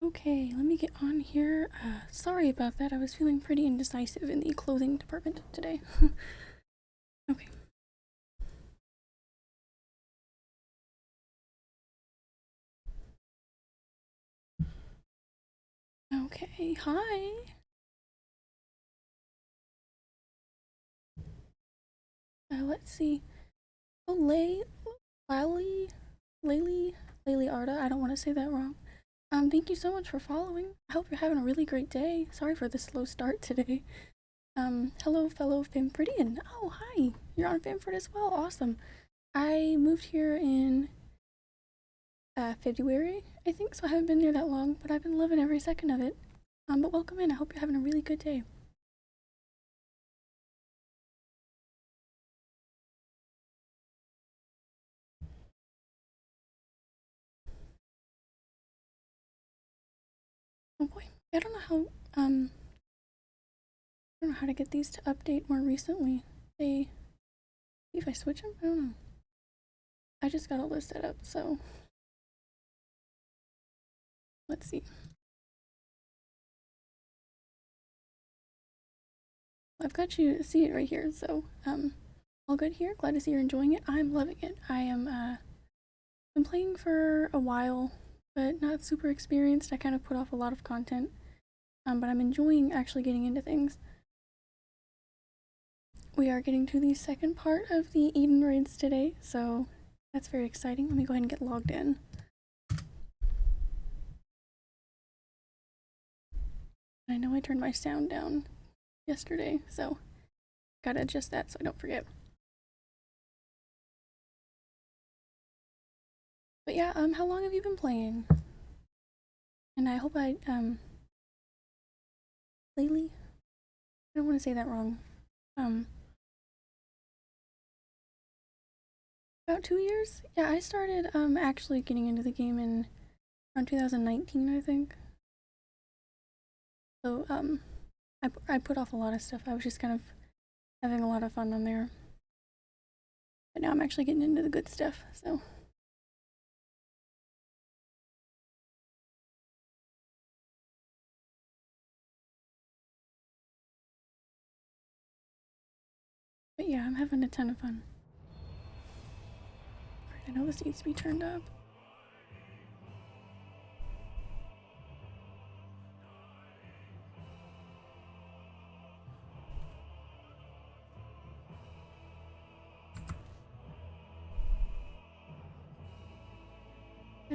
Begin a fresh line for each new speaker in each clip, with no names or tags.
Okay, let me get on here. Sorry about that. I was feeling pretty indecisive in the clothing department today. Okay. Okay, hi. Let's see. Oh, Lally, Laylee Arda. I don't want to say that wrong. Thank you so much for following. I hope you're having a really great day. Sorry for the slow start today. Hello, fellow Fimfordian. Oh, hi. You're on Fimford as well. Awesome. I moved here in February, I think, so I haven't been there that long, but I've been loving every second of it. But welcome in. I hope you're having a really good day. Oh boy, I don't know how, I don't know how to get these to update more recently. If I switch them, I don't know. I just got all this set up, so let's see. I've got you see it right here, so, all good here. Glad to see you're enjoying it. I'm loving it. I am, been playing for a while, but not super experienced. I kind of put off a lot of content, but I'm enjoying actually getting into things. We are getting to the second part of the Eden raids today, so that's very exciting. Let me go ahead and get logged in. I know I turned my sound down yesterday, so gotta adjust that so I don't forget. But yeah, how long have you been playing? And I hope lately? I don't want to say that wrong. About 2 years? Yeah, I started, actually getting into the game in around 2019, I think. So, I put off a lot of stuff. I was just kind of having a lot of fun on there. But now I'm actually getting into the good stuff, so. But yeah, I'm having a ton of fun. Alright, I know this needs to be turned up.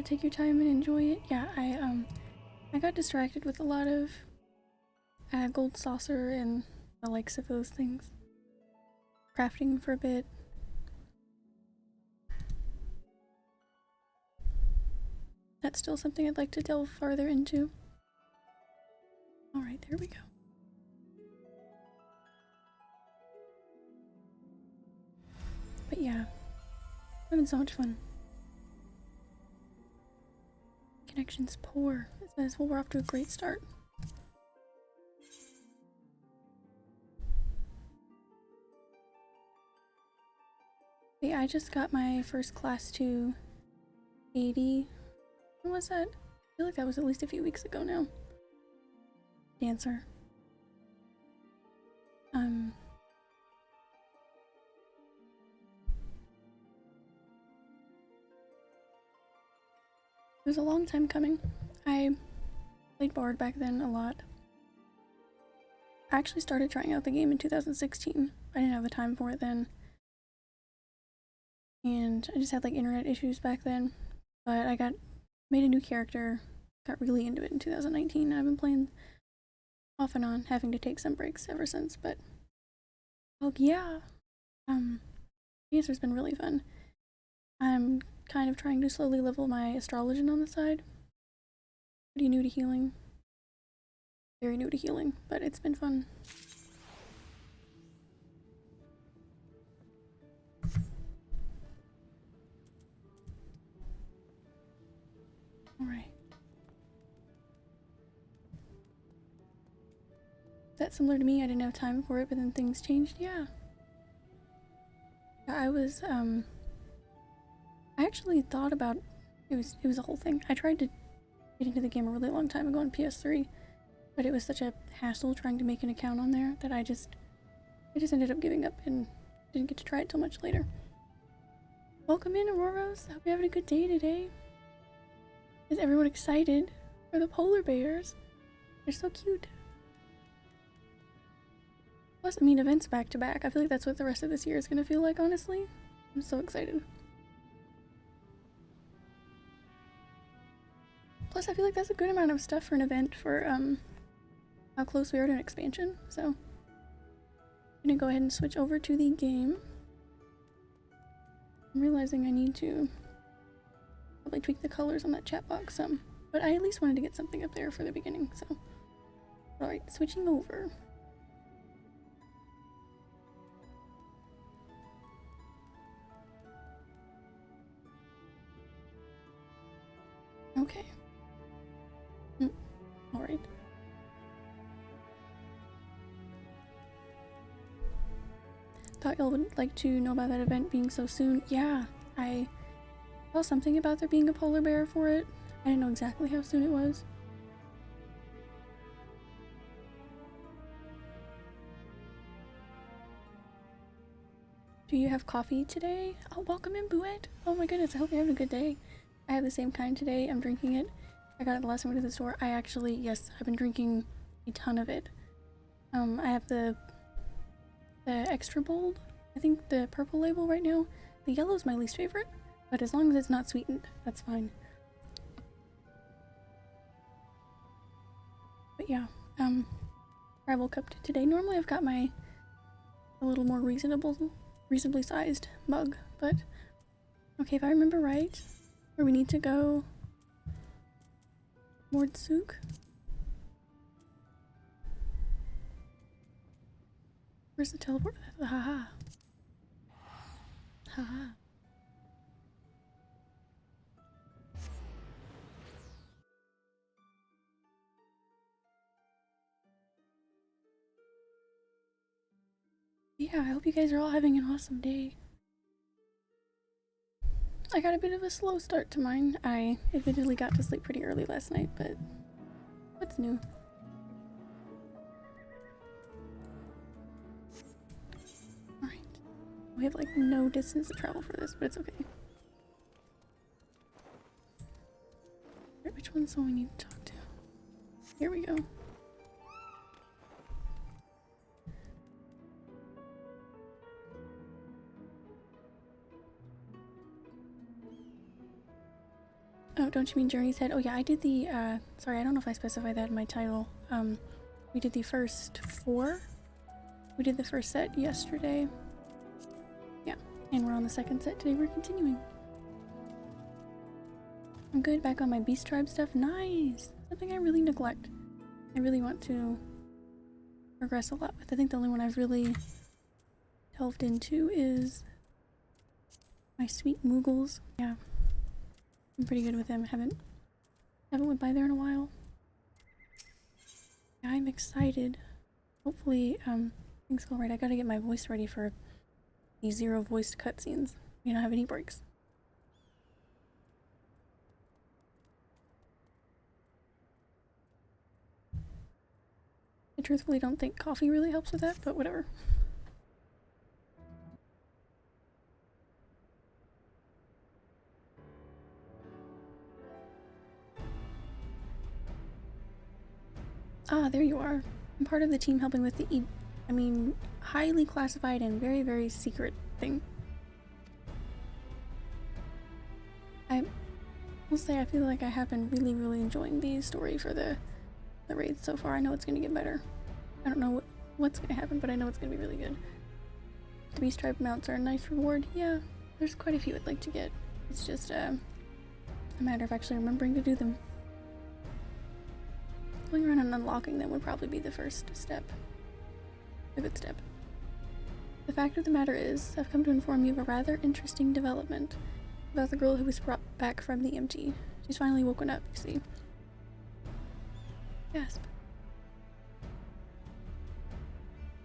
Take your time and enjoy it. Yeah, I got distracted with a lot of gold saucer and the likes of those things. Crafting for a bit. That's still something I'd like to delve farther into. Alright, there we go. But yeah, having so much fun. Connection's poor. It says, well, we're off to a great start. But yeah, I just got my first class to 80. When was that? I feel like that was at least a few weeks ago now. Dancer. It was a long time coming. I played Bard back then a lot. I actually started trying out the game in 2016. I didn't have the time for it then. And I just had like internet issues back then. But I made a new character, got really into it in 2019, and I've been playing off and on, having to take some breaks ever since, but well, yeah. Dancer's been really fun. I'm kind of trying to slowly level my astrologian on the side. Pretty new to healing. Very new to healing, but it's been fun. Alright. That's similar to me. I didn't have time for it, but then things changed. Yeah. I was, I actually thought about, it was a whole thing. I tried to get into the game a really long time ago on PS3, but it was such a hassle trying to make an account on there that I just ended up giving up and didn't get to try it till much later. Welcome in, Auroras. Hope you're having a good day today. Is everyone excited for the polar bears? They're so cute. Plus, I mean, events back to back. I feel like that's what the rest of this year is gonna feel like, honestly. I'm so excited. Plus, I feel like that's a good amount of stuff for an event for how close we are to an expansion. So, I'm gonna go ahead and switch over to the game. I'm realizing I need to probably tweak the colors on that chat box some, but I at least wanted to get something up there for the beginning. So, alright, switching over. Okay. Alright. Thought y'all would like to know about that event being so soon. Yeah, I saw something about there being a polar bear for it. I didn't know exactly how soon it was. Do you have coffee today? Oh, welcome in, Bouette. Oh my goodness, I hope you're having a good day. I have the same kind today. I'm drinking it. I got it the last time I went to the store. I actually, yes, I've been drinking a ton of it. I have the extra bold. I think the purple label right now. The yellow is my least favorite, but as long as it's not sweetened, that's fine. But yeah, Rival Cup today. Normally I've got a little more reasonably sized mug, but okay, if I remember right, where we need to go, Mordsuk. Where's the teleport? Haha. Haha. Yeah, I hope you guys are all having an awesome day. I got a bit of a slow start to mine. I admittedly got to sleep pretty early last night, but what's new? Alright. We have like no distance to travel for this, but it's okay. Alright, which one's the one we need to talk to? Here we go. Oh, don't you mean Journey's Head? Oh yeah, I did the, sorry, I don't know if I specified that in my title. We did the first 4. We did the first set yesterday. Yeah, and we're on the second set today. We're continuing. I'm good, back on my Beast Tribe stuff. Nice! Something I really neglect. I really want to progress a lot with. I think the only one I've really delved into is my sweet Moogles. Yeah. I'm pretty good with them. Haven't went by there in a while. Yeah, I'm excited. Hopefully, things go right. I gotta get my voice ready for these 0 voiced cutscenes. We don't have any breaks. I truthfully don't think coffee really helps with that, but whatever. Ah, there you are. I'm part of the team helping with the highly classified and very, very secret thing. I will say I feel like I have been really, really enjoying the story for the raids so far. I know it's going to get better. I don't know what's going to happen, but I know it's going to be really good. The Beast Tribe mounts are a nice reward. Yeah, there's quite a few I'd like to get. It's just a matter of actually remembering to do them. Going around and unlocking them would probably be the first step. A good step. The fact of the matter is, I've come to inform you of a rather interesting development about the girl who was brought back from the empty. She's finally woken up, you see. Gasp.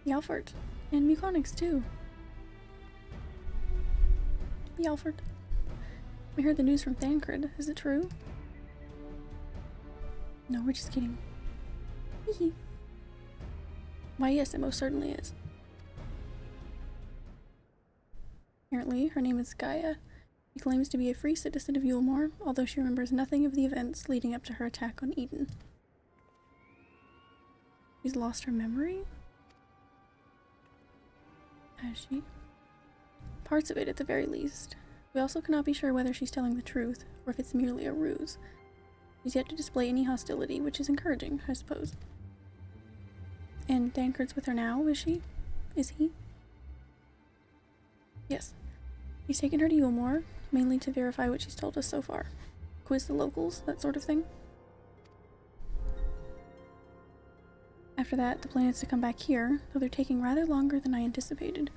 Yalfort. And Muconix too. Yalfort. We heard the news from Thancred. Is it true? No, we're just kidding. Hee. Why, yes, it most certainly is. Apparently, her name is Gaia. She claims to be a free citizen of Yulmore, although she remembers nothing of the events leading up to her attack on Eden. She's lost her memory? Has she? Parts of it, at the very least. We also cannot be sure whether she's telling the truth, or if it's merely a ruse. She's yet to display any hostility, which is encouraging, I suppose. And Dankard's with her now, is she? Is he? Yes. He's taken her to Yulmore, mainly to verify what she's told us so far. Quiz the locals, that sort of thing. After that, the plan is to come back here, though they're taking rather longer than I anticipated.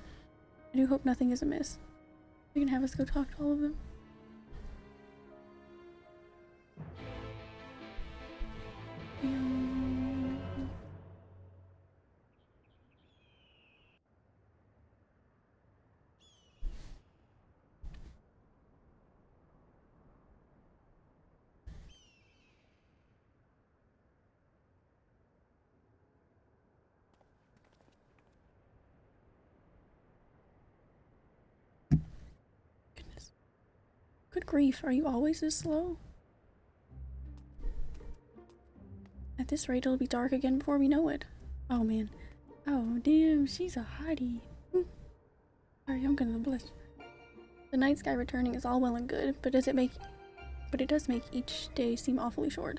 I do hope nothing is amiss. You can have us go talk to all of them. Goodness. Good grief, are you always this slow? At this rate, it'll be dark again before we know it. Oh man. Oh damn, she's a hottie. Sorry, I'm gonna blush. The night sky returning is all well and good, but it does make each day seem awfully short.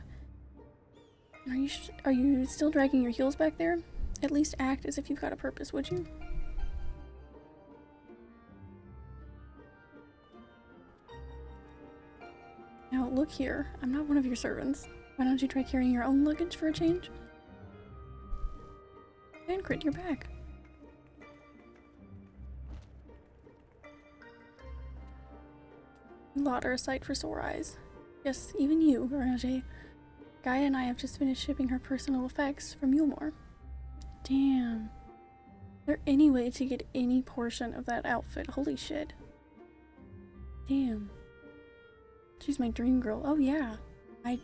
Are you still dragging your heels back there? At least act as if you've got a purpose, would you? Now look here, I'm not one of your servants. Why don't you try carrying your own luggage for a change? Crit, you're back. You lot are a sight for sore eyes. Yes, even you, Roger. Gaia and I have just finished shipping her personal effects from Yulmore. Damn. Is there any way to get any portion of that outfit? Holy shit. Damn. She's my dream girl. Oh yeah. I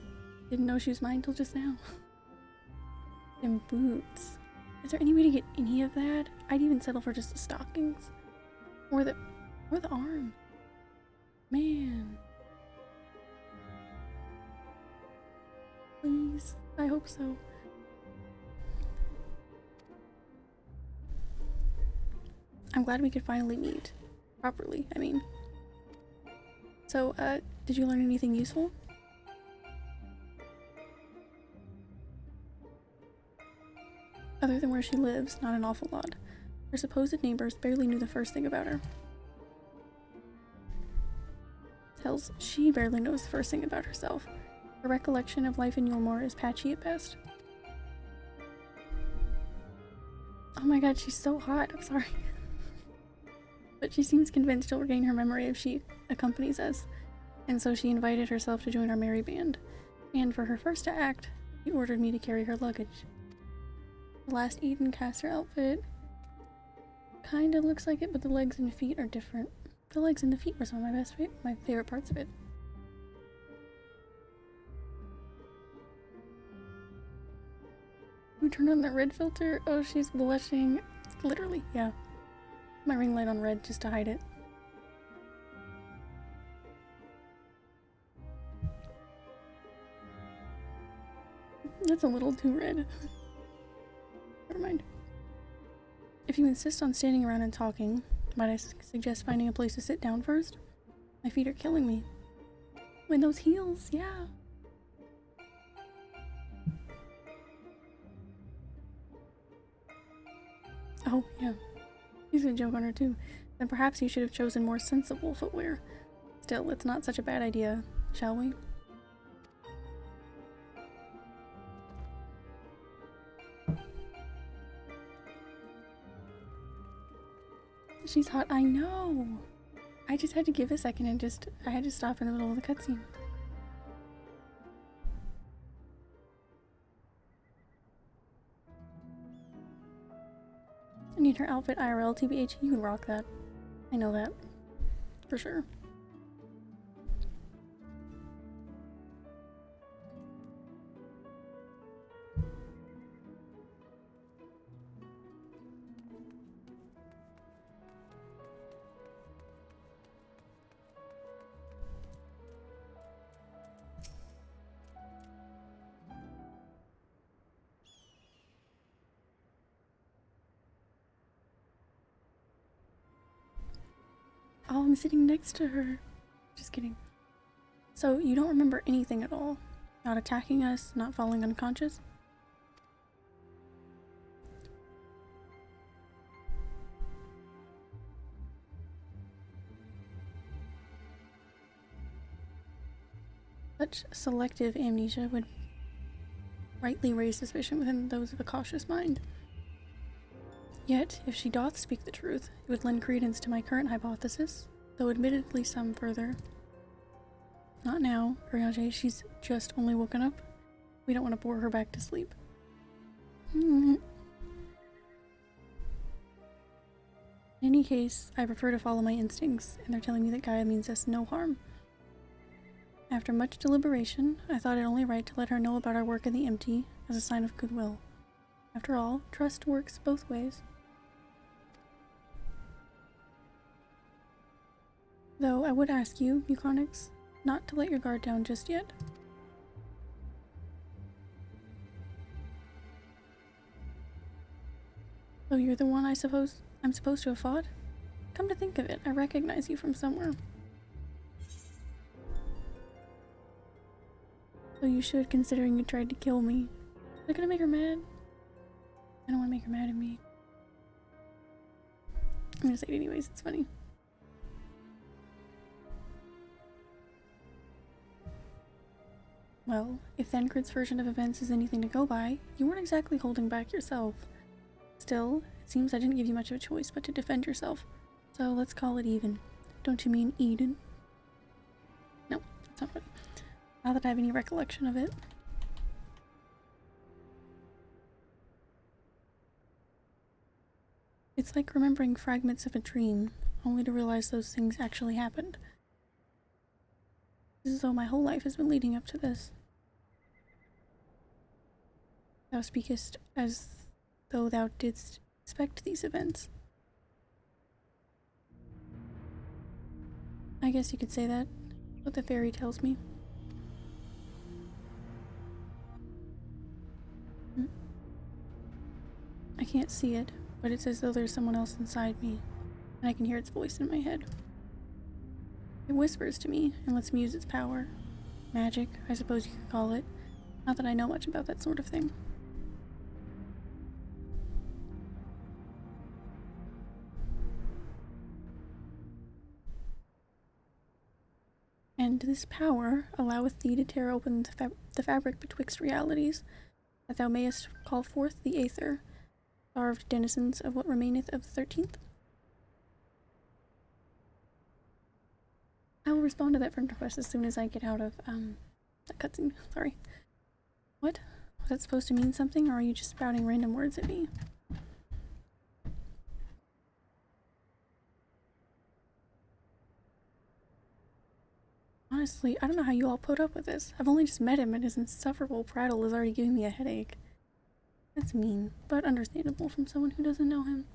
didn't know she was mine till just now. And boots. Is there any way to get any of that? I'd even settle for just the stockings. Or the arm. Man. Please. I hope so. I'm glad we could finally meet. Properly, I mean. So, did you learn anything useful? Other than where she lives, not an awful lot. Her supposed neighbors barely knew the first thing about her. Hells, she barely knows the first thing about herself. Her recollection of life in Yulmore is patchy at best. Oh my god, she's so hot. I'm sorry. But she seems convinced she'll regain her memory if she accompanies us, and so she invited herself to join our merry band. And for her first act, she ordered me to carry her luggage. The last Eden caster outfit kinda looks like it, but the legs and feet are different. The legs and the feet were some of my favorite parts of it. Who turned on the red filter? Oh, she's blushing. Literally, yeah. My ring light on red just to hide it. That's a little too red. Never mind. If you insist on standing around and talking, might I suggest finding a place to sit down first? My feet are killing me. With those heels, yeah. Oh, yeah. He's gonna joke on her too. Then perhaps you should have chosen more sensible footwear. Still, it's not such a bad idea, shall we? She's hot, I know! I just had to give a second and I had to stop in the middle of the cutscene. I need her outfit IRL, TBH, you can rock that. I know that. For sure. Oh, I'm sitting next to her. Just kidding. So, you don't remember anything at all? Not attacking us, not falling unconscious? Such selective amnesia would rightly raise suspicion within those of a cautious mind. Yet, if she doth speak the truth, it would lend credence to my current hypothesis, though admittedly some further. Not now, Urianger, she's just only woken up. We don't want to bore her back to sleep. In any case, I prefer to follow my instincts, and they're telling me that Gaia means us no harm. After much deliberation, I thought it only right to let her know about our work in the empty as a sign of goodwill. After all, trust works both ways. Though I would ask you, Muconix, not to let your guard down just yet. Oh, you're the one I'm supposed to have fought? Come to think of it, I recognize you from somewhere. So you should, considering you tried to kill me. Is that gonna make her mad? I don't want to make her mad at me. I'm gonna say it anyways, it's funny. Well, if Thancred's version of events is anything to go by, you weren't exactly holding back yourself. Still, it seems I didn't give you much of a choice but to defend yourself. So let's call it even. Don't you mean Eden? No, that's not funny. Not that I have any recollection of it. It's like remembering fragments of a dream, only to realize those things actually happened. It's as though my whole life has been leading up to this. Thou speakest as though thou didst expect these events. I guess you could say that, what the fairy tells me. I can't see it, but it's as though there's someone else inside me, and I can hear its voice in my head. It whispers to me and lets me use its power. Magic, I suppose you could call it. Not that I know much about that sort of thing. And this power alloweth thee to tear open the fabric betwixt realities, that thou mayest call forth the Aether, starved denizens of what remaineth of the 13th? I will respond to that friend request as soon as I get out of, that cutscene. Sorry. What? Was that supposed to mean something, or are you just spouting random words at me? Honestly, I don't know how you all put up with this. I've only just met him and his insufferable prattle is already giving me a headache. That's mean, but understandable from someone who doesn't know him.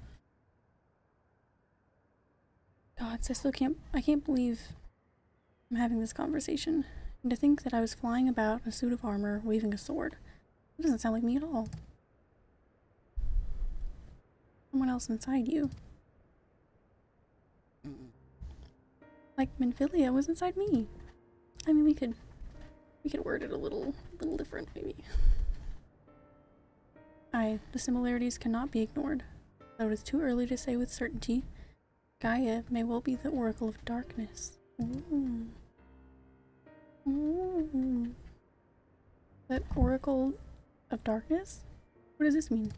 God, I can't believe I'm having this conversation. And to think that I was flying about in a suit of armor, waving a sword. That doesn't sound like me at all. Someone else inside you. Like Minfilia was inside me. I mean, we could word it a little different, maybe. Aye, the similarities cannot be ignored. Though it is too early to say with certainty, Gaia may well be the Oracle of Darkness. Ooh. Ooh. That Oracle of Darkness? What does this mean?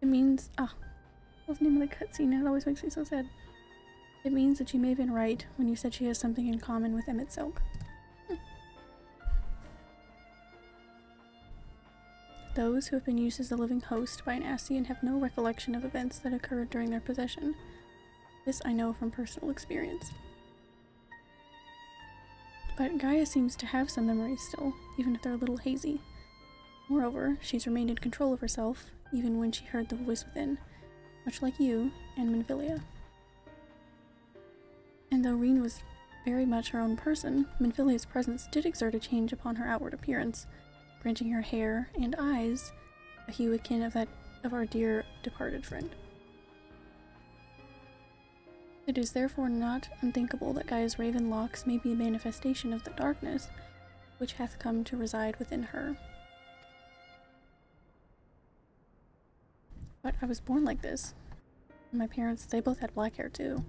It means, what's the name of the cutscene? That always makes me so sad. It means that you may have been right when you said she has something in common with Emmett Silk. Those who have been used as a living host by an Ascian have no recollection of events that occurred during their possession. This I know from personal experience. But Gaia seems to have some memories still, even if they're a little hazy. Moreover, she's remained in control of herself, even when she heard the voice within, much like you and Minfilia. And though Reen was very much her own person, Minfilia's presence did exert a change upon her outward appearance, granting her hair and eyes a hue akin of that of our dear departed friend. It is therefore not unthinkable that Gaia's raven locks may be a manifestation of the darkness which hath come to reside within her. But I was born like this. My parents, they both had black hair too.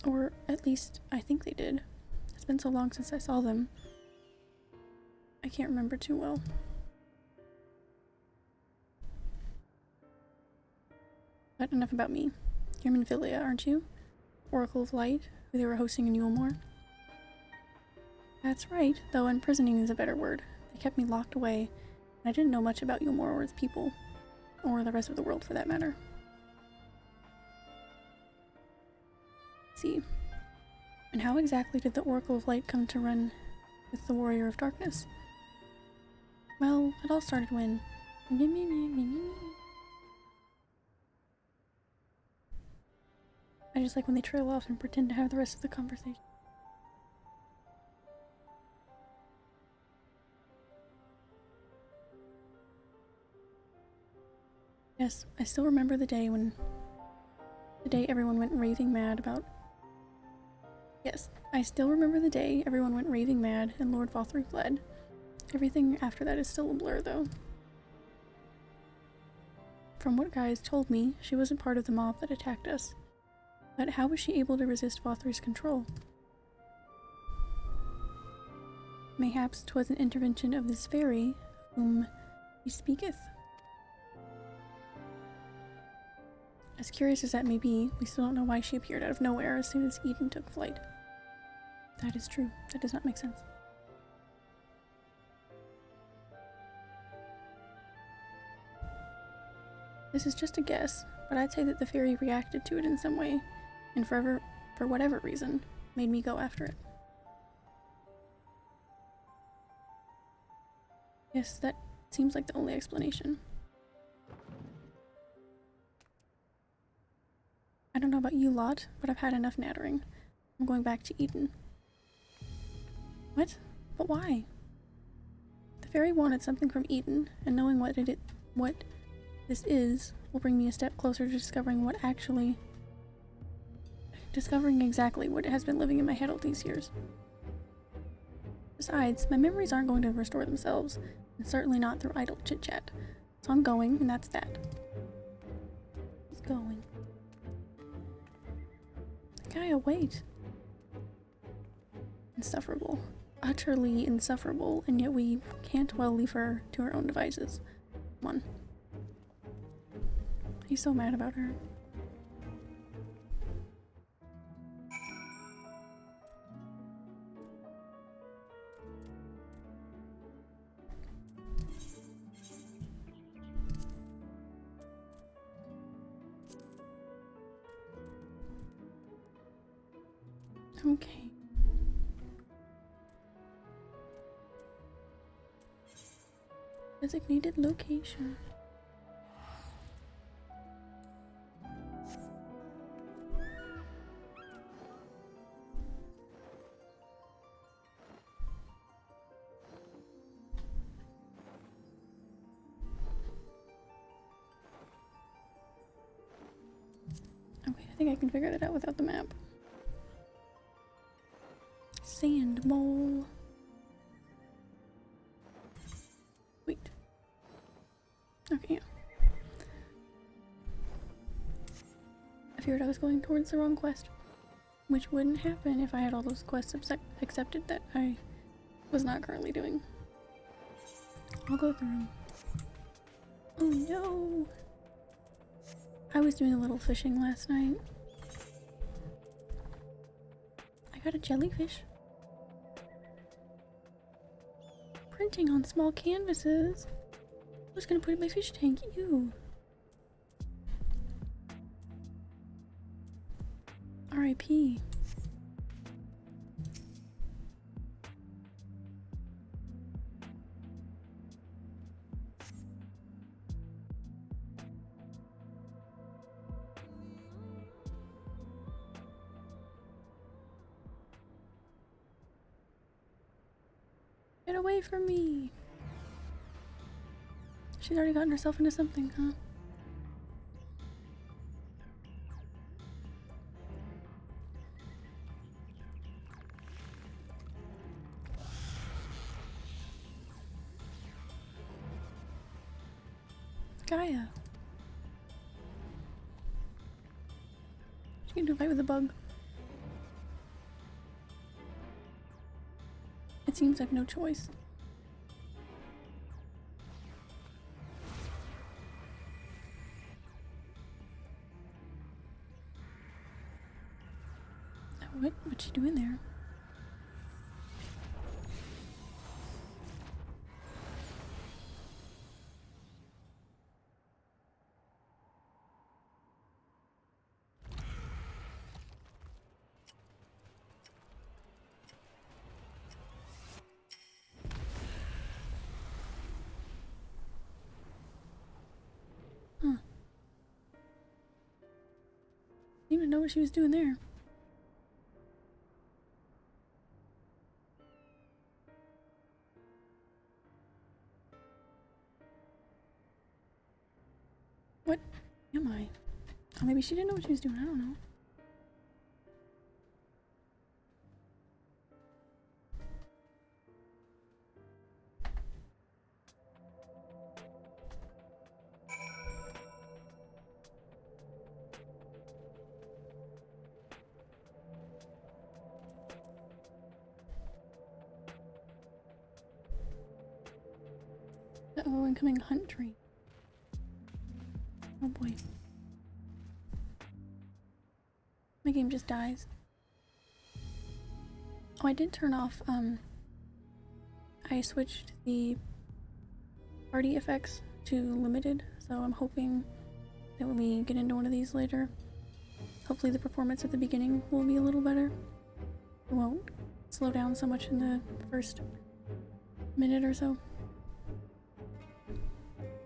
Or at least I think they did. It's been so long since I saw them. I can't remember too well. But enough about me. You're Minfilia, aren't you? Oracle of Light, who they were hosting in Yulmore. That's right, though imprisoning is a better word. They kept me locked away, and I didn't know much about Yulmore or its people. Or the rest of the world, for that matter. Let's see. And how exactly did the Oracle of Light come to run with the Warrior of Darkness? Well, it all started when... I just like when they trail off and pretend to have the rest of the conversation. Yes, I still remember the day everyone went raving mad about... Yes, I still remember the day everyone went raving mad and Lord Vothry fled. Everything after that is still a blur, though. From what Gaia's told me, she wasn't part of the mob that attacked us. But how was she able to resist Vothry's control? Mayhaps 'twas an intervention of this fairy, of whom he speaketh. As curious as that may be, we still don't know why she appeared out of nowhere as soon as Eden took flight. That is true. That does not make sense. This is just a guess, but I'd say that the fairy reacted to it in some way, and for whatever reason, made me go after it. Yes, that seems like the only explanation. I don't know about you lot, but I've had enough nattering. I'm going back to Eden. What? But why? The fairy wanted something from Eden, and knowing what this is will bring me a step closer to discovering exactly what has been living in my head all these years. Besides, my memories aren't going to restore themselves, and certainly not through idle chit-chat. So I'm going, and that's that. He's going. Gaia, wait. Insufferable. Utterly insufferable, and yet we can't well leave her to her own devices. Come on. He's so mad about her. Okay. Designated location. Okay, I think I can figure that out without the map. Sand mole. Wait. Okay, yeah. I feared I was going towards the wrong quest, which wouldn't happen if I had all those quests accepted that I was not currently doing. I'll go through. Oh no! I was doing a little fishing last night. I got a jellyfish. Printing on small canvases. I was gonna put it in my fish tank. Ew. R.I.P. Get away from me. She's already gotten herself into something, huh? Gaia. She can do a fight with a bug. It seems I have no choice. What's she doing there? Huh. Didn't even know what she was doing there. What am I? Oh, maybe she didn't know what she was doing. I don't know. Uh-oh, incoming hunt tree. Oh boy. My game just dies. Oh, I did turn off, I switched the party effects to limited, so I'm hoping that when we get into one of these later, hopefully the performance at the beginning will be a little better. It won't slow down so much in the first minute or so.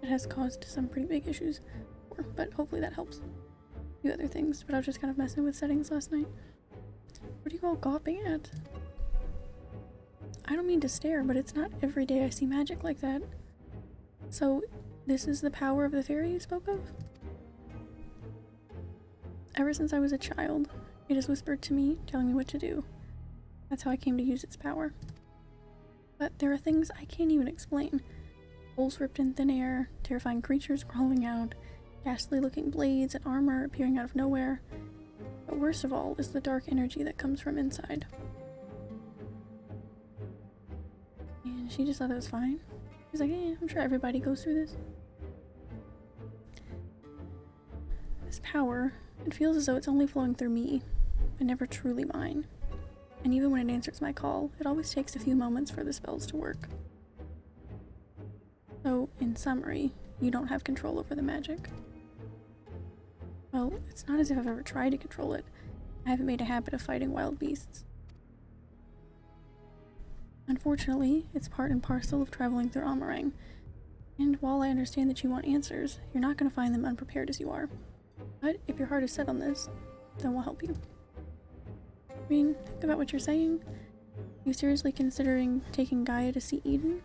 It has caused some pretty big issues, but hopefully that helps. A few other things, but I was just kind of messing with settings last night. What are you all gawping at? I don't mean to stare, but it's not every day I see magic like that. So, this is the power of the fairy you spoke of? Ever since I was a child, it has whispered to me, telling me what to do. That's how I came to use its power. But there are things I can't even explain. Holes ripped in thin air, terrifying creatures crawling out, ghastly looking blades and armor appearing out of nowhere. But worst of all is the dark energy that comes from inside. And she just thought that was fine. She's like, I'm sure everybody goes through this. This power, it feels as though it's only flowing through me, but never truly mine. And even when it answers my call, it always takes a few moments for the spells to work. So, in summary, you don't have control over the magic. Well, it's not as if I've ever tried to control it. I haven't made a habit of fighting wild beasts. Unfortunately, it's part and parcel of traveling through Amarang. And while I understand that you want answers, you're not going to find them unprepared as you are. But if your heart is set on this, then we'll help you. I mean, think about what you're saying. You seriously considering taking Gaia to see Eden?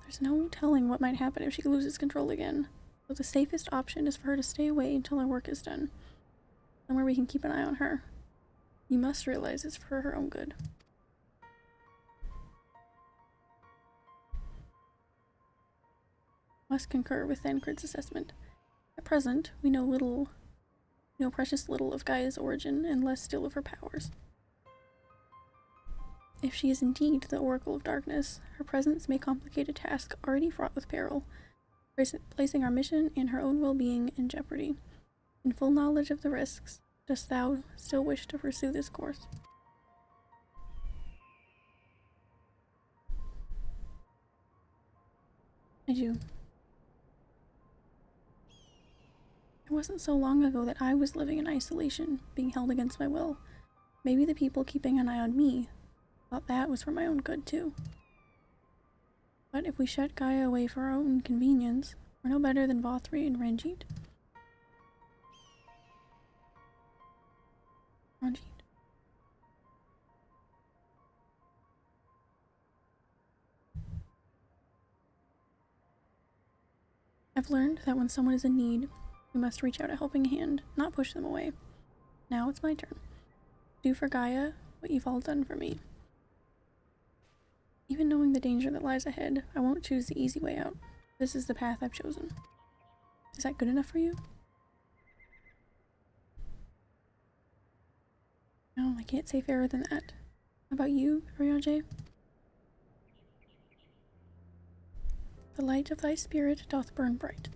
There's no telling what might happen if she loses control again. So the safest option is for her to stay away until our work is done. Somewhere we can keep an eye on her. You must realize it's for her own good. Must concur with Thancred's assessment. At present, we know precious little of Gaia's origin and less still of her powers. If she is indeed the Oracle of Darkness, her presence may complicate a task already fraught with peril, placing our mission and her own well-being in jeopardy. In full knowledge of the risks, dost thou still wish to pursue this course? I do. It wasn't so long ago that I was living in isolation, being held against my will. Maybe the people keeping an eye on me thought that was for my own good too. But if we shut Gaia away for our own convenience, we're no better than Vothri and Ranjit. Ranjit. 'Cause I've learned that when someone is in need, we must reach out a helping hand, not push them away. Now it's my turn. Do for Gaia what you've all done for me. Even knowing the danger that lies ahead, I won't choose the easy way out. This is the path I've chosen. Is that good enough for you? No, I can't say fairer than that. How about you, Ariaje? The light of thy spirit doth burn bright.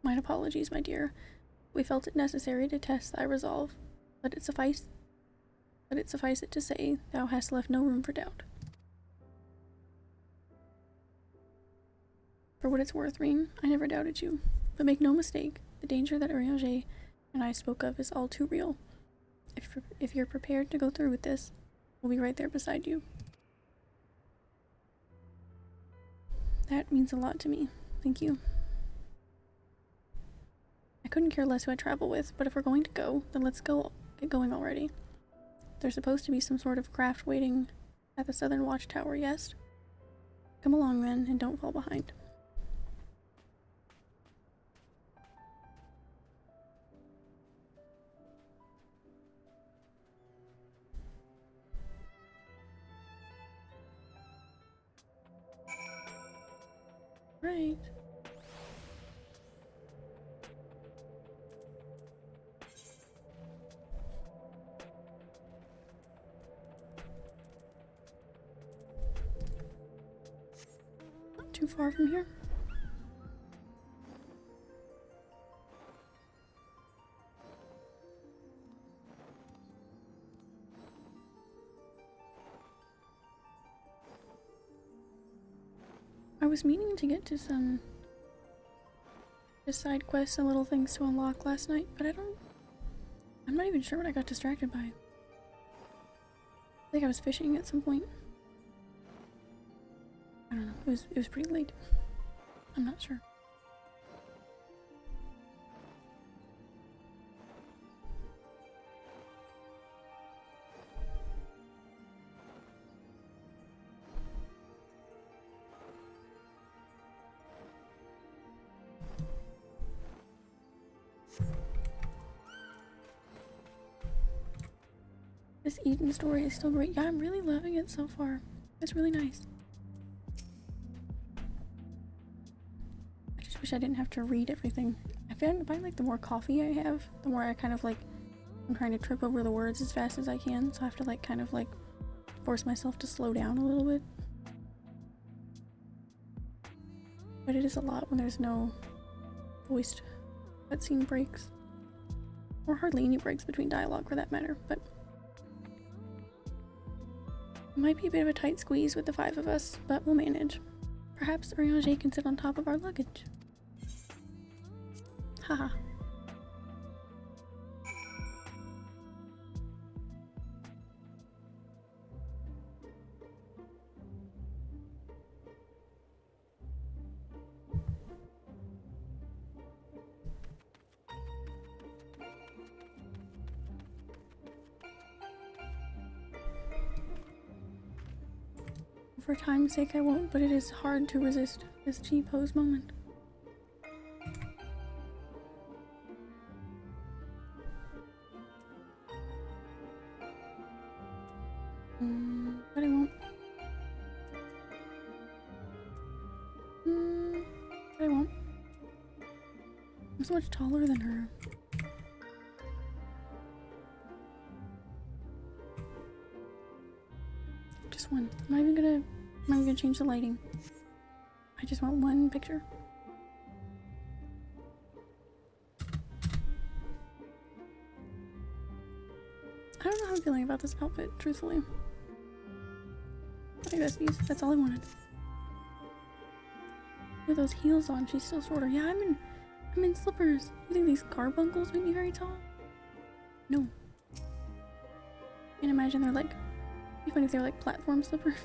Mine apologies, my dear. We felt it necessary to test thy resolve. Let it suffice it to say, thou hast left no room for doubt. For what it's worth, Reen, I never doubted you. But make no mistake, the danger that Ariaje and I spoke of is all too real. If you're prepared to go through with this, we'll be right there beside you. That means a lot to me. Thank you. I couldn't care less who I travel with, but if we're going to go, then let's get going already. There's supposed to be some sort of craft waiting at the southern watchtower, yes? Come along then, and don't fall behind. Right. Not too far from here. I was meaning to get to some side quests and little things to unlock last night, but I'm not even sure what I got distracted by. I think I was fishing at some point. I don't know, it was pretty late. I'm not sure. This Eden story is still great. Yeah, I'm really loving it so far. It's really nice. I just wish I didn't have to read everything. I find like the more coffee I have, the more I kind of like, I'm trying to trip over the words as fast as I can, so I have to like kind of like force myself to slow down a little bit. But it is a lot when there's no voiced cutscene breaks. Or hardly any breaks between dialogue for that matter, but it might be a bit of a tight squeeze with the 5 of us, but we'll manage. Perhaps Ariaje can sit on top of our luggage. Haha. For time's sake I won't, but it is hard to resist this G-pose moment. But I won't. But I won't. I'm so much taller than her. Just one. I'm not even gonna change the lighting. I just want one picture. I don't know how I'm feeling about this outfit, truthfully. Okay, besties, that's all I wanted. With those heels on, she's still shorter. Yeah, I'm in slippers. You think these carbuncles make me very tall? No. Can't imagine they're like, it'd be funny if they're like platform slippers.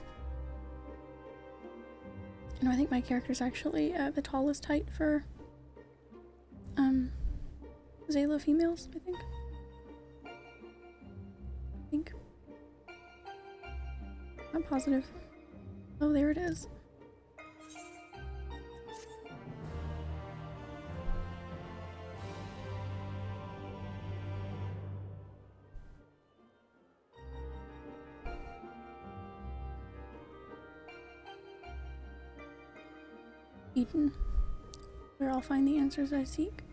You know, I think my character's actually the tallest height for Zayla females, I think. Not positive. Oh, there it is. Eden, where I'll find the answers I seek.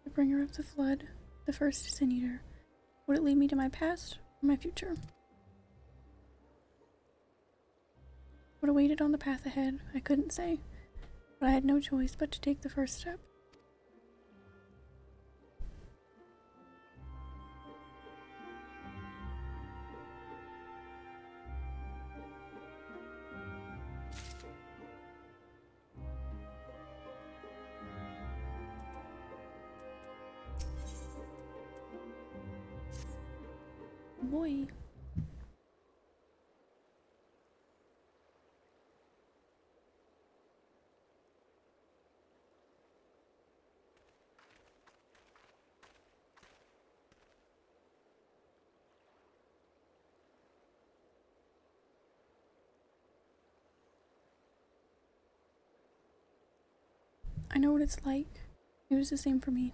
The bringer of the flood, the first sin eater. Would it lead me to my past or my future? What awaited on the path ahead, I couldn't say, but I had no choice but to take the first step. Boy. I know what it's like. It was the same for me.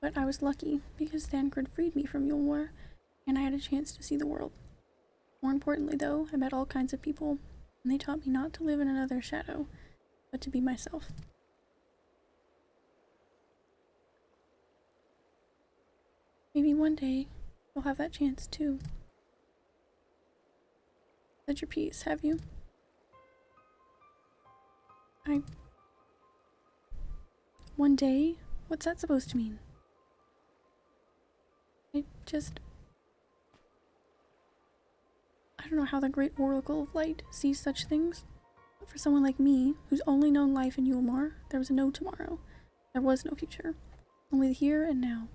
But I was lucky because Thancred freed me from Yulmore, and I had a chance to see the world. More importantly, though, I met all kinds of people, and they taught me not to live in another shadow, but to be myself. Maybe one day you'll have that chance too. Said your piece, have you? One day? What's that supposed to mean? I don't know how the Great Oracle of Light sees such things. But for someone like me, who's only known life in Yulmore, there was no tomorrow. There was no future. Only the here and now.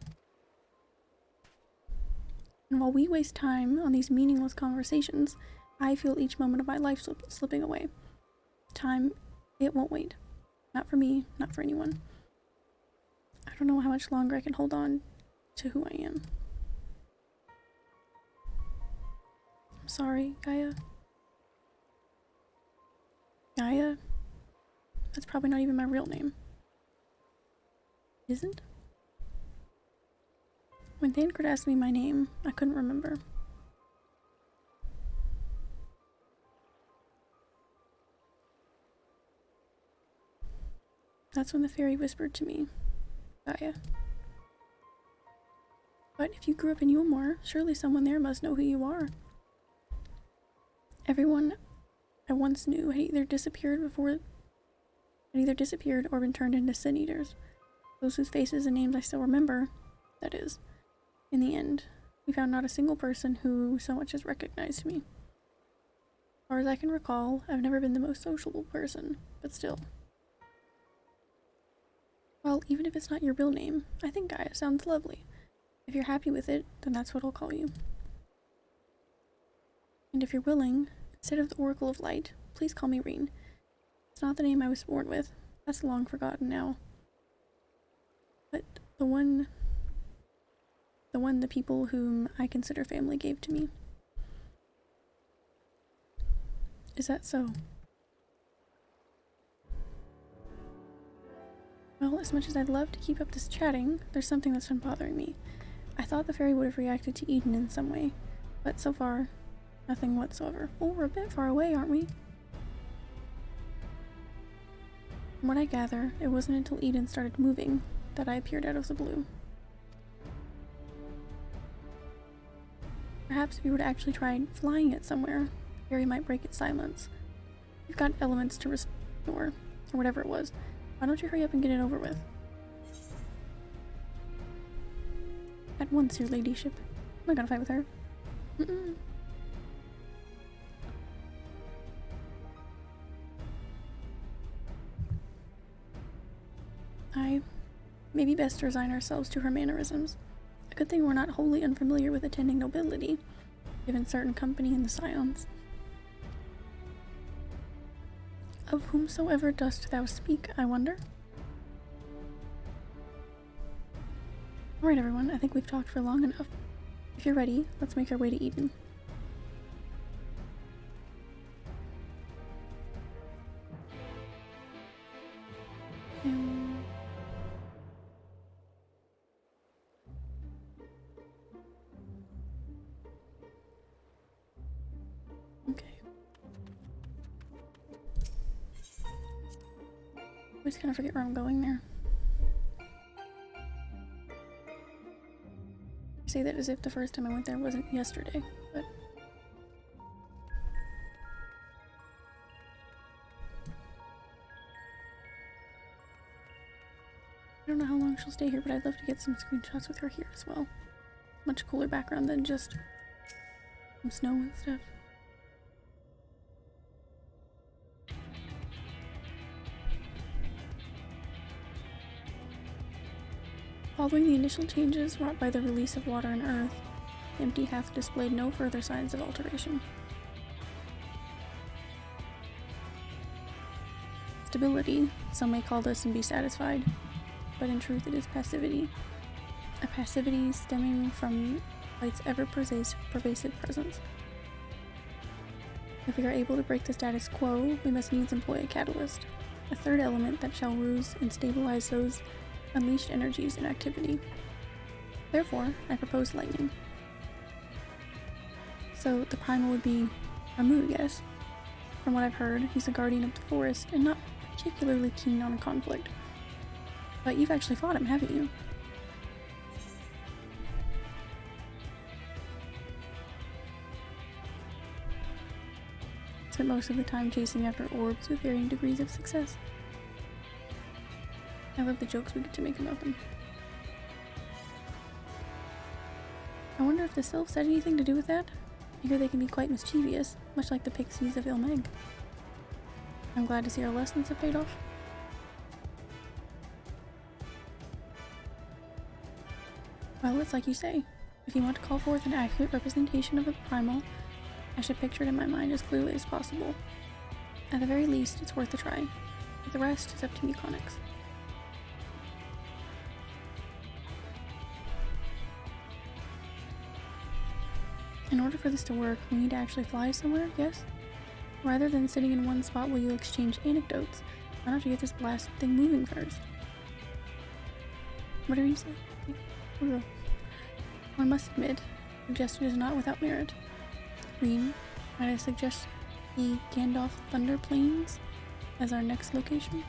And while we waste time on these meaningless conversations, I feel each moment of my life slipping away. Time, it won't wait. Not for me, not for anyone. I don't know how much longer I can hold on to who I am. I'm sorry, Gaia. Gaia? That's probably not even my real name. Isn't? When Thancred asked me my name, I couldn't remember. That's when the fairy whispered to me, Gaia. But if you grew up in Yulmore, surely someone there must know who you are. Everyone I once knew had either disappeared or been turned into sin eaters. Those whose faces and names I still remember, that is. In the end, we found not a single person who so much as recognized me. As far as I can recall, I've never been the most sociable person, but still. Well, even if it's not your real name, I think Gaia sounds lovely. If you're happy with it, then that's what I'll call you. And if you're willing, instead of the Oracle of Light, please call me Reen. It's not the name I was born with. That's long forgotten now. But the people whom I consider family gave to me. Is that so? Well, as much as I'd love to keep up this chatting, there's something that's been bothering me. I thought the fairy would have reacted to Eden in some way, but so far, nothing whatsoever. Oh, we're a bit far away, aren't we? From what I gather, it wasn't until Eden started moving that I appeared out of the blue. Perhaps if you were to actually try flying it somewhere, the fairy might break its silence. You've got elements to restore, or whatever it was. Why don't you hurry up and get it over with? At once, your ladyship. Am I gonna fight with her? Maybe best to resign ourselves to her mannerisms. A good thing we're not wholly unfamiliar with attending nobility, given certain company in the Scions. Of whomsoever dost thou speak, I wonder? Alright everyone, I think we've talked for long enough. If you're ready, let's make our way to Eden. always kind of forget where I'm going there. I say that as if the first time I went there wasn't yesterday, but... I don't know how long she'll stay here, but I'd love to get some screenshots with her here as well. Much cooler background than just some snow and stuff. Following the initial changes wrought by the release of water and earth, the empty hath displayed no further signs of alteration. Stability, some may call this and be satisfied, but in truth it is passivity. A passivity stemming from light's ever-pervasive presence. If we are able to break the status quo, we must needs employ a catalyst, a third element that shall ruse and stabilize those unleashed energies in activity. Therefore, I propose lightning. So the primal would be Ramu, yes? From what I've heard, he's the guardian of the forest and not particularly keen on conflict. But you've actually fought him, haven't you? Spent most of the time chasing after orbs with varying degrees of success. I love the jokes we get to make about them. I wonder if the sylphs had anything to do with that? I hear they can be quite mischievous, much like the pixies of Ilmeg. I'm glad to see our lessons have paid off. Well, it's like you say. If you want to call forth an accurate representation of the primal, I should picture it in my mind as clearly as possible. At the very least, it's worth a try. But the rest is up to Mechanics. In order for this to work, we need to actually fly somewhere, yes? Rather than sitting in one spot while you exchange anecdotes, why don't you get this blasted thing moving first? Whatever you say. Yeah, one must admit, the gesture is not without merit. Queen, might I suggest the Gandalf Thunder Plains as our next location?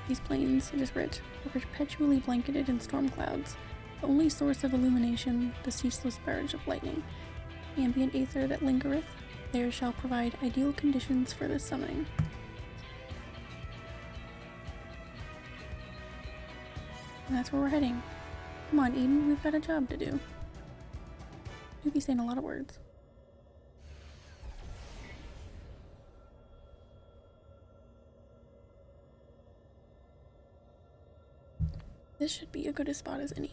These plains, it is writ, are perpetually blanketed in storm clouds. The only source of illumination, the ceaseless barrage of lightning. Ambient aether that lingereth, there shall provide ideal conditions for this summoning. And that's where we're heading. Come on, Eden, we've got a job to do. You'll be saying a lot of words. This should be as good a spot as any.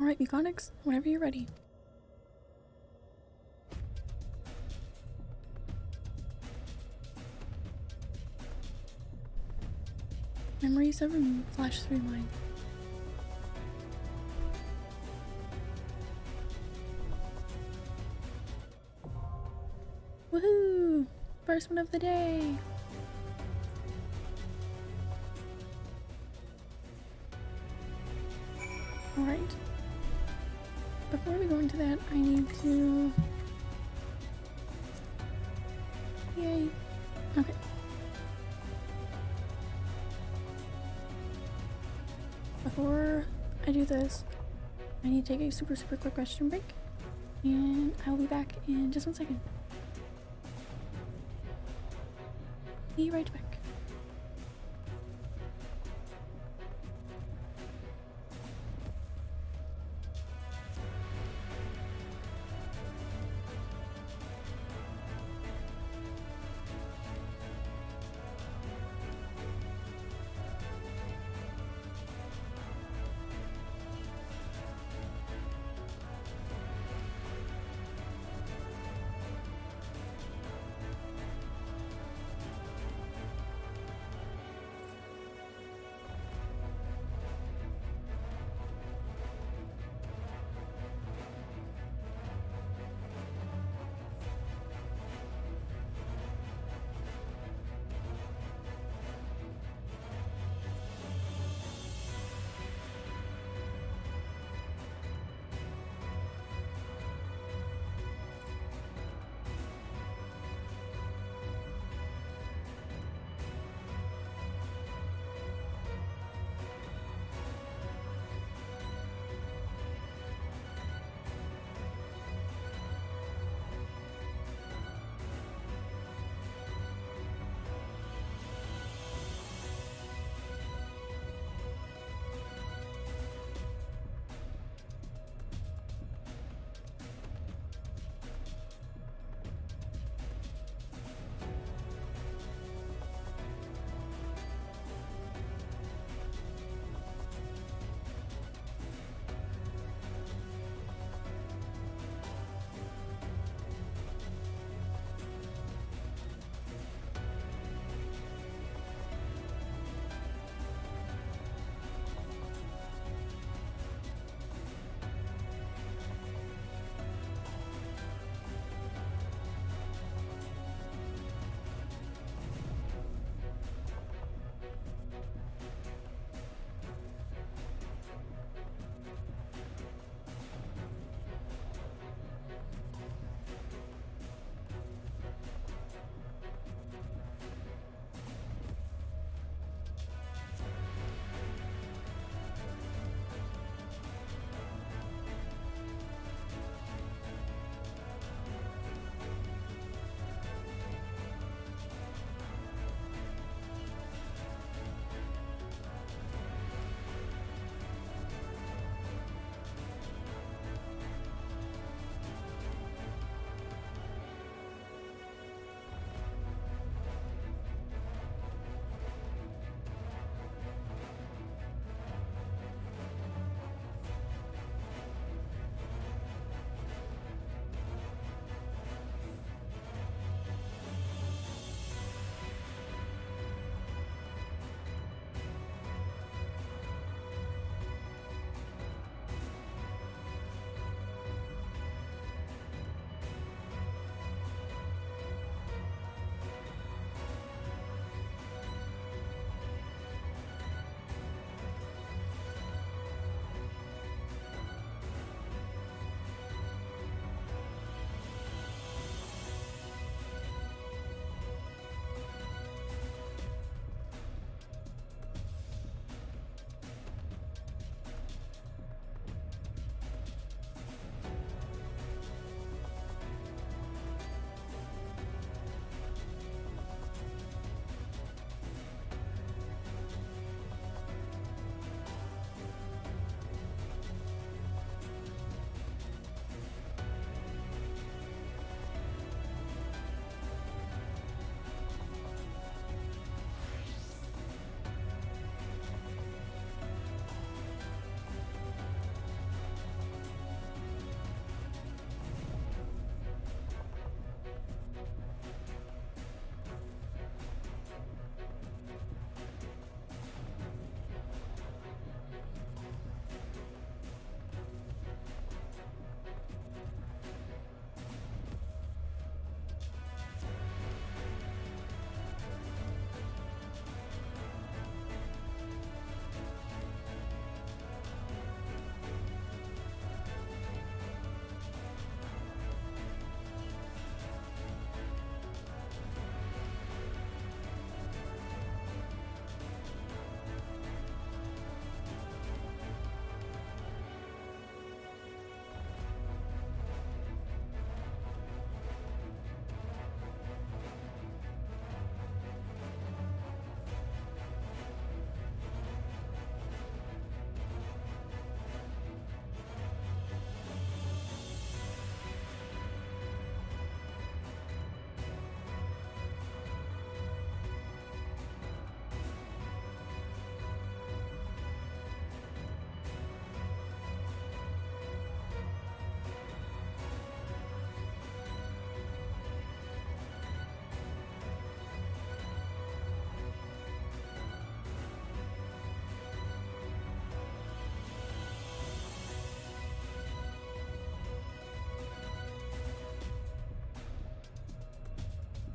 Alright, Mechanics, whenever you're ready. Memories of Ramu flash through mine. Woohoo! First one of the day! Alright. Before we go into that, I need to... Yay! Okay. Before I do this, I need to take a super quick restroom break, and I'll be back in just 1 second. Be right back.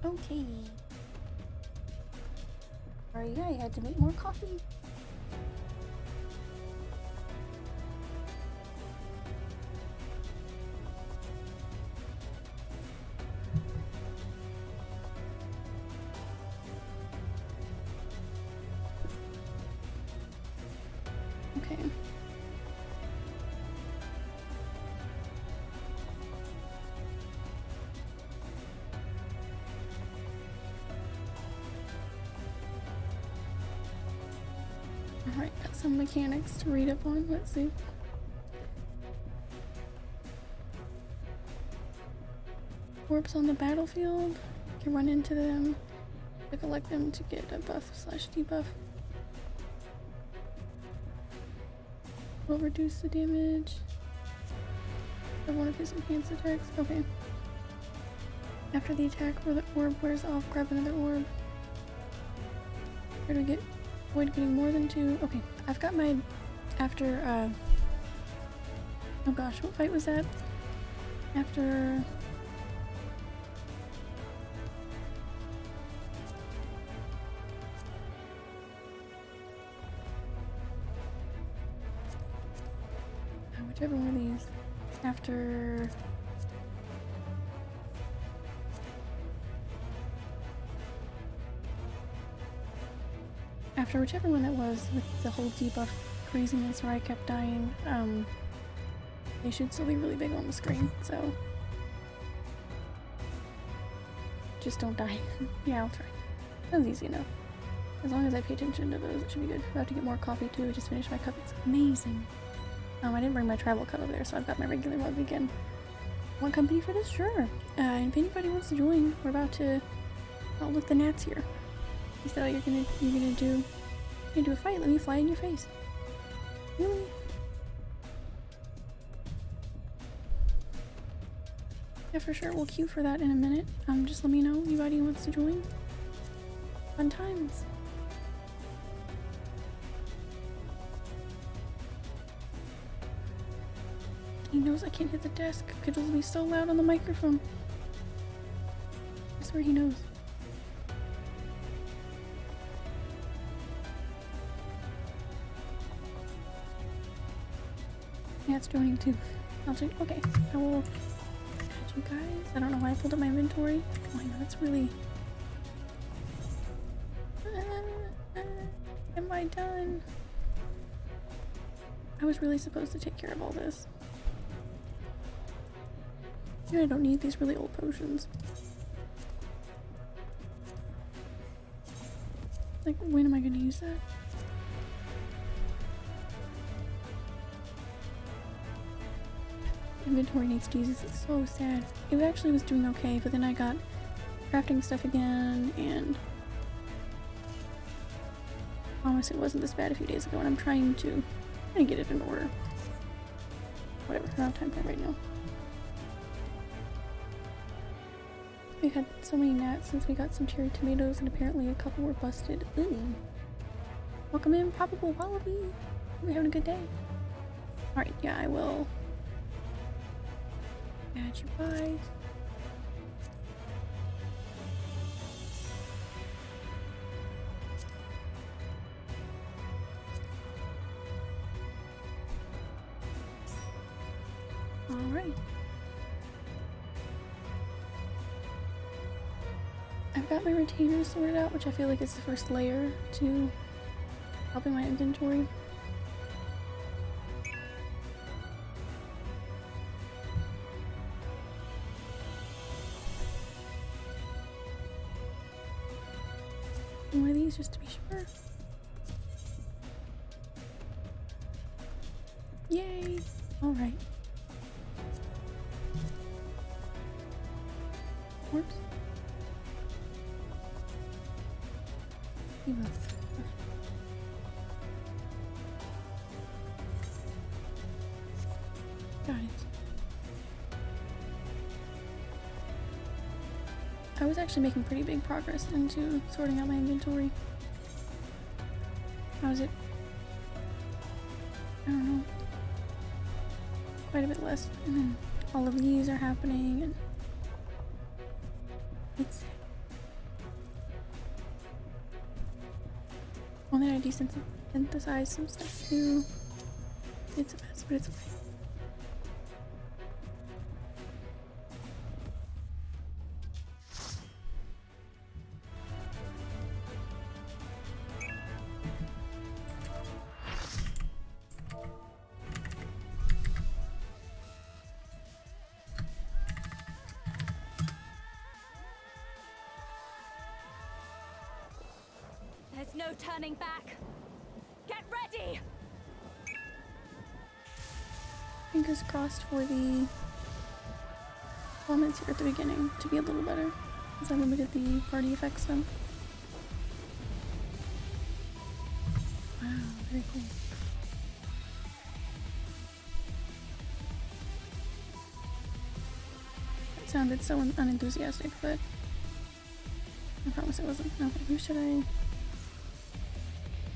Okay. Sorry, I had to make more coffee. Okay. Alright, got some mechanics to read up on. Let's see. Orbs on the battlefield. You can run into them to collect them to get a buff/debuff. Will reduce the damage of one of his enhanced attacks. Okay. After the attack where the orb wears off, grab another orb. Try to avoid getting more than 2. Okay, I've got my after oh gosh, what fight was that? After whichever one of these. After whichever one that was with the whole debuff craziness where I kept dying, they should still be really big on the screen, so just don't die. Yeah, I'll try. That was easy enough. As long as I pay attention to those, it should be good. I have to get more coffee too. I just finished my cup. It's amazing. I didn't bring my travel cup over there, so I've got my regular mug again. Want company for this? Sure. And if anybody wants to join, we're about to outlook the gnats here. You said, oh, you're gonna do a fight. Let me fly in your face. Really? Yeah, for sure. We'll queue for that in a minute. Just let me know anybody who wants to join. Fun times. He knows I can't hit the desk because it'll be so loud on the microphone. I swear he knows. Yeah, it's joining too. Okay, I will add you guys. I don't know why I pulled up my inventory. Oh, I know, that's really... am I done? I was really supposed to take care of all this. I don't need these really old potions. Like, when am I going to use that? Inventory needs Jesus. It's so sad. It actually was doing okay, but then I got crafting stuff again, and I promise it wasn't this bad a few days ago, and I'm trying to get it in order. Whatever, I don't have time for it right now. We had so many gnats since we got some cherry tomatoes, and apparently a couple were busted. Ooh. Welcome in, Probable Wallaby. We're having a good day. Alright, yeah, I will add you guys. Alright. I've got my retainers sorted out, which I feel like is the first layer to helping my inventory. One of these just to be sure. Yay! Alright. Whoops. Got it. I was actually making pretty big progress into sorting out my inventory. How's it? I don't know. Quite a bit less. And then all of these are happening, and it's Well, then I desynthesize some stuff too. It's a mess, but it's okay.
There's no turning back. Get ready!
Fingers crossed for the comments here at the beginning to be a little better, as I limited the party effects then. Wow, very cool. That sounded so unenthusiastic, but I promise it wasn't. Okay, who should I...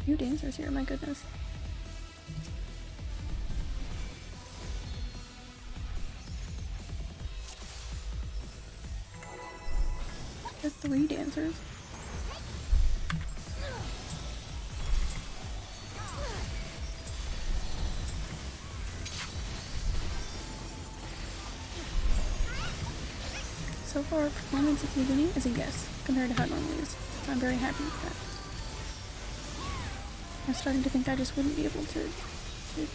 Few dancers here, my goodness. There's 3 dancers. So far, performance at the beginning is a yes, compared to how it normally is. So I'm very happy with that. I'm starting to think I just wouldn't be able to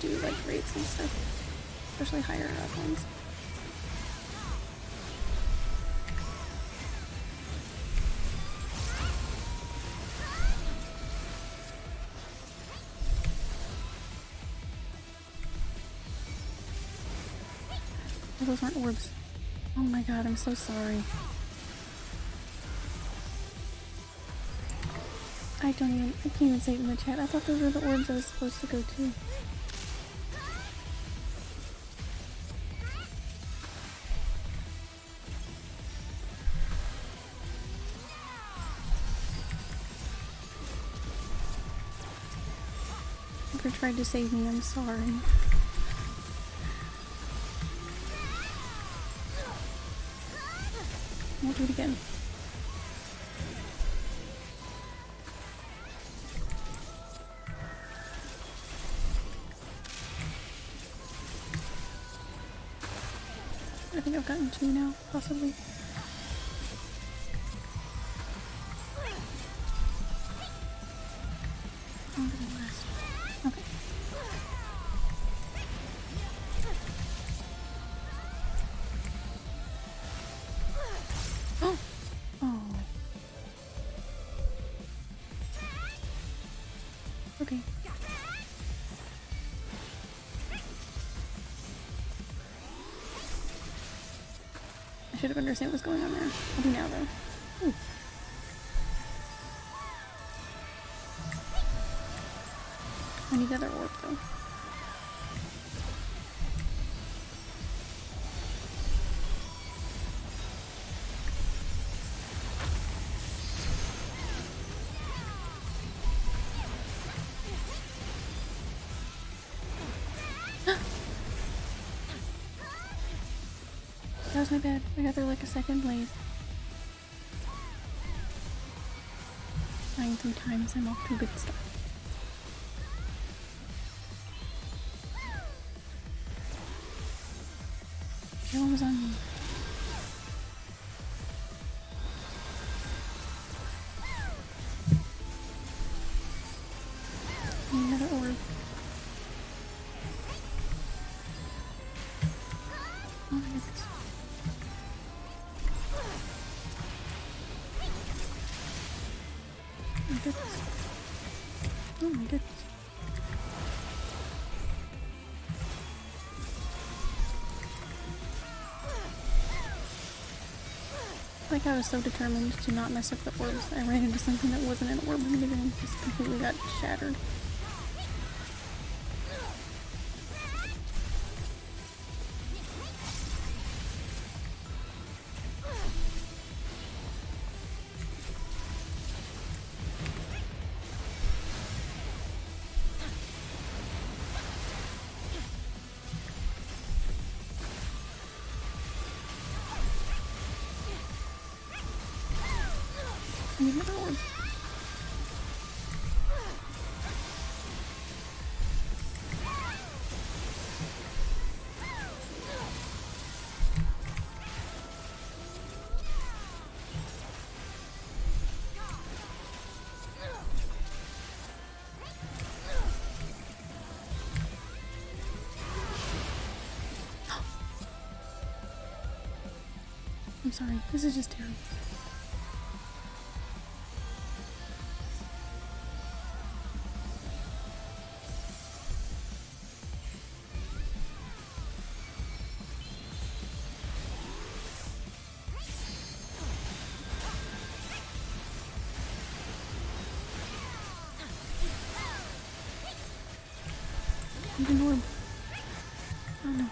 do like raids and stuff, especially higher up ones. Oh, those aren't orbs. Oh my god, I'm so sorry. I can't even say it in the chat. I thought those were the orbs I was supposed to go to. Whoever tried to save me, I'm sorry. I'll do it again. I think I've gotten 2 now, possibly. Oh, the last. Okay. Oh! Oh. Okay. I should have understood what was going on there. I'll do now, though. Ooh. I need another orb, though. That was my bad. I got there like a second late. Dying 3 times, I'm off to a good start. No one was on me. I need another orb. Oh my goodness. Oh my goodness. Oh my goodness. Like I was so determined to not mess up the orbs, I ran into something that wasn't an orb and it just completely got shattered. I need another orb. I'm sorry, this is just terrible. I need an orb. Oh no.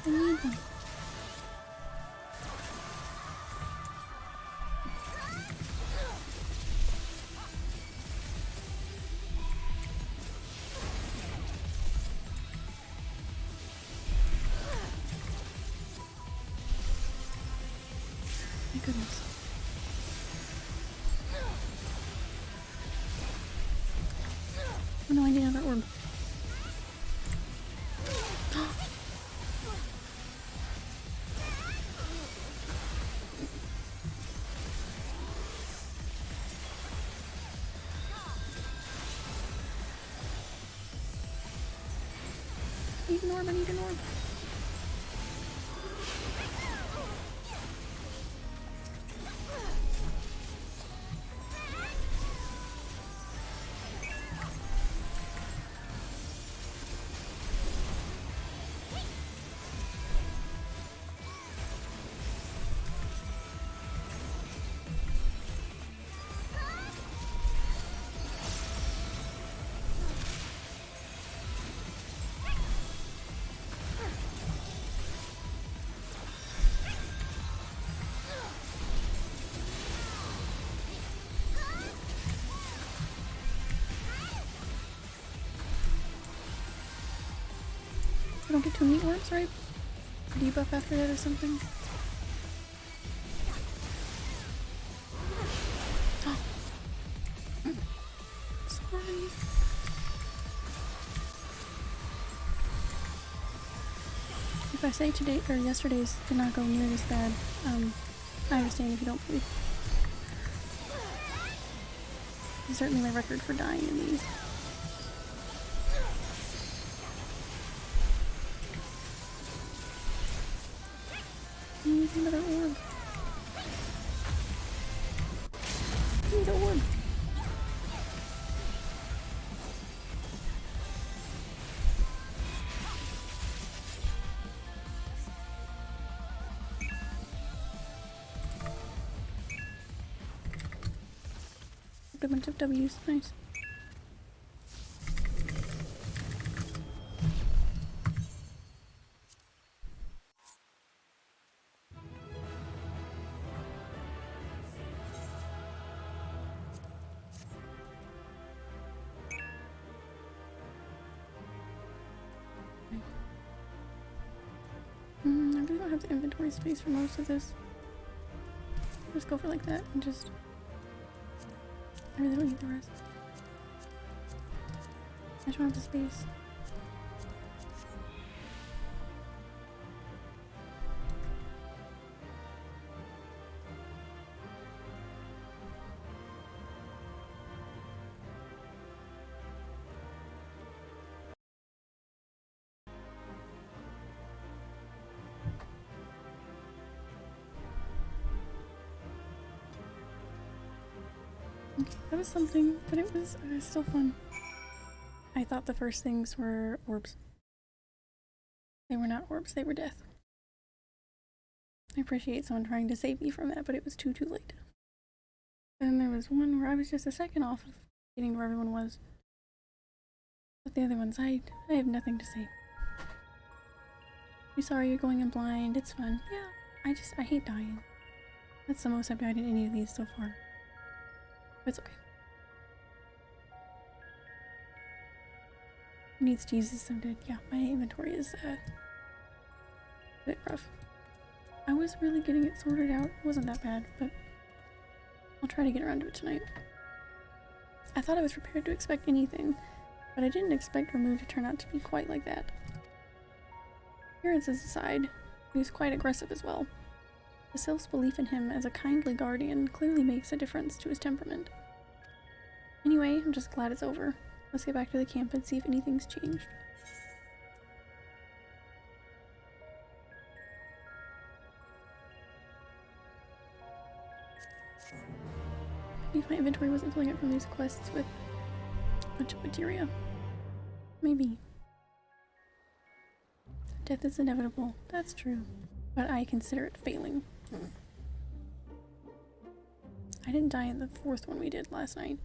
I need one. My goodness. Oh no, I need another orb. I need an orb, I need an orb. I don't get too many orbs, right? Debuff after that or something? Oh. Sorry. If I say today or yesterday's did not go near this bad, I understand if you don't believe. It's certainly my record for dying in these. I need another orb. I need an orb. A bunch of W's. Nice. I really don't have the inventory space for most of this. Just go for like that and just... I really don't need the rest. I just don't have the space. Okay, that was something, but it was still fun. I thought the first things were orbs. They were not orbs, they were death. I appreciate someone trying to save me from that, but it was too late. And then there was one where I was just a second off of getting to where everyone was. But the other ones, I have nothing to say. I'm sorry you're going in blind, it's fun. Yeah, I hate dying. That's the most I've died in any of these so far. But it's okay. Who needs Jesus so dead? Yeah, my inventory is a bit rough. I was really getting it sorted out. It wasn't that bad, but I'll try to get around to it tonight. I thought I was prepared to expect anything, but I didn't expect Remove to turn out to be quite like that. Appearances aside, he was quite aggressive as well. The Sylph's belief in him as a kindly guardian clearly makes a difference to his temperament. Anyway, I'm just glad it's over. Let's get back to the camp and see if anything's changed. Maybe if my inventory wasn't filling up from these quests with a bunch of materia. Maybe. Death is inevitable. That's true. But I consider it failing. I didn't die in the 4th one we did last night.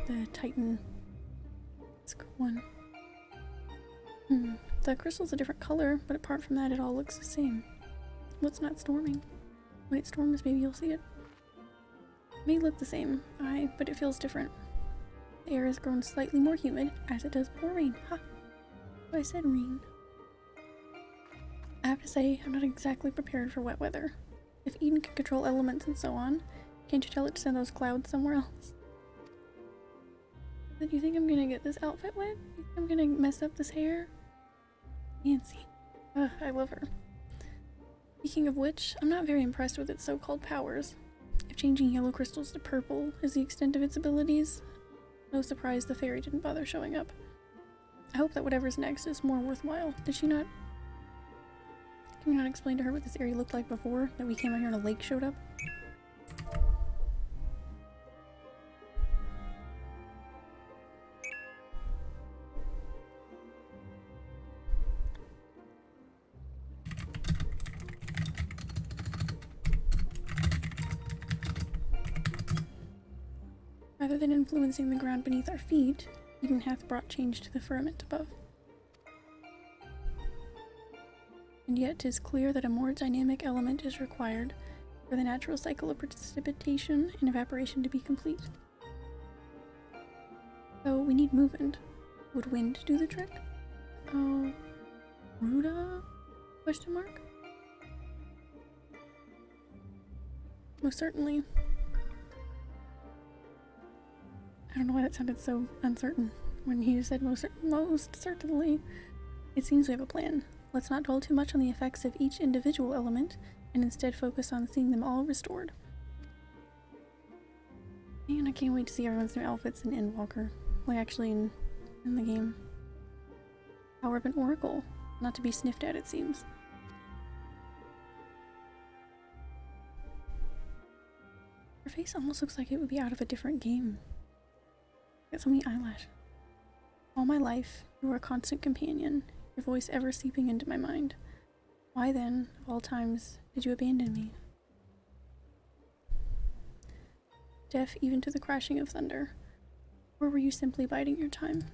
The Titan one. The crystal's a different color, but apart from that it all looks the same. What's not storming? When it storms, maybe you'll see it. It may look the same, but it feels different. The air has grown slightly more humid, as it does before rain. Ha! So I said rain. I have to say, I'm not exactly prepared for wet weather. If Eden can control elements and so on, can't you tell it to send those clouds somewhere else? Do you think I'm gonna get this outfit wet? You think I'm gonna mess up this hair? Nancy. Ugh, I love her. Speaking of which, I'm not very impressed with its so-called powers. If changing yellow crystals to purple is the extent of its abilities, no surprise the fairy didn't bother showing up. I hope that whatever's next is more worthwhile. Did she not? Can we not explain to her what this area looked like before? That we came out here and a lake showed up? Rather than influencing the ground beneath our feet, Eden hath brought change to the firmament above. And yet 'tis clear that a more dynamic element is required for the natural cycle of precipitation and evaporation to be complete. So we need movement. Would wind do the trick? Oh, Ruda? Question mark? Most certainly. I don't know why that sounded so uncertain when he said most certainly. It seems we have a plan. Let's not dwell too much on the effects of each individual element, and instead focus on seeing them all restored. Man, I can't wait to see everyone's new outfits in Endwalker. Like, actually in the game. Power of an oracle. Not to be sniffed at, it seems. Her face almost looks like it would be out of a different game. Got so many eyelashes. All my life, you were a constant companion, your voice ever seeping into my mind. Why then, of all times, did you abandon me? Deaf even to the crashing of thunder. Or were you simply biding your time?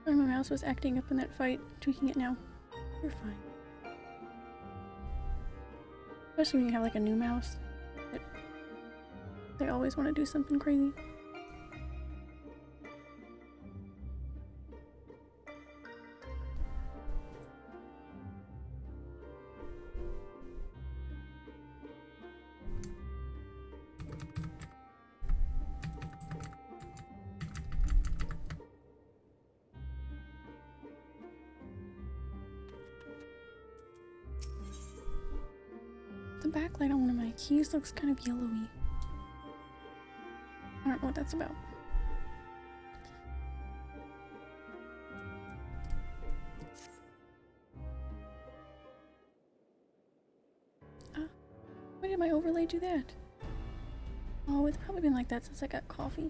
Sorry, my mouse was acting up in that fight, tweaking it now. You're fine. Especially when you have like a new mouse. They always want to do something crazy. The backlight on one of my keys looks kind of yellowy. I don't know what that's about. Why did my overlay do that? Oh, it's probably been like that since I got coffee.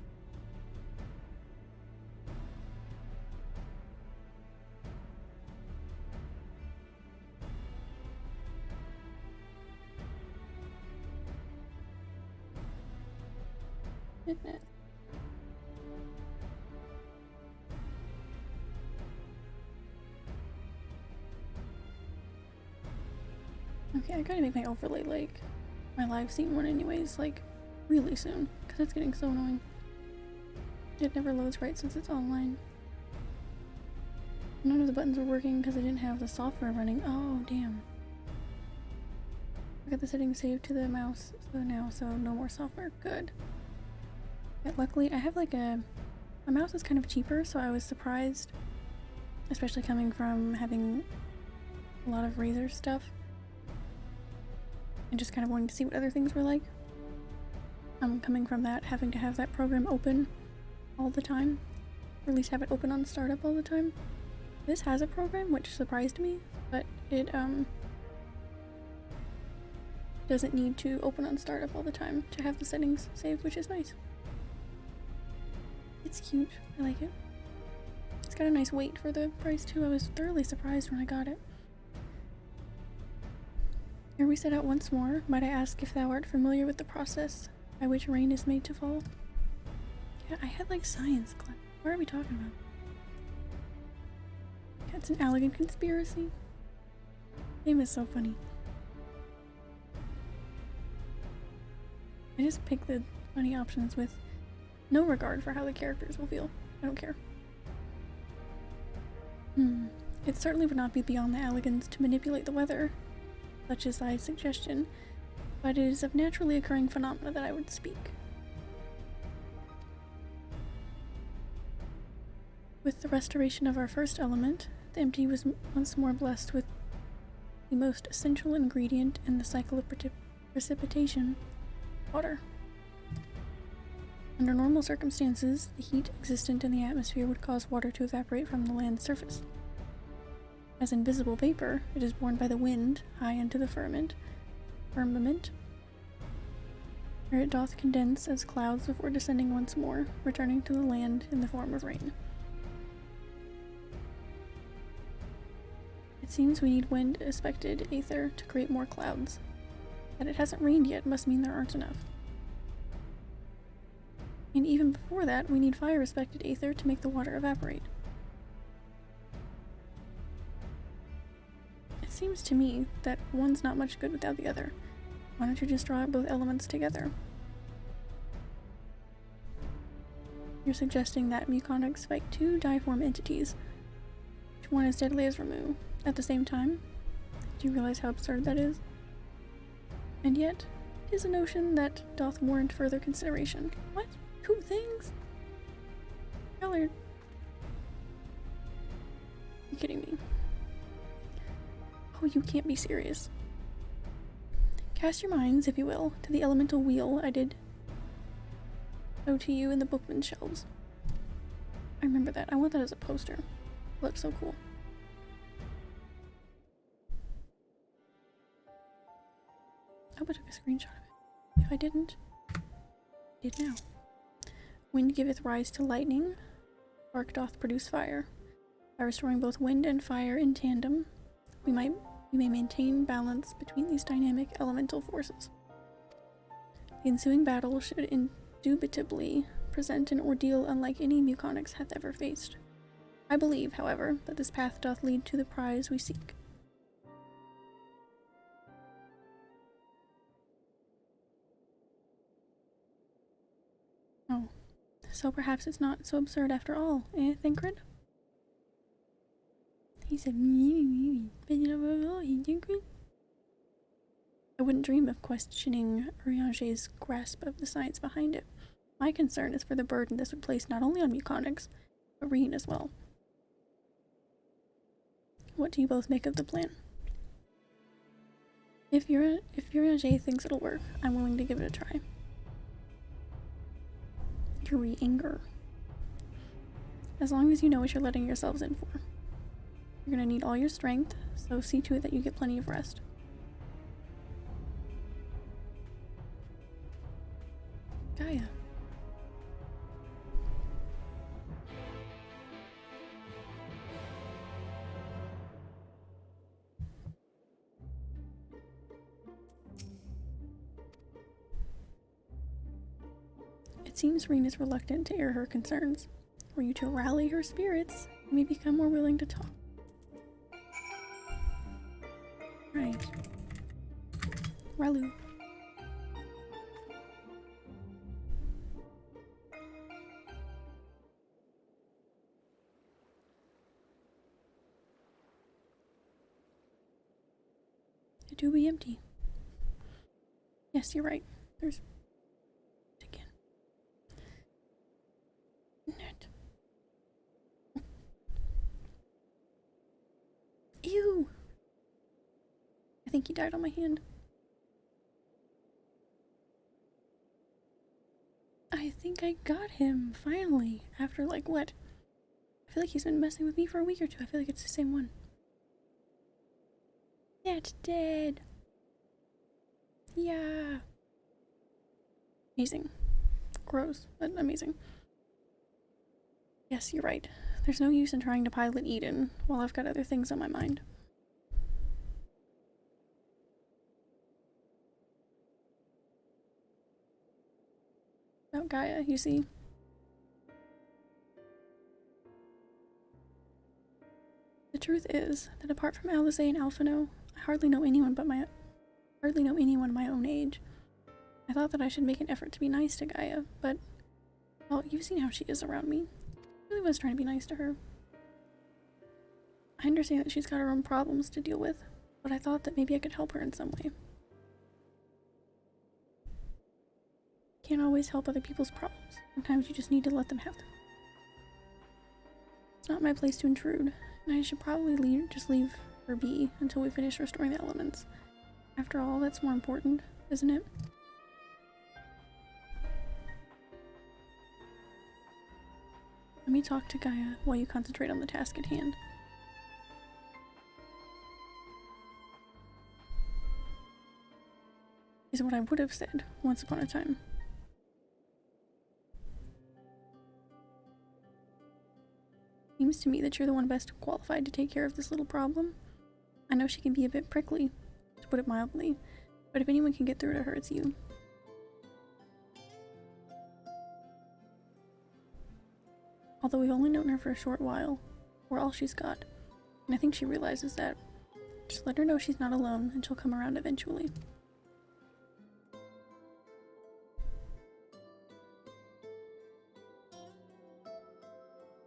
Goodness. Okay, I gotta make my overlay like my live scene one anyways, like really soon, because it's getting so annoying. It never loads right since it's online. None of the buttons were working because I didn't have the software running. Oh, damn. I got the settings saved to the mouse so no more software. Good. But luckily, I have like my mouse is kind of cheaper, so I was surprised, especially coming from having a lot of Razer stuff and just kind of wanting to see what other things were like. coming from that, having to have that program open all the time, or at least have it open on startup all the time. This has a program, which surprised me, but it doesn't need to open on startup all the time to have the settings saved, which is nice. It's cute. I like it. It's got a nice weight for the price too. I was thoroughly surprised when I got it. Here we set out once more. Might I ask if thou art familiar with the process by which rain is made to fall? Yeah, I had like science class. What are we talking about? Yeah, it's an elegant conspiracy. Game is so funny. I just pick the funny options with no regard for how the characters will feel. I don't care. It certainly would not be beyond the elegance to manipulate the weather, such as thy suggestion, but it is of naturally occurring phenomena that I would speak. With the restoration of our first element, the empty was once more blessed with the most essential ingredient in the cycle of precipitation: water. Under normal circumstances, the heat existent in the atmosphere would cause water to evaporate from the land's surface. As invisible vapor, it is borne by the wind high into the firmament, where it doth condense as clouds before descending once more, returning to the land in the form of rain. It seems we need wind aspected aether to create more clouds. That it hasn't rained yet must mean there aren't enough. And even before that, we need fire aspected aether to make the water evaporate. It seems to me that one's not much good without the other. Why don't you just draw out both elements together? You're suggesting that muconics fight two diform entities, each one as deadly as Ramu, at the same time? Do you realize how absurd that is? And yet, it is a notion that doth warrant further consideration. What? Two things? Y'all are... You're kidding me. Oh, you can't be serious. Cast your minds, if you will, to the elemental wheel I did show to you in the bookman's shelves. I remember that. I want that as a poster. It looks so cool. I hope I took a screenshot of it. If I didn't, I did now. Wind giveth rise to lightning, spark doth produce fire. By restoring both wind and fire in tandem, we may maintain balance between these dynamic elemental forces. The ensuing battle should indubitably present an ordeal unlike any muconics hath ever faced. I believe, however, that this path doth lead to the prize we seek. Oh. So perhaps it's not so absurd after all, eh, Thinkred? He said, Thinkred? I wouldn't dream of questioning Urianger's grasp of the science behind it. My concern is for the burden this would place not only on muconics, but Reen as well. What do you both make of the plan? If Urianger thinks it'll work, I'm willing to give it a try. Yuri anger. As long as you know what you're letting yourselves in for. You're gonna need all your strength, so see to it that you get plenty of rest. Gaia. It seems Reen is reluctant to air her concerns. Were you to rally her spirits, you may become more willing to talk. Right. Ralu. It do be empty. Yes, you're right. There's again. Net. Ew. I think he died on my hand. think I got him, finally. After, like, what? I feel like he's been messing with me for a week or two. I feel like it's the same one. That's dead. Yeah. Amazing. Gross, but amazing. Yes, you're right. There's no use in trying to pilot Eden while I've got other things on my mind. About Gaia, you see. The truth is that apart from Alice and Alphino, I hardly know anyone my own age. I thought that I should make an effort to be nice to Gaia, but, well, you've seen how she is around me. I really was trying to be nice to her. I understand that she's got her own problems to deal with, but I thought that maybe I could help her in some way. Can't always help other people's problems. Sometimes you just need to let them have them. It's not my place to intrude, and I should probably just leave her be until we finish restoring the elements. After all, that's more important, isn't it? Let me talk to Gaia while you concentrate on the task at hand. Is what I would have said once upon a time. Seems to me that you're the one best qualified to take care of this little problem. I know she can be a bit prickly, to put it mildly, but if anyone can get through to her, it's you. Although we've only known her for a short while, we're all she's got, and I think she realizes that. Just let her know she's not alone, and she'll come around eventually.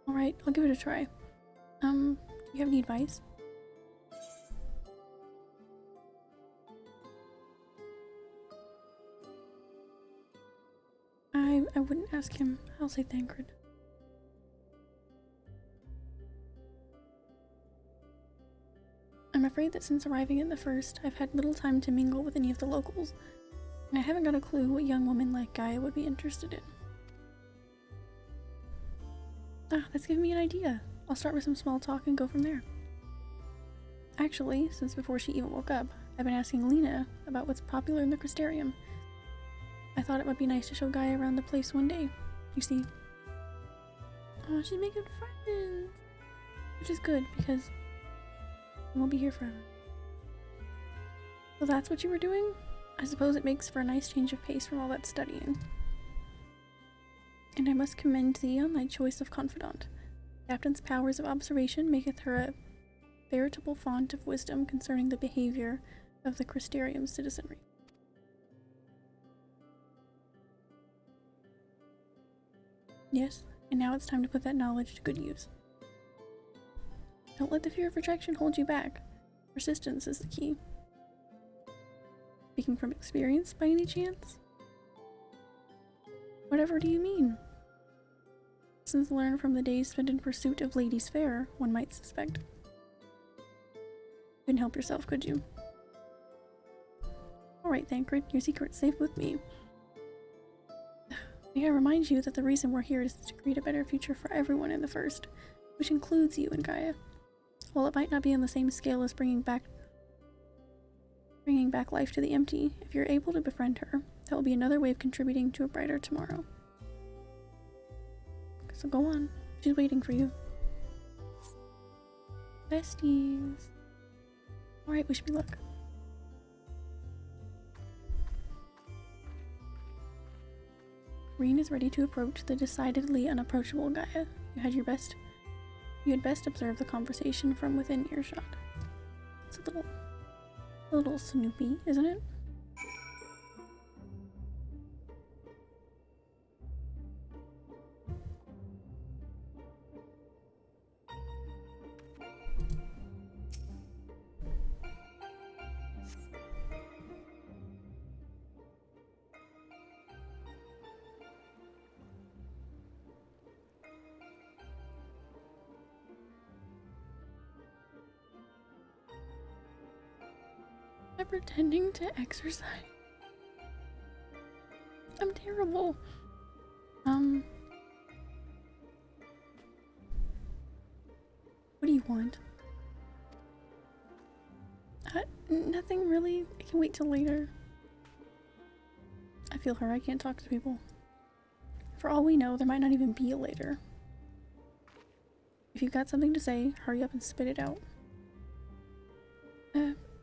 Alright, I'll give it a try. Do you have any advice? I wouldn't ask him. I'll say Thancred. I'm afraid that since arriving at the first, I've had little time to mingle with any of the locals, and I haven't got a clue what young women like Gaia would be interested in. Ah, that's giving me an idea. I'll start with some small talk and go from there. Actually, since before she even woke up, I've been asking Lena about what's popular in the Crystarium. I thought it would be nice to show Gaia around the place one day. You see. Oh, she's making friends! Which is good, because we won't be here forever. So that's what you were doing? I suppose it makes for a nice change of pace from all that studying. And I must commend thee on thy choice of confidant. Captain's powers of observation maketh her a veritable font of wisdom concerning the behavior of the Crystarium citizenry. Yes, and now it's time to put that knowledge to good use. Don't let the fear of rejection hold you back. Persistence is the key. Speaking from experience, by any chance? Whatever do you mean? Lessons learned from the days spent in pursuit of ladies fair, one might suspect. Couldn't help yourself, could you? Alright, Thancred, your secret's safe with me. May I remind you that the reason we're here is to create a better future for everyone in the First, which includes you and Gaia. While it might not be on the same scale as bringing back life to the empty, if you're able to befriend her, that will be another way of contributing to a brighter tomorrow. So go on, she's waiting for you. Besties. Alright, wish me luck. Reen is ready to approach the decidedly unapproachable Gaia. You had best observe the conversation from within earshot. It's a little snoopy, isn't it? I'm pretending to exercise. I'm terrible. What do you want? Nothing really. I can wait till later. I feel her. I can't talk to people. For all we know, there might not even be a later. If you've got something to say, hurry up and spit it out.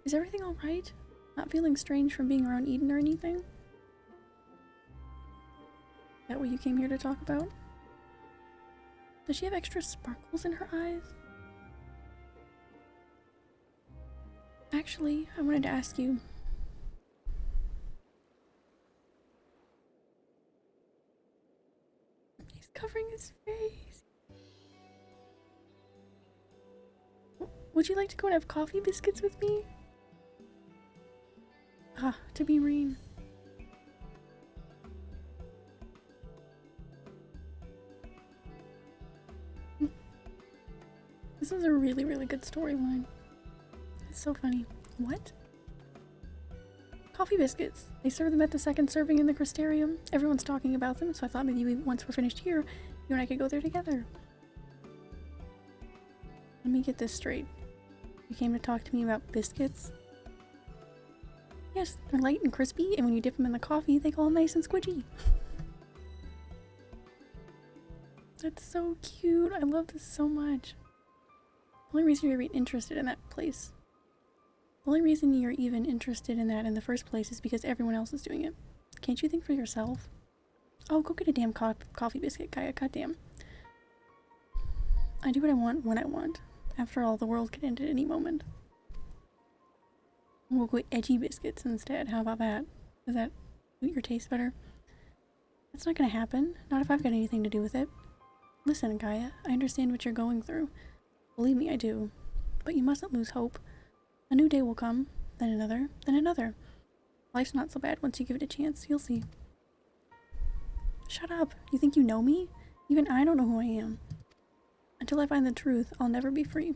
Is everything alright? Not feeling strange from being around Eden or anything? Is that what you came here to talk about? Does she have extra sparkles in her eyes? Actually, I wanted to ask you. He's covering his face. Would you like to go and have coffee biscuits with me? Ah, to be Reen. This is a really, really good storyline. It's so funny. What? Coffee biscuits. They serve them at the second serving in the Crystarium. Everyone's talking about them, so I thought maybe once we're finished here, you and I could go there together. Let me get this straight. You came to talk to me about biscuits? Yes, they're light and crispy, and when you dip them in the coffee, they go all nice and squidgy. That's so cute. I love this so much. The only reason you're even interested in that place. The only reason you're even interested in that in the first place is because everyone else is doing it. Can't you think for yourself? Oh, go get a damn coffee biscuit, Gaia. Goddamn. I do what I want when I want. After all, the world could end at any moment. We'll go edgy biscuits instead. How about that? Does that suit your taste better? That's not gonna happen. Not if I've got anything to do with it. Listen, Gaia, I understand what you're going through. Believe me, I do. But you mustn't lose hope. A new day will come, then another, then another. Life's not so bad once you give it a chance. You'll see. Shut up. You think you know me? Even I don't know who I am. Until I find the truth, I'll never be free.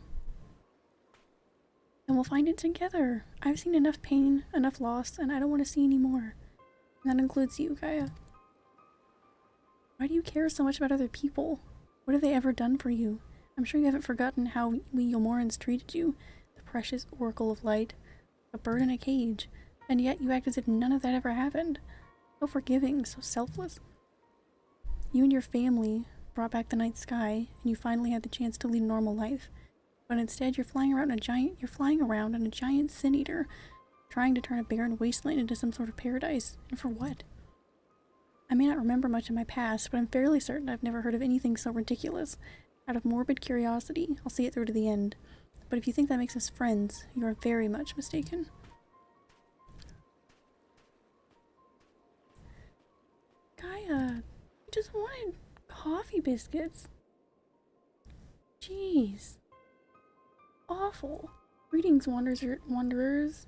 And we'll find it together. I've seen enough pain, enough loss, and I don't want to see any more. And that includes you, Gaia. Why do you care so much about other people? What have they ever done for you? I'm sure you haven't forgotten how we Yomorans treated you. The precious Oracle of Light. A bird in a cage. And yet you act as if none of that ever happened. So forgiving, so selfless. You and your family brought back the night sky, and you finally had the chance to lead a normal life. But instead you're flying around on a giant sin-eater, trying to turn a barren wasteland into some sort of paradise. And for what? I may not remember much of my past, but I'm fairly certain I've never heard of anything so ridiculous. Out of morbid curiosity, I'll see it through to the end. But if you think that makes us friends, you are very much mistaken. Gaia, you just wanted coffee biscuits. Jeez. Awful. Greetings, wanderers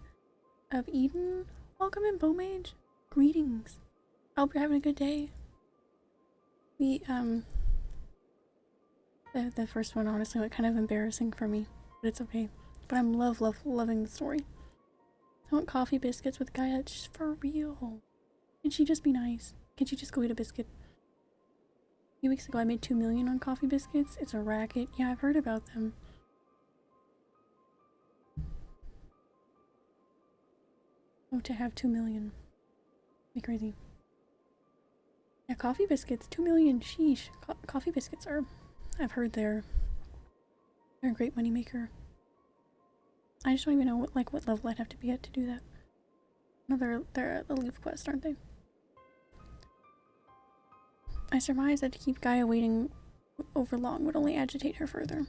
of Eden. Welcome in, Bowmage. Greetings. I hope you're having a good day. The first one honestly went kind of embarrassing for me, but it's okay. But I'm loving the story. I want coffee biscuits with Gaia, just for real. Can she just be nice? Can she just go eat a biscuit? A few weeks ago I made 2 million on coffee biscuits. It's a racket. Yeah, I've heard about them. Oh, to have 2 million. Be crazy. Yeah, coffee biscuits, 2 million, sheesh. Coffee biscuits are, I've heard they're a great moneymaker. I just don't even know what level I'd have to be at to do that. No, they're at the Leaf Quest, aren't they? I surmise that to keep Gaia waiting over long would only agitate her further.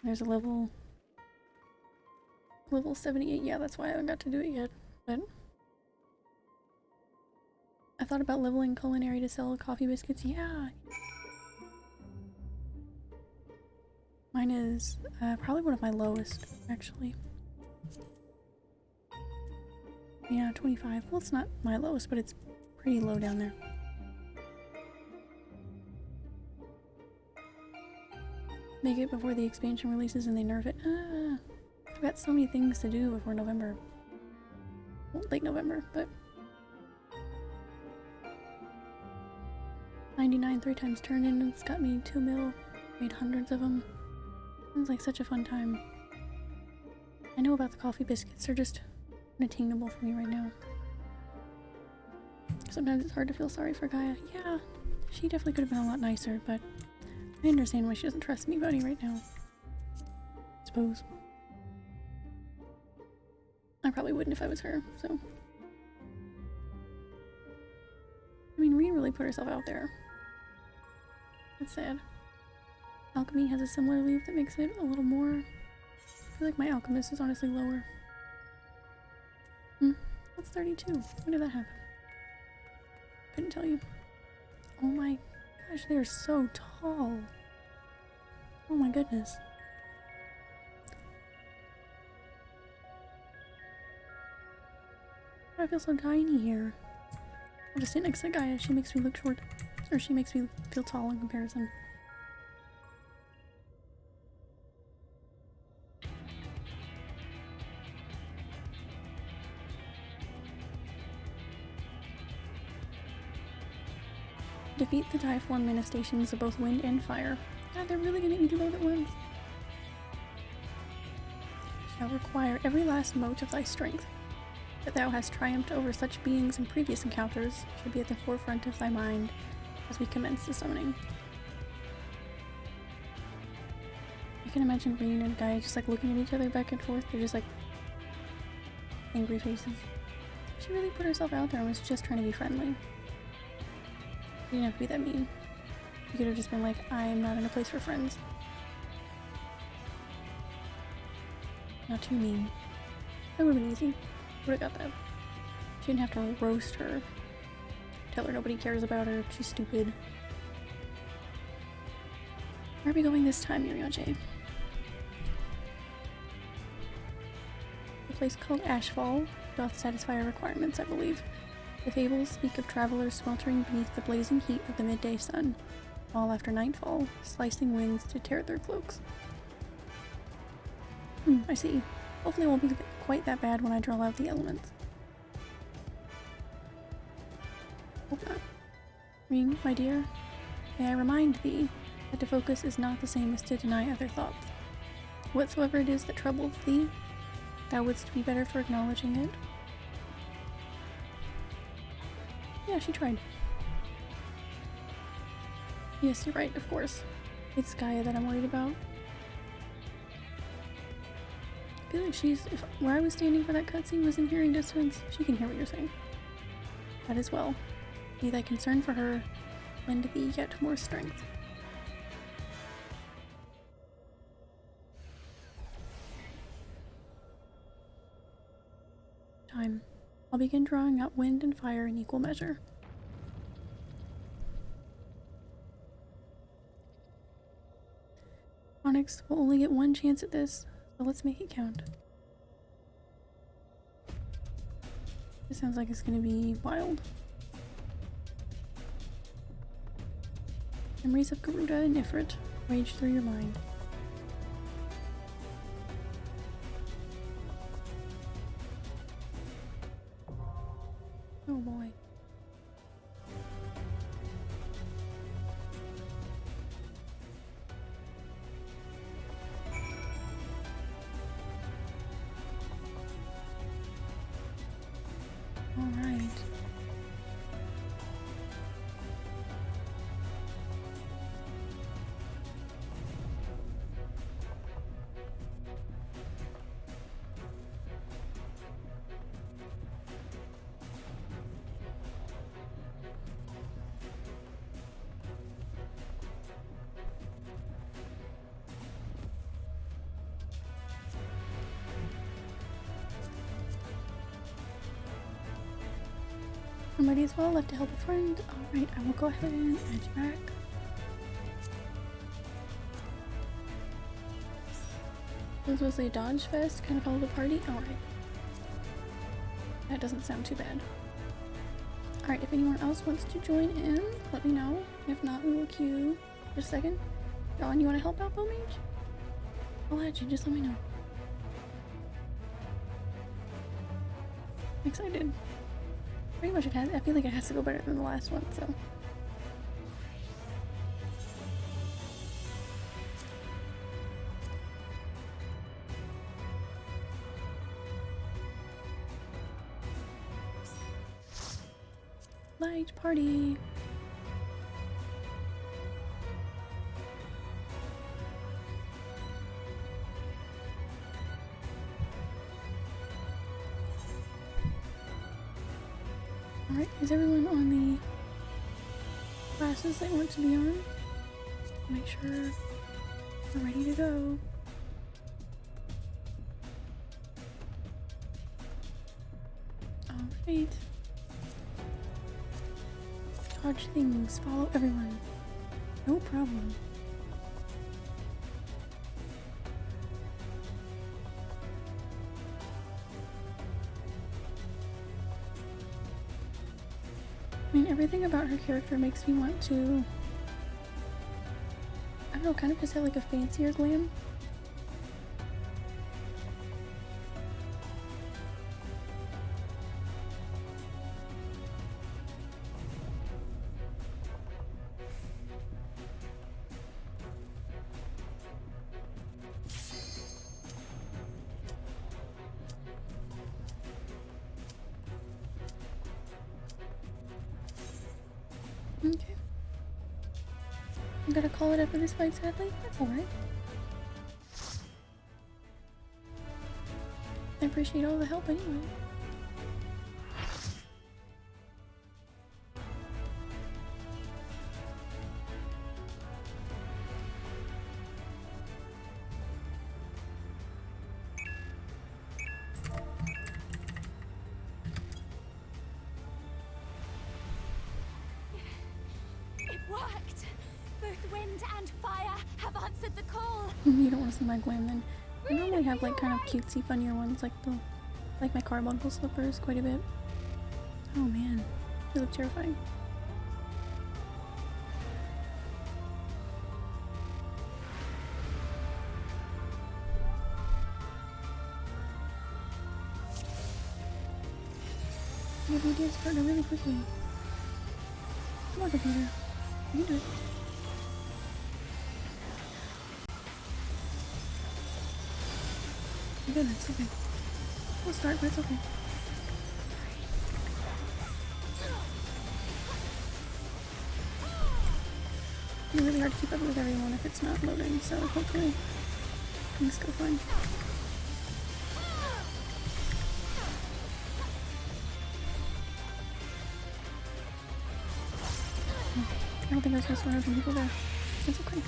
There's a level 78. Yeah, that's why I haven't got to do it yet. But I thought about leveling culinary to sell coffee biscuits. Yeah. Mine is probably one of my lowest, actually. Yeah, 25. Well, it's not my lowest, but it's pretty low down there. Make it before the expansion releases and they nerf it. I've got so many things to do before November. well, late November, but 99 3 times turned in, and it's got me 2 mil, made hundreds of them. Sounds like such a fun time. I know about the coffee biscuits, they're just unattainable for me right now. Sometimes it's hard to feel sorry for Gaia. Yeah, she definitely could have been a lot nicer, but I understand why she doesn't trust anybody right now. I suppose. I probably wouldn't if I was her, so. I mean, Reen really put herself out there. That's sad. Alchemy has a similar leaf that makes it a little more. I feel like my alchemist is honestly lower. That's 32. When did that happen? Couldn't tell you. Oh my gosh, they are so tall. Oh my goodness. I feel so tiny here. I'll just sit next to Gaia. She makes me look short. Or she makes me feel tall in comparison. Defeat the Typhoon manifestations of both wind and fire. God, they're really gonna eat you both at once. Shall require every last mote of thy strength. That thou hast triumphed over such beings in previous encounters should be at the forefront of thy mind as we commence the summoning. I can imagine Reen and Gaia just like looking at each other back and forth. They're just like angry faces. She really put herself out there and was just trying to be friendly. You didn't have to be that mean. You could have just been like, I'm not in a place for friends. Not too mean. That would have been easy. Would have got that. She didn't have to roast her. Tell her nobody cares about her. She's stupid. Where are we going this time, Yurioje? A place called Ashfall doth satisfy our requirements, I believe. The fables speak of travelers sweltering beneath the blazing heat of the midday sun, while after nightfall, slicing winds to tear at their cloaks. I see. Hopefully it won't be quite that bad when I draw out the elements. Hope not. Ring, my dear, may I remind thee that to focus is not the same as to deny other thoughts. Whatsoever it is that troubleth thee, thou wouldst be better for acknowledging it. Yeah, she tried. Yes, you're right, of course. It's Gaia that I'm worried about. I feel like if where I was standing for that cutscene was in hearing distance, she can hear what you're saying. That as well. May thy concern for her lend thee yet more strength. Time. I'll begin drawing out wind and fire in equal measure. Onyx will only get one chance at this, so let's make it count. This sounds like it's gonna be wild. Memories of Garuda and Ifrit rage through your mind. Oh boy. All right. I'm ready as well, left to help a friend. Alright, I will go ahead and add you back. This was a dodge fest, kind of follow the party. Alright. That doesn't sound too bad. Alright, if anyone else wants to join in, let me know. And if not, we will queue. Just a second. Dawn, you want to help out, Bowmage? I'll add you, just let me know. Excited. Pretty much it has. I feel like it has to go better than the last one, so. Light party. Alright, is everyone on the classes they want to be on? Make sure we're ready to go. Alright. Charge things, follow everyone. No problem. I mean, everything about her character makes me want to, I don't know, kind of just have like a fancier glam. Okay. I'm gonna call it after this fight, sadly. That's alright. I appreciate all the help anyway.
Worked! Both wind and fire have answered the call!
You don't want to see my glam then. I normally have like kind of cutesy funnier ones like my carbuncle slippers quite a bit. Oh man, they look terrifying. You have a dance partner really quickly. Come on, computer. You can do it. Good, it's okay. We'll start, but it's okay. It's really hard to keep up with everyone if it's not loading, so hopefully things go fine. I don't think I was supposed to run over people there. It's okay.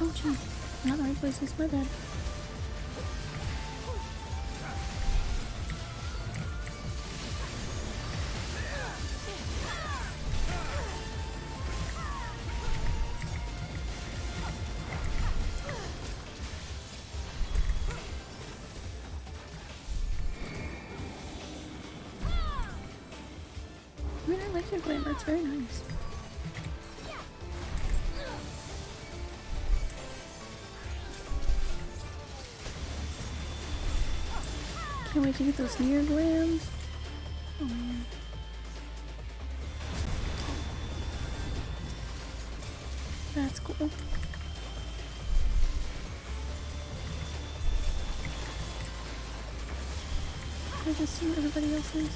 Oh gee, not the right places, my bad. I mean, I like your glamour, it's very nice. Can't wait to get those near glams. Oh man. That's cool. I just see everybody else's.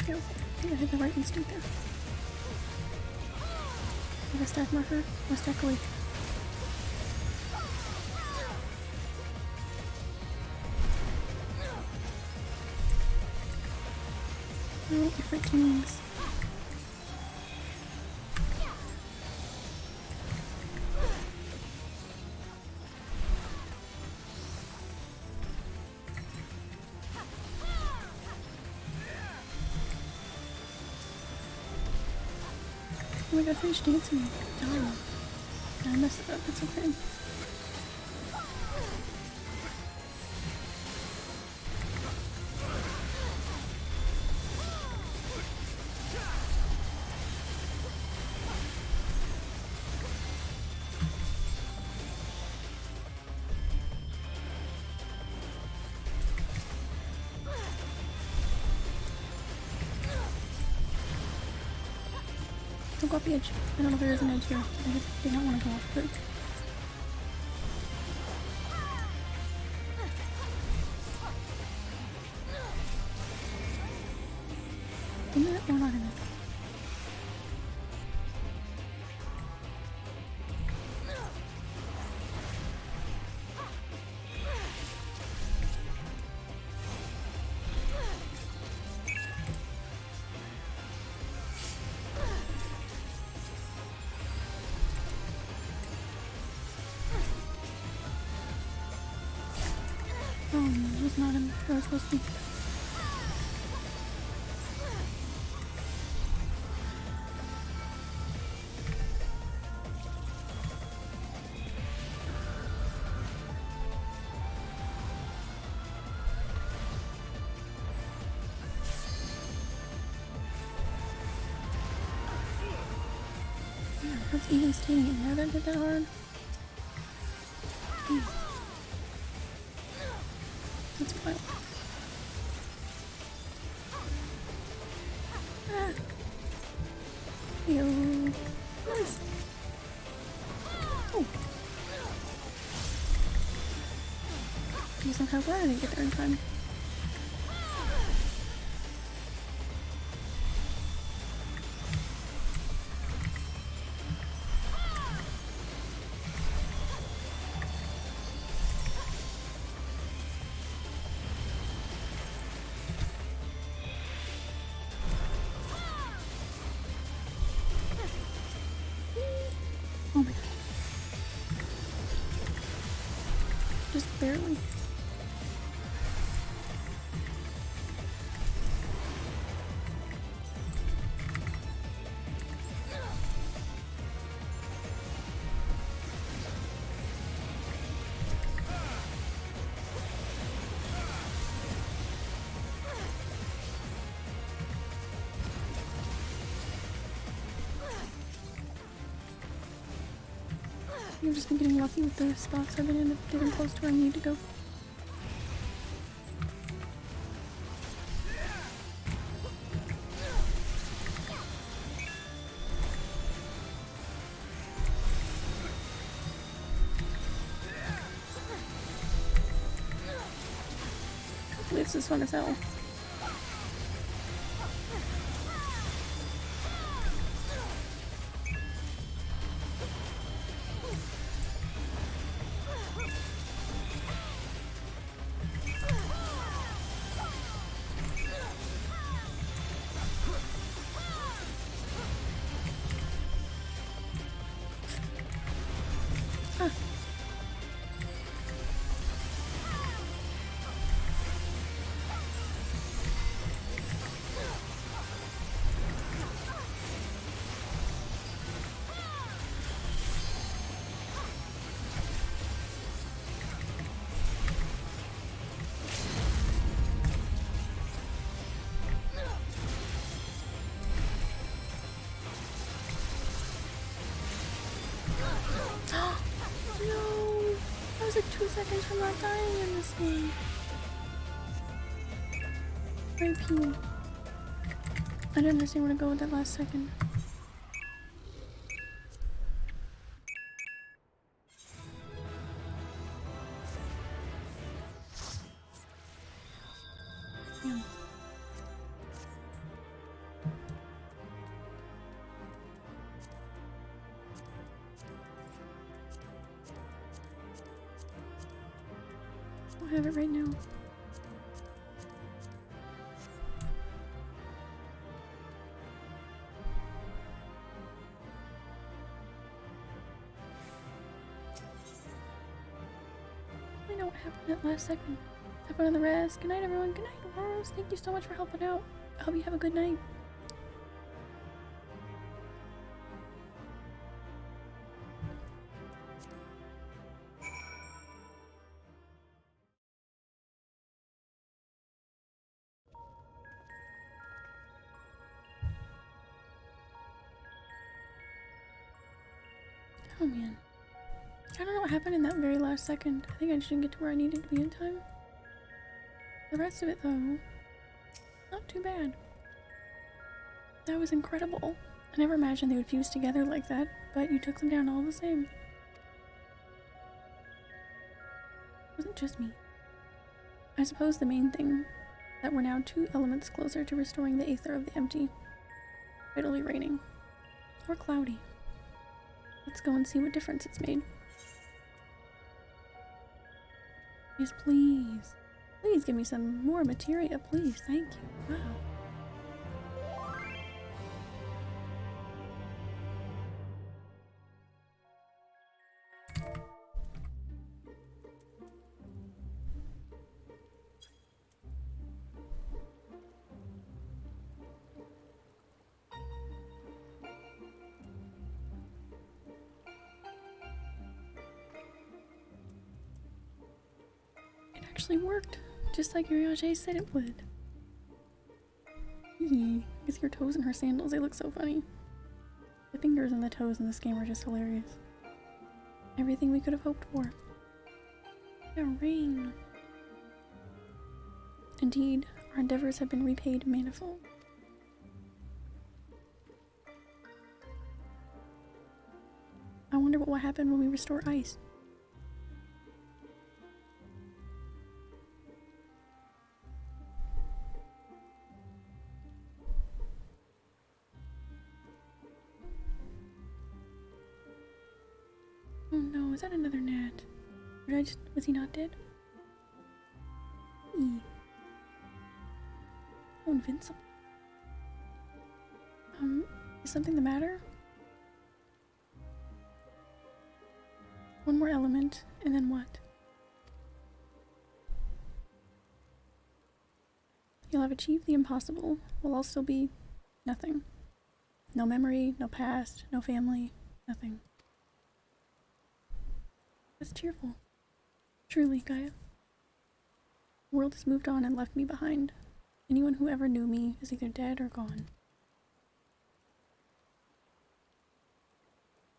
I think I had the right instinct there. Take a stack marker, or a stack away. Oh, different teams. Oh my god, finish dancing. Darn. I messed it up, it's okay. Don't go off the edge. I don't know if there is an edge here. I did not want to go off, but... In it or not in it? Oh no, it was not in where I was supposed to be. Yeah, that's even staying in there that hit that hard. That's wild. Ah. Yo. Nice. Oh. I'm somehow glad I didn't get there in time. Oh my god. Just barely. I've just been getting lucky with the spots I've been in, getting close to where I need to go. Hopefully it's as fun as hell. Ah. No! I was like 2 seconds from not dying in this game. RIP. I didn't understand where to go with that last second. Yeah. don't have it right now. I know what happened at last second. Have fun on the rest. Good night, everyone. Good night, Auroras. Thank you so much for helping out. I hope you have a good night. Oh man. I don't know what happened in that very last second. I think I just didn't get to where I needed to be in time. The rest of it, though, not too bad. That was incredible. I never imagined they would fuse together like that, but you took them down all the same. It wasn't just me. I suppose the main thing, that we're now 2 elements closer to restoring the aether of the empty. Vitally raining. Or cloudy. Let's go and see what difference it's made. Yes, please. Please give me some more materia, please. Thank you. Wow. It actually worked, just like Uriage said it would. Because your toes in her sandals, they look so funny. The fingers and the toes in this game are just hilarious. Everything we could have hoped for. The rain. Indeed, our endeavors have been repaid manifold. I wonder what will happen when we restore ice. Oh no, is that another gnat? Or did I just, was he not dead? Oh, invincible. Is something the matter? One more element, and then what? You'll have achieved the impossible, while I'll still be nothing. No memory, no past, no family, nothing. That's cheerful. Truly, Gaia. The world has moved on and left me behind. Anyone who ever knew me is either dead or gone.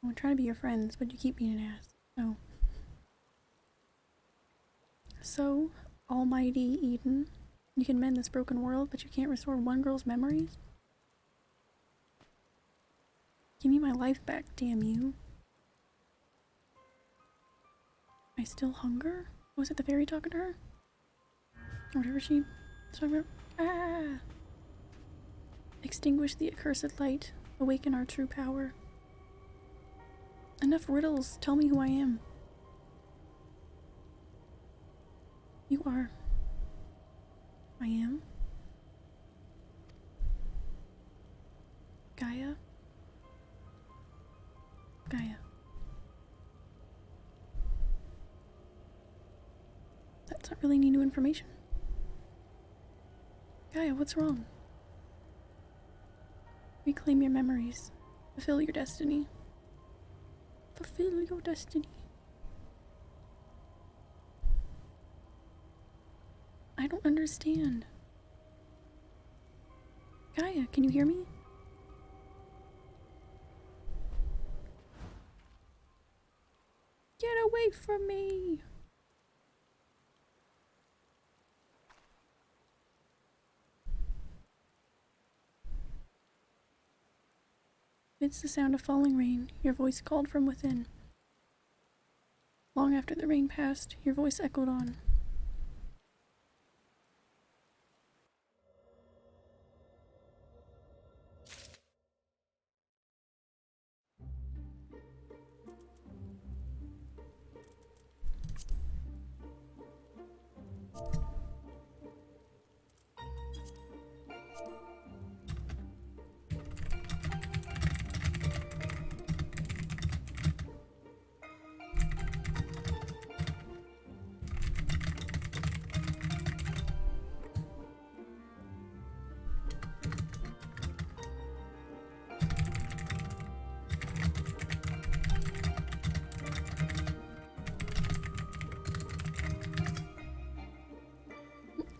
I'm trying to be your friends, but you keep being an ass. Oh. So, almighty Eden, you can mend this broken world, but you can't restore one girl's memories? Give me my life back, damn you. I still hunger? Was it the fairy talking to her? Or whatever she was talking about? Ah! Extinguish the accursed light. Awaken our true power. Enough riddles. Tell me who I am. You are. I am. Gaia. Gaia. That's not really any new information. Gaia, what's wrong? Reclaim your memories. Fulfill your destiny. Fulfill your destiny. I don't understand. Gaia, can you hear me? Get away from me! Amidst the sound of falling rain, your voice called from within. Long after the rain passed, your voice echoed on.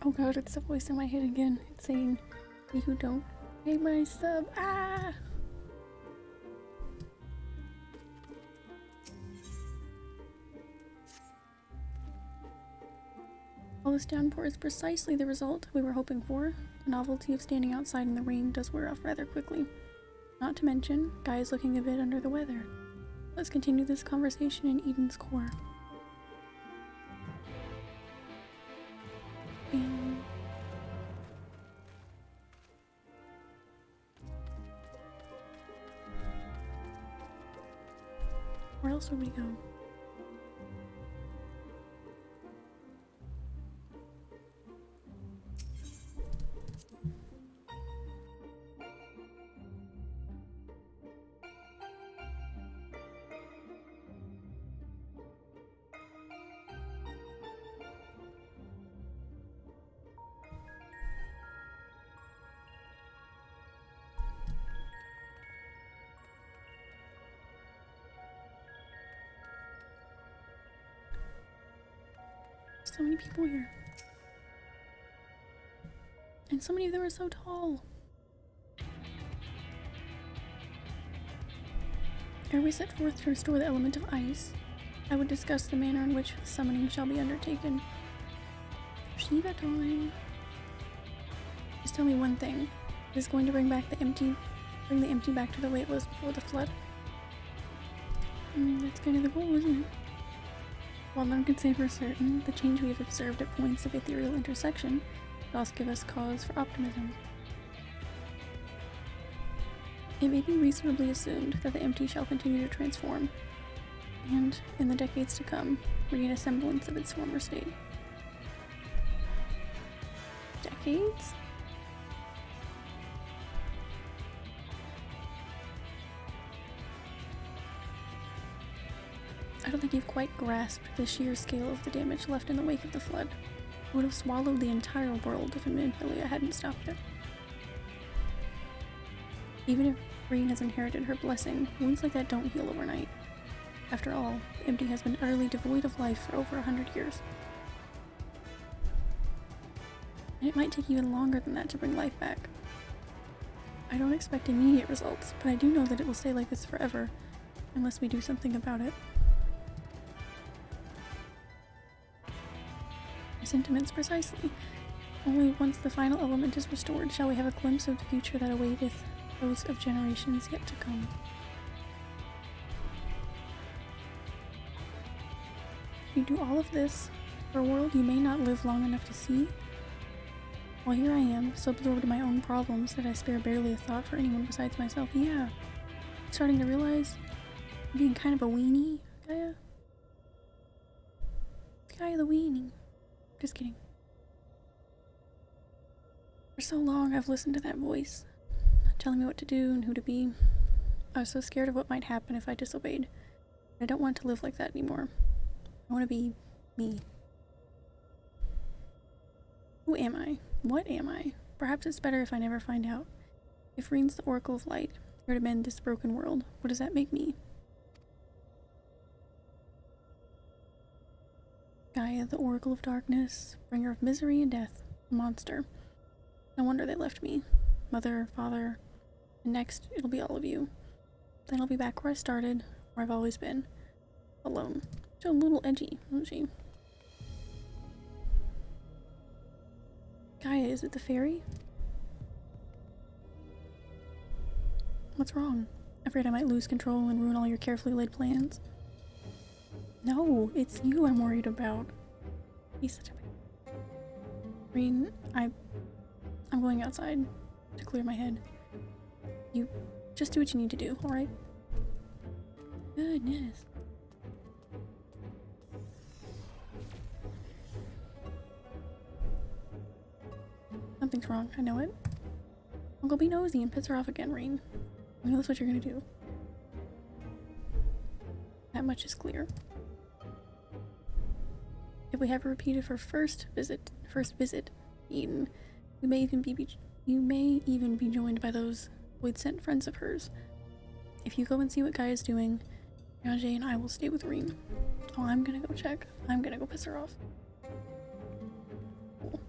Oh god, it's the voice in my head again. It's saying, you don't pay my sub. Ah! All this downpour is precisely the result we were hoping for. The novelty of standing outside in the rain does wear off rather quickly. Not to mention, Gaia's looking a bit under the weather. Let's continue this conversation in Eden's core. Where else would we go? So many people here. And so many of them are so tall. Ere we set forth to restore the element of ice, I would discuss the manner in which the summoning shall be undertaken. Shiva time. Just tell me one thing. Is this going to bring the empty back to the way it was before the flood? That's kind of the goal, isn't it? While none can say for certain, the change we have observed at points of ethereal intersection does give us cause for optimism. It may be reasonably assumed that the empty shall continue to transform, and, in the decades to come, regain a semblance of its former state. Decades? I don't think you've quite grasped the sheer scale of the damage left in the wake of the flood. It would have swallowed the entire world if Amelia hadn't stopped it. Even if Reen has inherited her blessing, wounds like that don't heal overnight. After all, the empty has been utterly devoid of life for over 100 years. And it might take even longer than that to bring life back. I don't expect immediate results, but I do know that it will stay like this forever, unless we do something about it. Sentiments precisely. Only once the final element is restored shall we have a glimpse of the future that awaiteth those of generations yet to come. You do all of this for a world you may not live long enough to see? While here I am, so absorbed in my own problems that I spare barely a thought for anyone besides myself. Yeah. Starting to realize I'm being kind of a weenie, Gaia. Gaia the weenie. Just kidding. For so long I've listened to that voice, telling me what to do and who to be. I was so scared of what might happen if I disobeyed. I don't want to live like that anymore. I want to be me. Who am I? What am I? Perhaps it's better if I never find out. If Reen's the Oracle of Light, here to mend this broken world, what does that make me? Gaia, the Oracle of Darkness, bringer of misery and death, a monster. No wonder they left me. Mother, father, and next it'll be all of you. Then I'll be back where I started, where I've always been. Alone. She's a little edgy, isn't she? Gaia, is it the fairy? What's wrong? Afraid I might lose control and ruin all your carefully laid plans? No, it's you I'm worried about. He's such a... Reen, I'm going outside to clear my head. You just do what you need to do, alright? Goodness. Something's wrong, I know it. I'll go be nosy and piss her off again, Reen. I know that's what you're gonna do. That much is clear. If we have a repeat of her first visit, Eden, you may even be joined by those void-sent friends of hers. If you go and see what Gaia is doing, Yajay and I will stay with Reen. Oh, I'm gonna go check. I'm gonna go piss her off. Cool.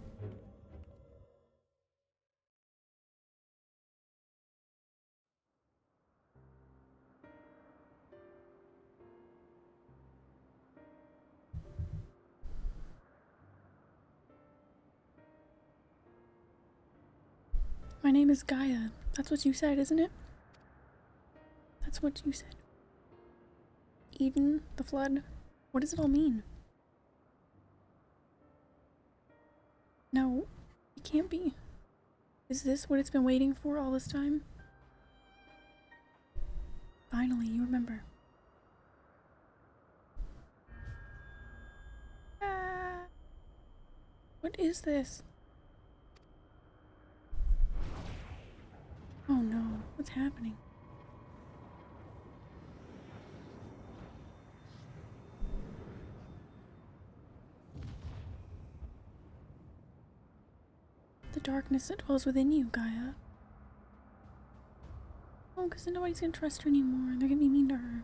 My name is Gaia. That's what you said, isn't it? That's what you said. Eden, the flood. What does it all mean? No, it can't be. Is this what it's been waiting for all this time? Finally, you remember. Ah, what is this? Oh no, what's happening? The darkness that dwells within you, Gaia. Oh, because then nobody's gonna trust her anymore. They're gonna be mean to her.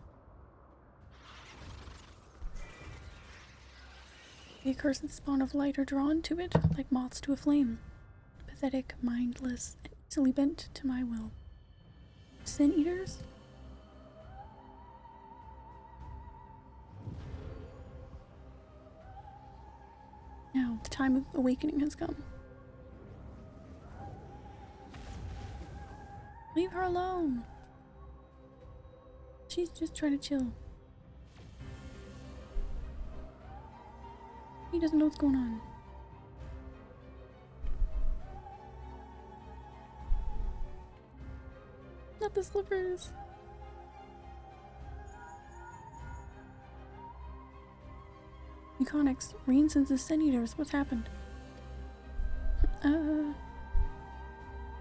The accursed spawn of light are drawn to it like moths to a flame. Pathetic, mindless, and easily bent to my will. Sin eaters? Now, the time of awakening has come. Leave her alone. She's just trying to chill. He doesn't know what's going on. Not the slippers. Econics, Reen senses Sin Eaters. What's happened?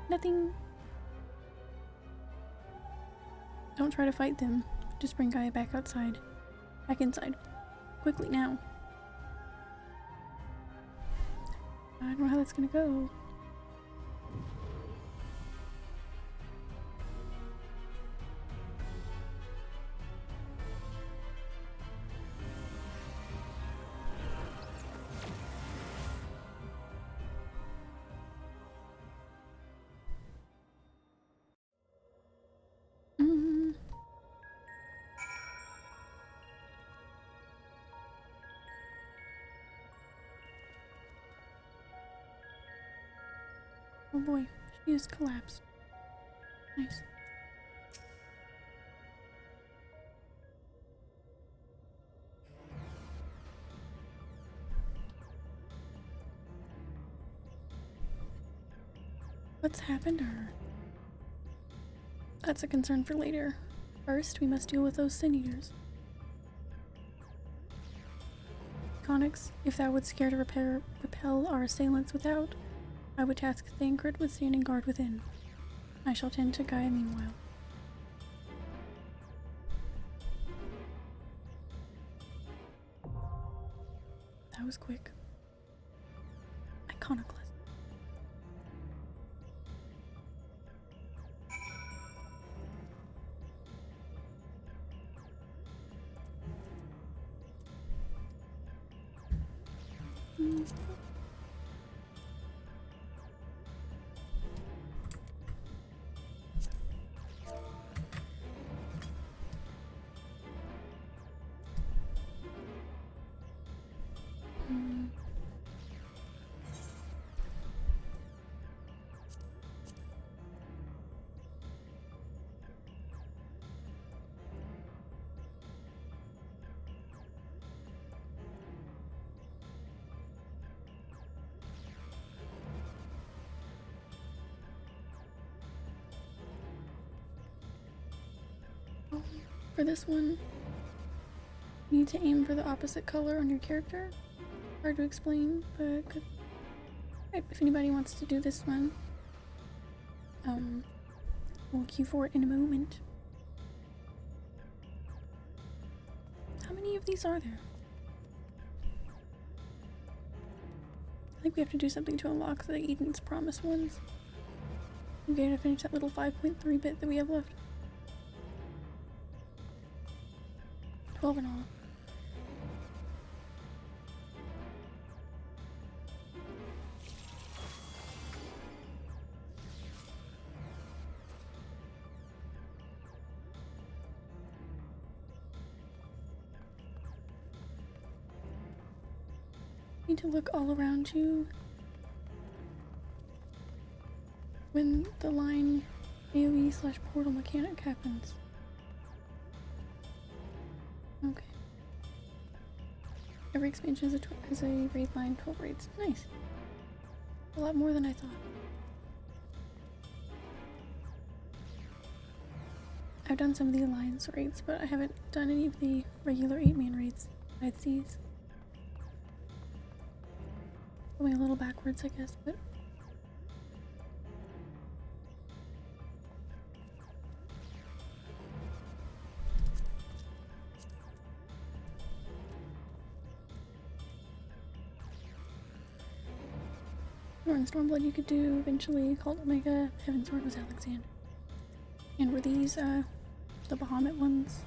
Nothing. Don't try to fight them. Just bring Gaia back outside. Back inside. Quickly now. I don't know how that's gonna go. Oh boy, she has collapsed. Nice. What's happened to her? That's a concern for later. First, we must deal with those Sin Eaters. Conix, if thou wouldst care to repel our assailants without, I would task Thancred with standing guard within. I shall tend to Gaia meanwhile. That was quick. Iconoclast. For this one, you need to aim for the opposite color on your character. Hard to explain, but good. Right, if anybody wants to do this one, we'll queue for it in a moment. How many of these are there? I think we have to do something to unlock the Eden's Promise ones. We gotta finish that little 5.3 bit that we have left. 12 in all. Need to look all around you. when the line AoE/portal mechanic happens. Okay. Every expansion has a raid line, 12 raids. Nice. A lot more than I thought. I've done some of the Alliance raids, but I haven't done any of the regular 8-man raids besides these. Going a little backwards, I guess, but... Northern Stormblood you could do eventually, Cult Omega, Heavensward was Alexander. And were these, the Bahamut ones?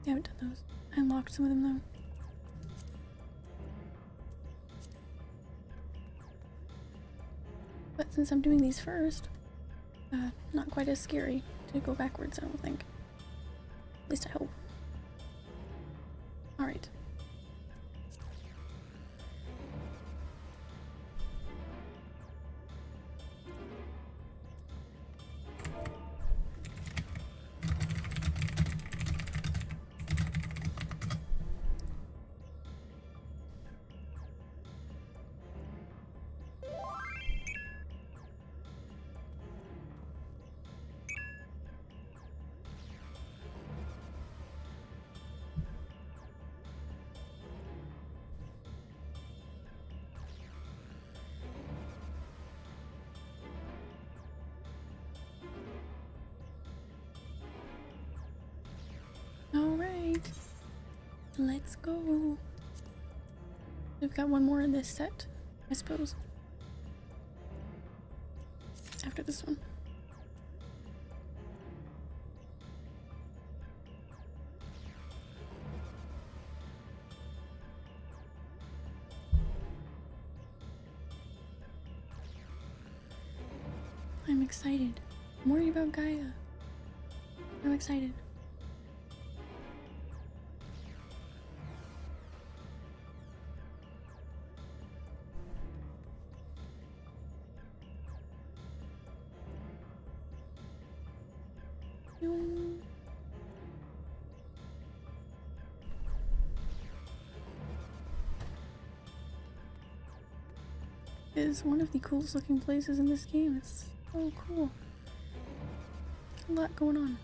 I haven't done those. I unlocked some of them though. But since I'm doing these first, not quite as scary to go backwards, I don't think. At least I hope. Alright. Alright, let's go. We've got one more in this set, I suppose. After this one. I'm excited. I'm worried about Gaia. I'm excited. Is one of the coolest looking places in this game. It's so cool. A lot going on.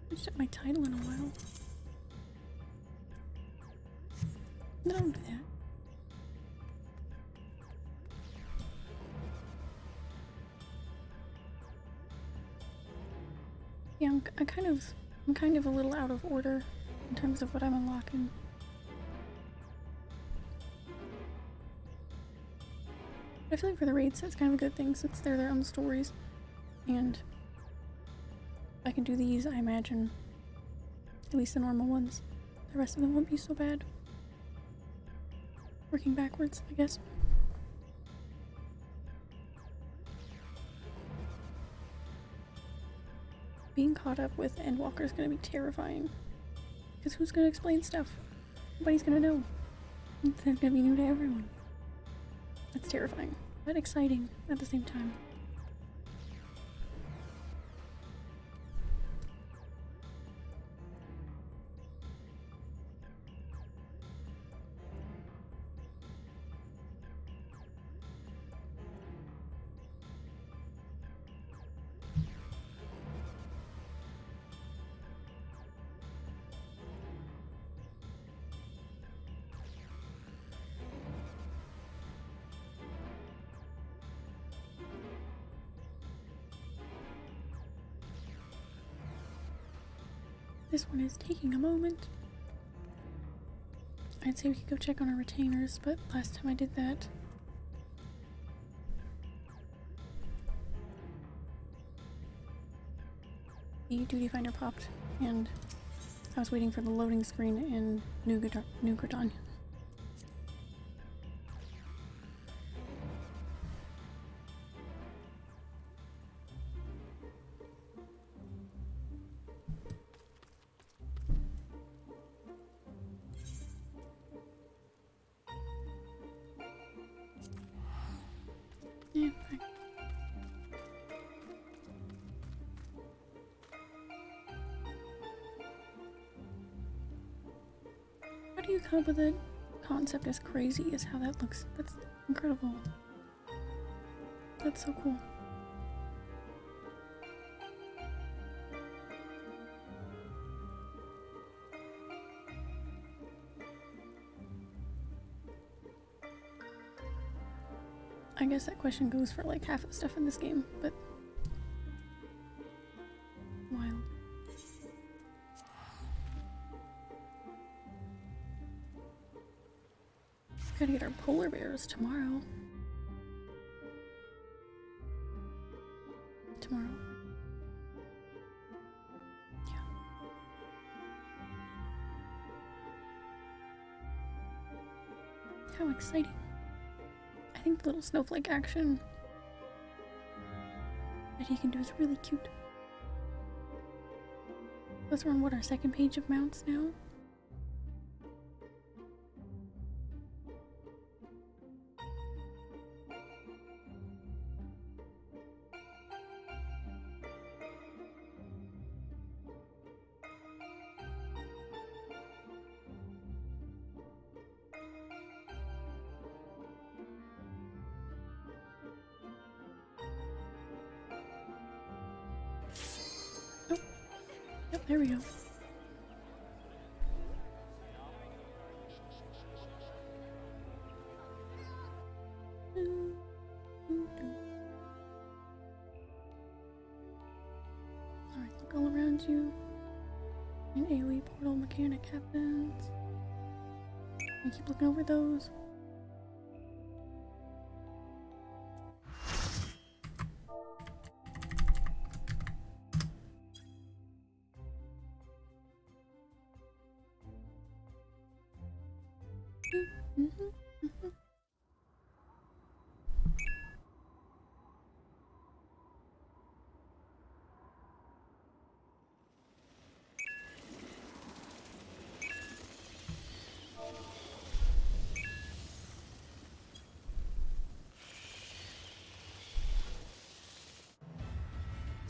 I haven't checked my title in a while. No, don't do that. Yeah, I'm kind of a little out of order in terms of what I'm unlocking. I feel like for the raids, that's kind of a good thing since they're their own stories. And if I can do these, I imagine at least the normal ones. The rest of them won't be so bad. Working backwards, I guess. Being caught up with Endwalker is going to be terrifying. Because who's going to explain stuff? Nobody's going to know. It's going to be new to everyone. That's terrifying, but exciting at the same time. This one is taking a moment. I'd say we could go check on our retainers, but last time I did that, the duty finder popped, and I was waiting for the loading screen in New Gridania. do you come up with a concept as crazy as how that looks? That's incredible. That's so cool. I guess that question goes for like half of the stuff in this game, but wild. Gotta get our polar bears tomorrow. Tomorrow. Yeah. How exciting. I think the little snowflake action that he can do is really cute. Let's run what, our second page of mounts now? Yep, there we go. Alright, look all around you. An AoE portal mechanic happens. And keep looking over those.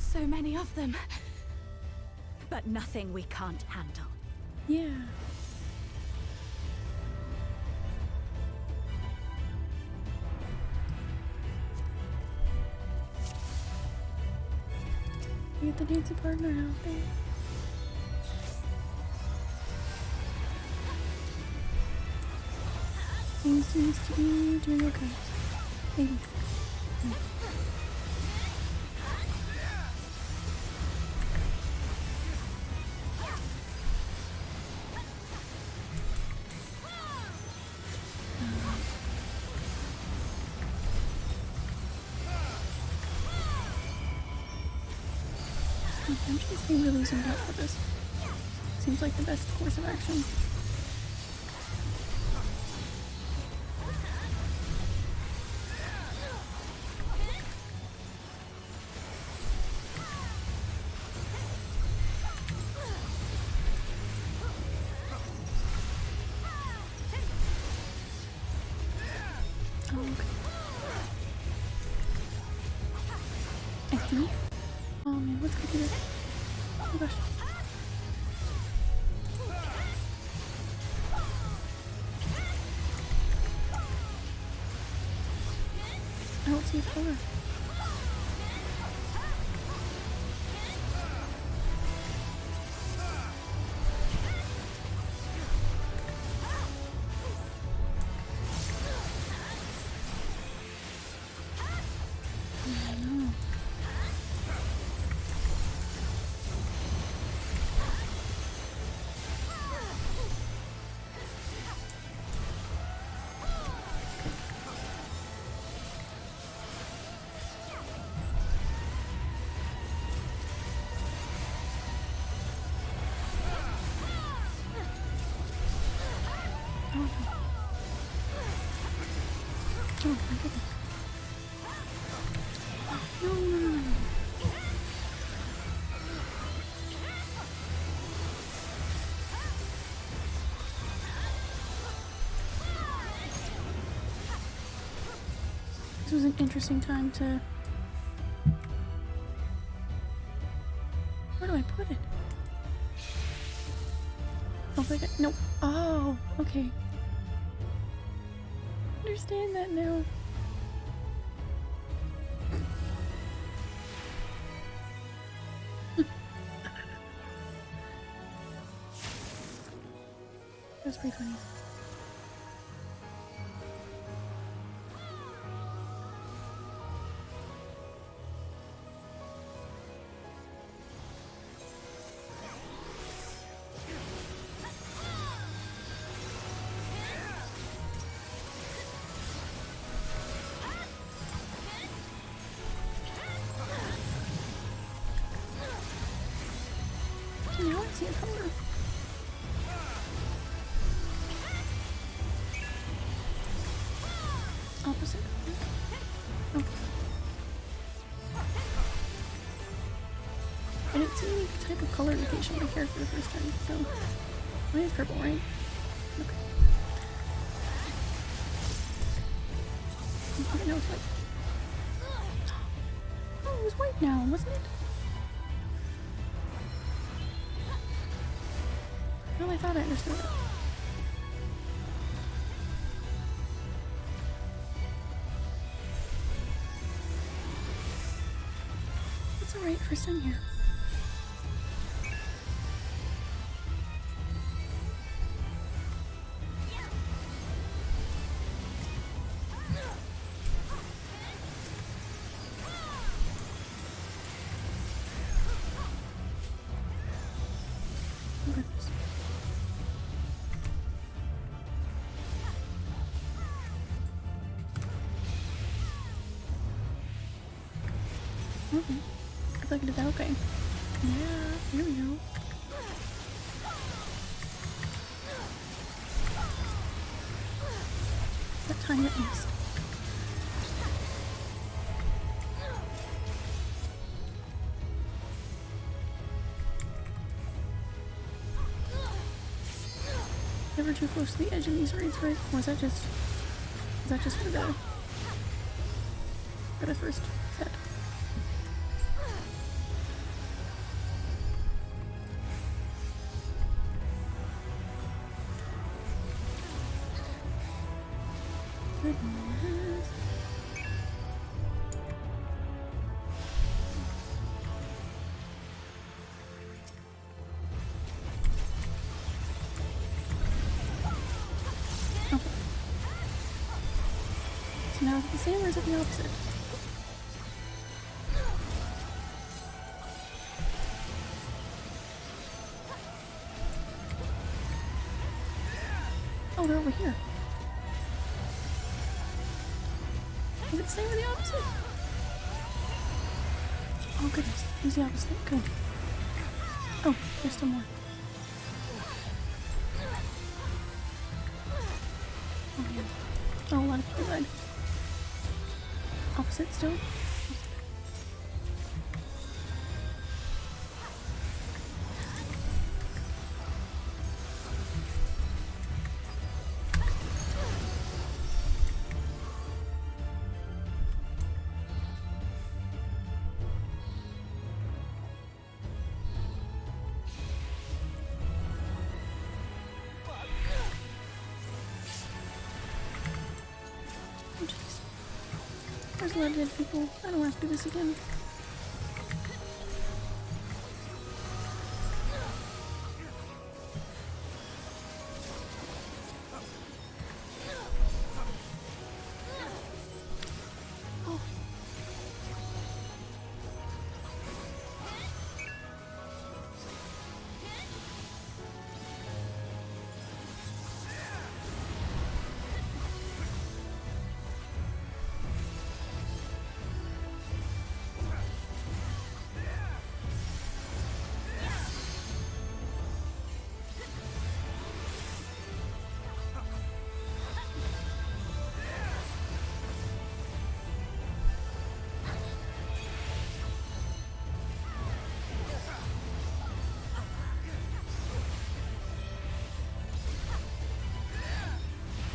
So many of them. But nothing we can't handle.
Yeah. You get the dancing partner out there. Things seems to be doing okay. Maybe. I'm just being really zoomed out for this. Seems like the best course of action. Oh, okay. I think. Oh man, let's go do this. Oh gosh. I don't see a color. Oh my goodness. No, no, no, no. This was an interesting time to... Where do I put it? Hopefully I got, nope. Oh, okay. Understand that now. That was pretty funny. Now I see it from her. Opposite. Oh. I didn't see any type of color indication on my character the first time, so mine is purple, right? Okay. Okay, now it's white. Oh, it was white now, wasn't it? Well, I thought I understood it. It's alright, first time here. Oh, goodness. Okay. I feel like I did that okay. Yeah, here we go. That time it missed. Never too close to the edge of these raids, right? Or was that just for the first set? Goodness. Okay. So now is it the same or is it the opposite? Oh, they're over here. Is it the same or the opposite? Oh goodness, it's the opposite. Good. Oh, there's still more. Oh, yeah. Oh, a lot of people died. Opposite still? Oh jeez. There's a lot of dead people. I don't want to do this again. Oh.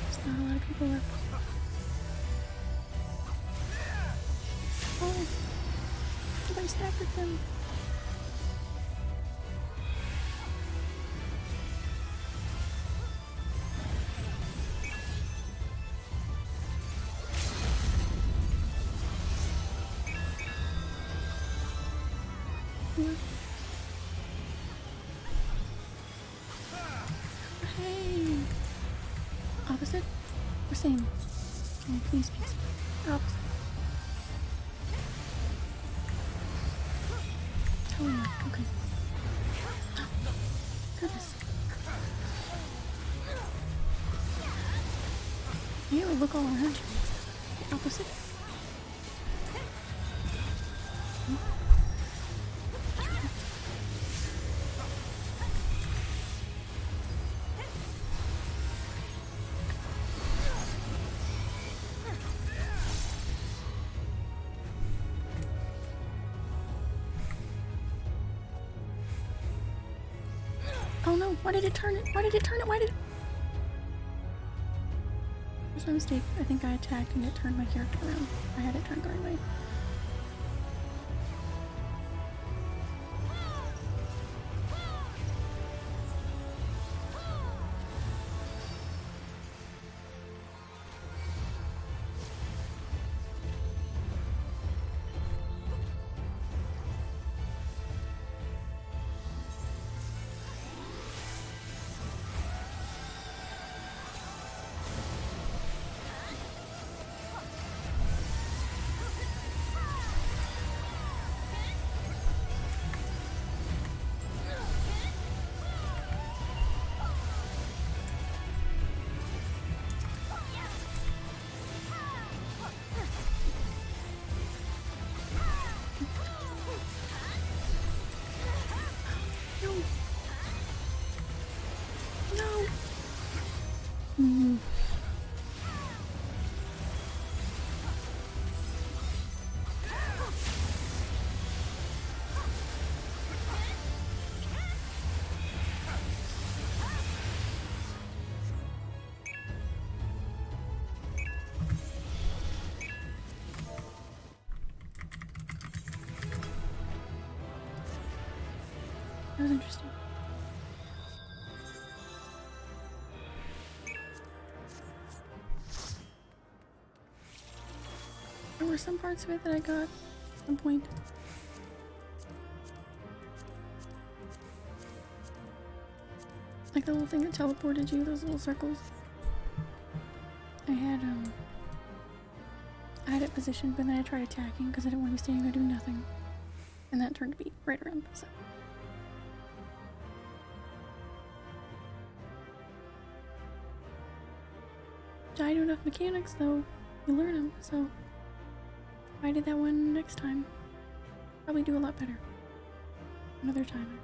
There's not a lot of people left. Oh, nobody stabbed at them. Yeah. Hey! Opposite? Or same? Oh, please, please. Opposite. Oh, yeah. Okay. Oh, goodness. You look all around you. The opposite. Oh no, why did it turn it? Why did it turn it? Why did it? There's my mistake. I think I attacked and it turned my character around. I had it turned the right way. No. Mm. That was interesting. There were some parts of it that I got at some point. Like the little thing that teleported you, those little circles. I had it positioned, but then I tried attacking because I didn't want to be standing there doing nothing. And that turned to be right around, so. I know enough mechanics though, you learn them, so if I did that one next time, probably do a lot better. Another time.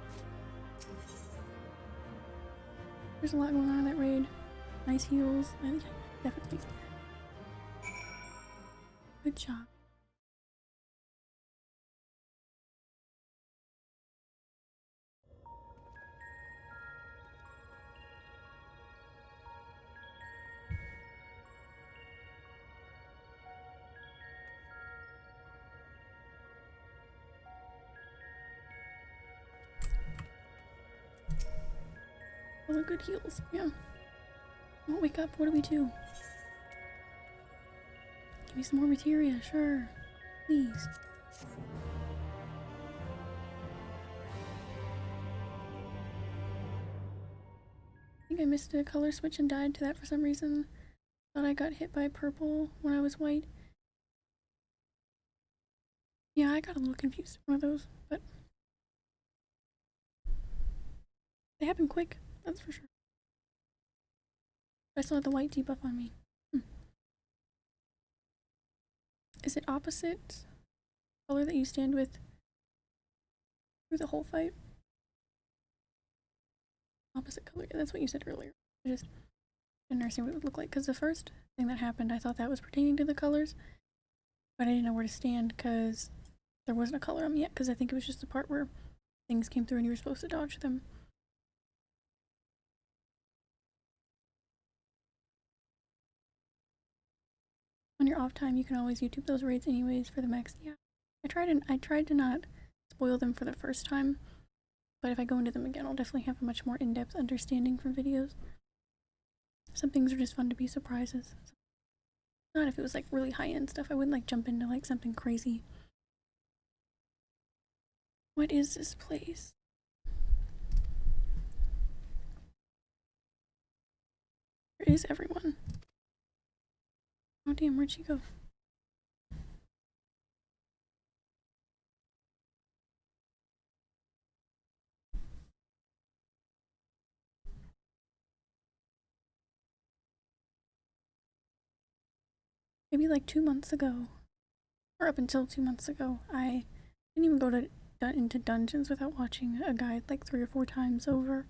There's a lot going on in that raid. Nice heals. Definitely. Good job. Those are good heals. Yeah. Won't wake up. What do we do? Give me some more materia. Sure. Please. I think I missed a color switch and died to that for some reason. Thought I got hit by purple when I was white. Yeah, I got a little confused with one of those, but they happen quick, that's for sure. I still have the white debuff on me. Is it opposite color that you stand with through the whole fight? Opposite color, yeah, that's what you said earlier. I just didn't understand what it would look like, because the first thing that happened, I thought that was pertaining to the colors, but I didn't know where to stand because there wasn't a color on me yet, because I think it was just the part where things came through and you were supposed to dodge them. On your off time, you can always YouTube those raids anyways for the max. Yeah, I tried to not spoil them for the first time, but if I go into them again, I'll definitely have a much more in-depth understanding from videos. Some things are just fun to be surprises. Not if it was like really high-end stuff. I wouldn't like jump into like something crazy. What is this place? Where is everyone? Oh damn, where'd she go? Maybe like 2 months ago, or up until 2 months ago, I didn't even go into dungeons without watching a guide like 3 or 4 times over,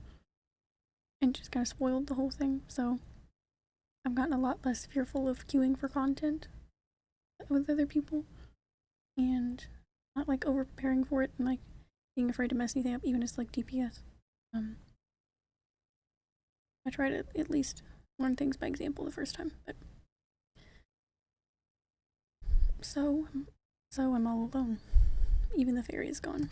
and just kind of spoiled the whole thing. So I've gotten a lot less fearful of queuing for content with other people, and not like over preparing for it and like being afraid to mess anything up, even as like DPS. I try to at least learn things by example the first time, but so I'm all alone. Even the fairy is gone.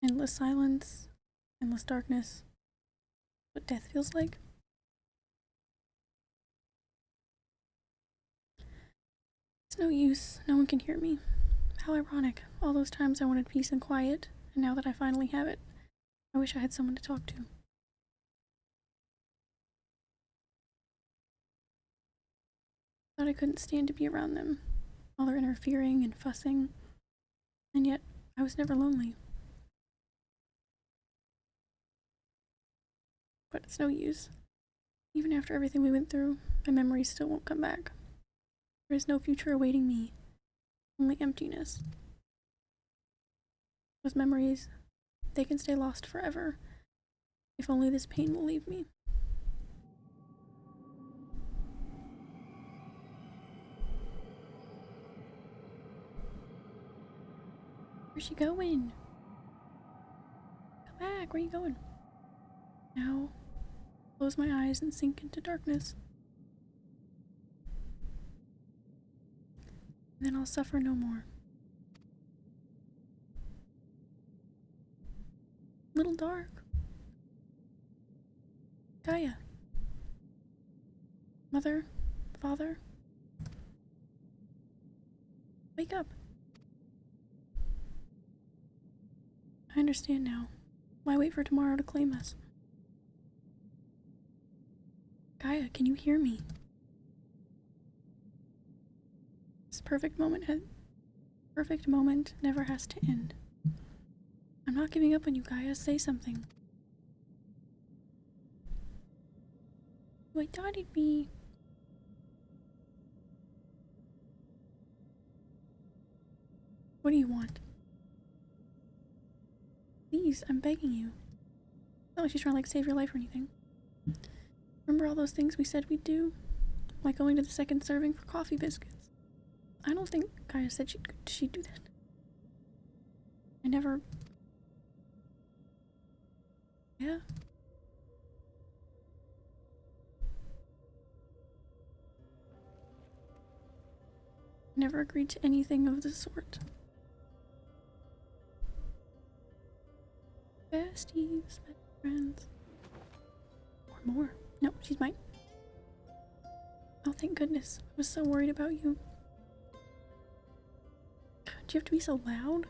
Endless silence, endless darkness. What death feels like. It's no use. No one can hear me. How ironic. All those times I wanted peace and quiet, and now that I finally have it, I wish I had someone to talk to. Thought I couldn't stand to be around them, all their interfering and fussing, and yet I was never lonely. But it's no use. Even after everything we went through, my memories still won't come back. There is no future awaiting me, only emptiness. Those memories, they can stay lost forever, if only this pain will leave me. Where's she going? Come back, where are you going? Now, close my eyes and sink into darkness. And then I'll suffer no more. Little dark. Gaia. Mother, father. Wake up. I understand now. Why wait for tomorrow to claim us? Gaia, can you hear me? This perfect moment never has to end. I'm not giving up on you, Gaia. Say something. I thought it'd be... What do you want? Please, I'm begging you. Not like she's trying to like save your life or anything. Remember all those things we said we'd do? Like going to the second serving for coffee biscuits. I don't think Gaia said she'd do that. I never... Yeah? Never agreed to anything of the sort. Besties, best friends. Or more. No, she's mine. Oh, thank goodness. I was so worried about you. Do you have to be so loud?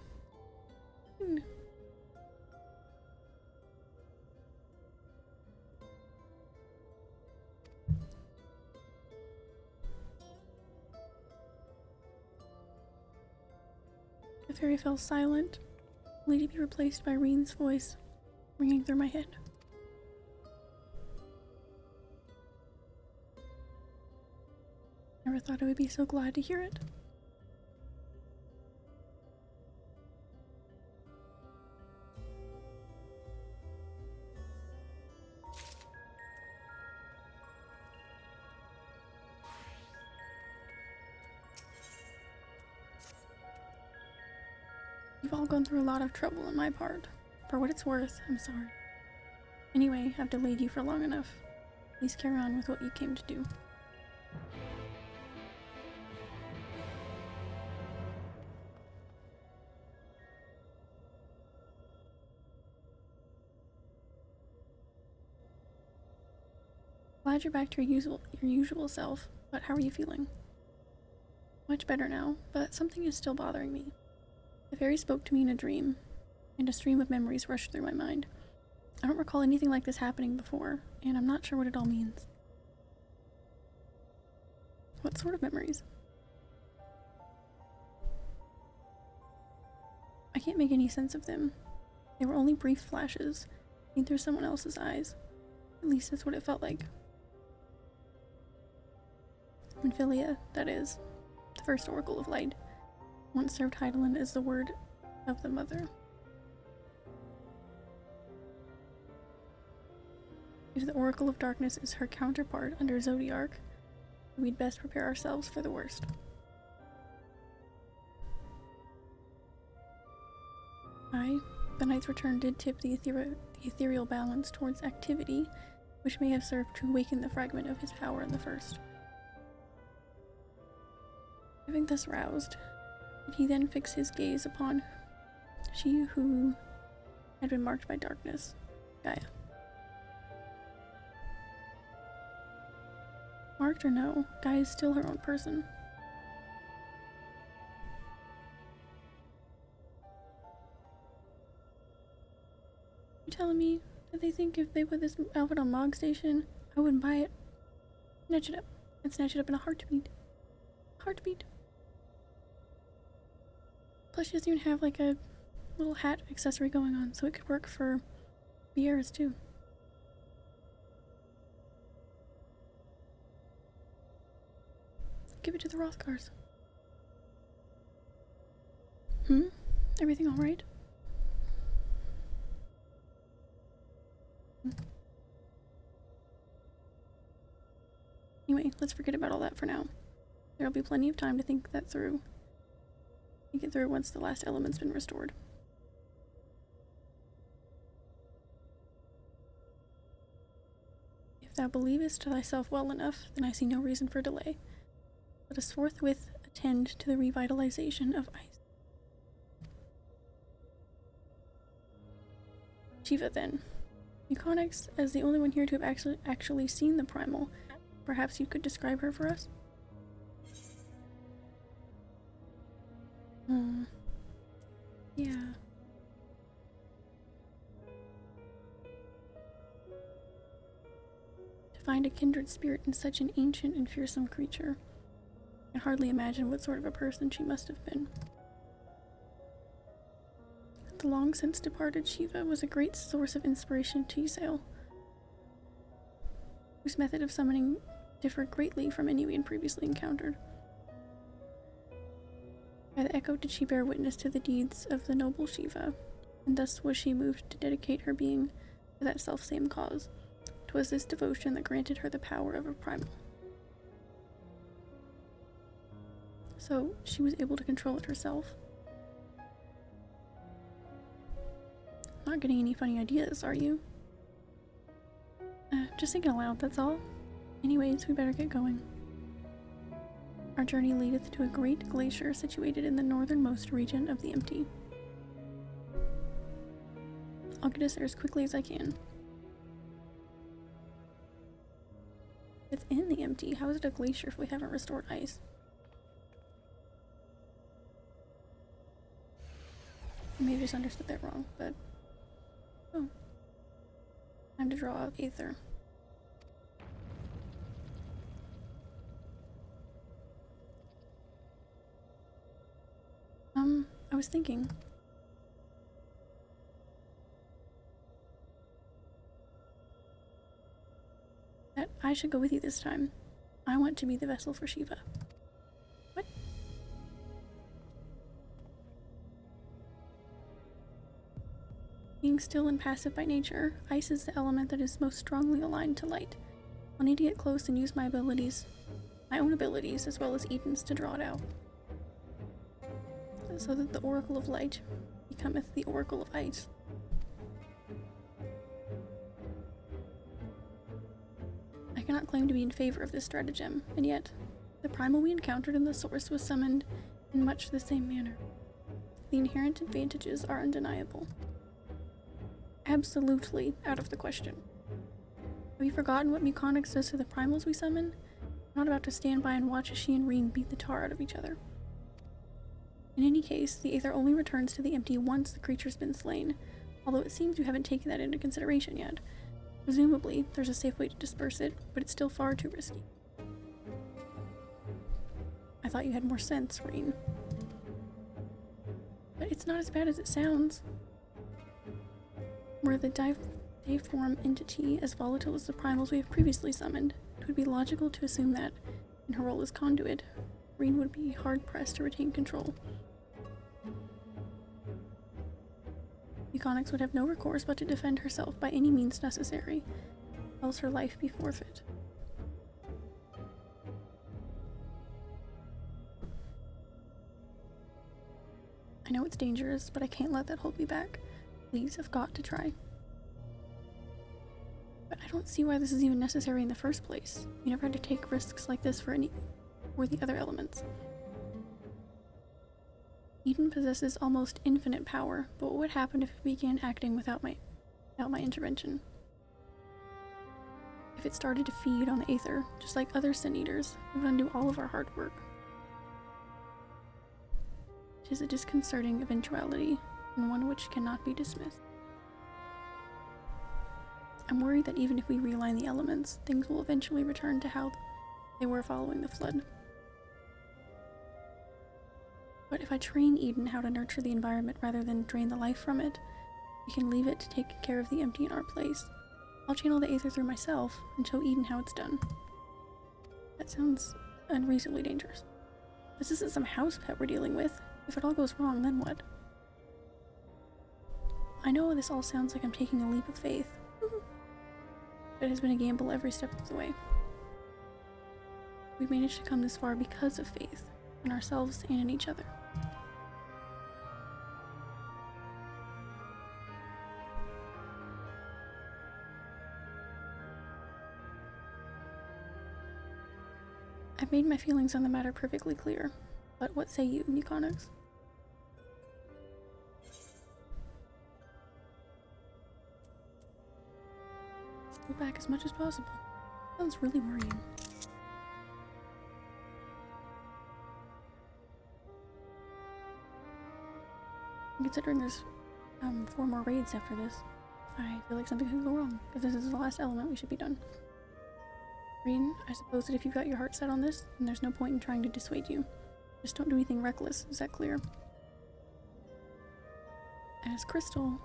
The fairy fell silent, only to be replaced by Reen's voice, ringing through my head. Never thought I would be so glad to hear it. You've all gone through a lot of trouble on my part. For what it's worth, I'm sorry. Anyway, I've delayed you for long enough. Please carry on with what you came to do. Glad you're back to your usual self, but how are you feeling? Much better now, but something is still bothering me. The fairy spoke to me in a dream, and a stream of memories rushed through my mind. I don't recall anything like this happening before, and I'm not sure what it all means. What sort of memories? I can't make any sense of them. They were only brief flashes, seen through someone else's eyes. At least that's what it felt like. Minfilia, that is, the first Oracle of Light, once served Heidelin as the word of the Mother. If the Oracle of Darkness is her counterpart under Zodiarch, we'd best prepare ourselves for the worst. The night's return did tip the ethereal balance towards activity, which may have served to awaken the fragment of his power in the first. Having thus roused, did he then fix his gaze upon she who had been marked by darkness, Gaia? Marked or no, Gaia is still her own person. You telling me that they think if they put this outfit on Mog Station, I wouldn't buy it? Snatch it up. And snatch it up in a heartbeat. Heartbeat. Plus she doesn't even have like a little hat accessory going on, so it could work for Vieira's too. Give it to the Rothgars. Everything alright? Anyway, let's forget about all that for now. There'll be plenty of time to think it through once the last element's been restored. If thou believest thyself well enough, then I see no reason for delay. Let us forthwith attend to the revitalization of ice. Shiva, then. Euconix, as the only one here to have actually seen the primal, perhaps you could describe her for us? Yeah. To find a kindred spirit in such an ancient and fearsome creature, I can hardly imagine what sort of a person she must have been. The long since departed Shiva was a great source of inspiration to Ysael, whose method of summoning differed greatly from any we had previously encountered. By the echo did she bear witness to the deeds of the noble Shiva, and thus was she moved to dedicate her being to that self-same cause. 'Twas this devotion that granted her the power of a primal. So, she was able to control it herself. Not getting any funny ideas, are you? Just thinking aloud, that's all. Anyways, we better get going. Our journey leadeth to a great glacier situated in the northernmost region of the Empty. I'll get us there as quickly as I can. It's in the Empty. How is it a glacier if we haven't restored ice? I may have just understood that wrong, but... Oh. Time to draw out Aether. I was thinking. That I should go with you this time. I want to be the vessel for Shiva. What? Being still and passive by nature, ice is the element that is most strongly aligned to light. I'll need to get close and use my abilities, my own abilities, as well as Eden's to draw it out. So that the Oracle of Light becometh the Oracle of Ice. I cannot claim to be in favor of this stratagem, and yet, the primal we encountered in the source was summoned in much the same manner. The inherent advantages are undeniable. Absolutely out of the question. Have you forgotten what Euconix does to the primals we summon? I'm not about to stand by and watch as she and Reen beat the tar out of each other. In any case, the Aether only returns to the empty once the creature's been slain, although it seems you haven't taken that into consideration yet. Presumably, there's a safe way to disperse it, but it's still far too risky. I thought you had more sense, Reen. But it's not as bad as it sounds. Were the Deiform entity as volatile as the primals we have previously summoned, it would be logical to assume that, in her role as conduit, Reen would be hard-pressed to retain control. Econyx would have no recourse but to defend herself by any means necessary, else her life be forfeit. I know it's dangerous, but I can't let that hold me back. Please, I've got to try. But I don't see why this is even necessary in the first place. You never had to take risks like this for the other elements. Eden possesses almost infinite power, but what would happen if it began acting without my intervention? If it started to feed on the Aether, just like other Sin Eaters, it would undo all of our hard work. It is a disconcerting eventuality, and one which cannot be dismissed. I'm worried that even if we realign the elements, things will eventually return to how they were following the flood. But if I train Eden how to nurture the environment rather than drain the life from it, we can leave it to take care of the empty in our place. I'll channel the Aether through myself and show Eden how it's done. That sounds unreasonably dangerous. This isn't some house pet we're dealing with. If it all goes wrong, then what? I know this all sounds like I'm taking a leap of faith, but it has been a gamble every step of the way. We've managed to come this far because of faith, in ourselves and in each other. I've made my feelings on the matter perfectly clear, but what say you, Econyx? Go back as much as possible. Sounds really worrying. Considering there's 4 more raids after this, I feel like something could go wrong. If this is the last element, we should be done. Reen, I suppose that if you've got your heart set on this, then there's no point in trying to dissuade you. Just don't do anything reckless, is that clear? As Crystal...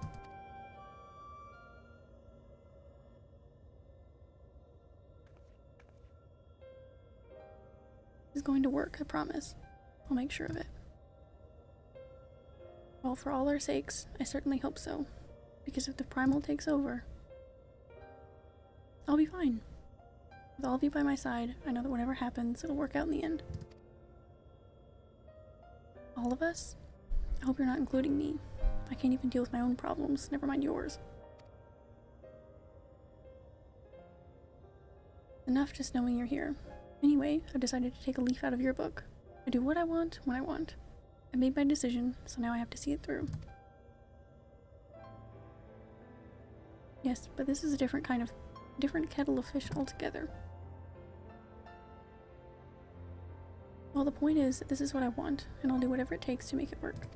is going to work, I promise. I'll make sure of it. Well, for all our sakes, I certainly hope so. Because if the primal takes over, I'll be fine. With all of you by my side, I know that whatever happens, it'll work out in the end. All of us? I hope you're not including me. I can't even deal with my own problems, never mind yours. Enough just knowing you're here. Anyway, I've decided to take a leaf out of your book. I do what I want, when I want. I made my decision, so now I have to see it through. Yes, but this is a different kettle of fish altogether. Well, the point is that this is what I want, and I'll do whatever it takes to make it work.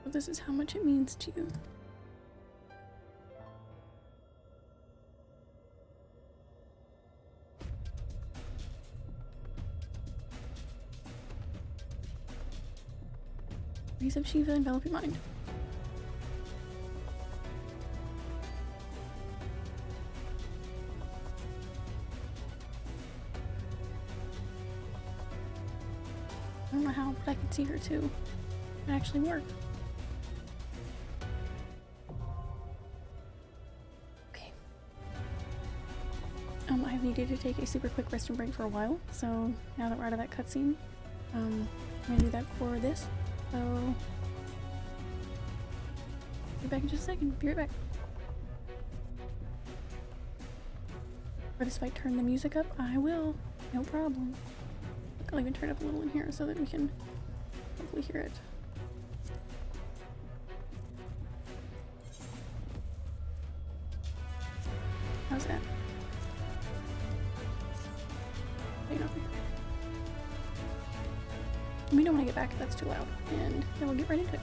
But this is how much it means to you. Rays of Shiva envelop your mind. I don't know how, but I could see her too. It actually worked. Okay. I've needed to take a super quick resting break for a while, so now that we're out of that cutscene, I'm gonna do that for this. So, be back in just a second. Be right back. For this fight, turn the music up. I will. No problem. I'll even turn it up a little in here so that we can hopefully hear it. How's that? Hang over here. Let me know when I get back if that's too loud, and then we'll get right into it.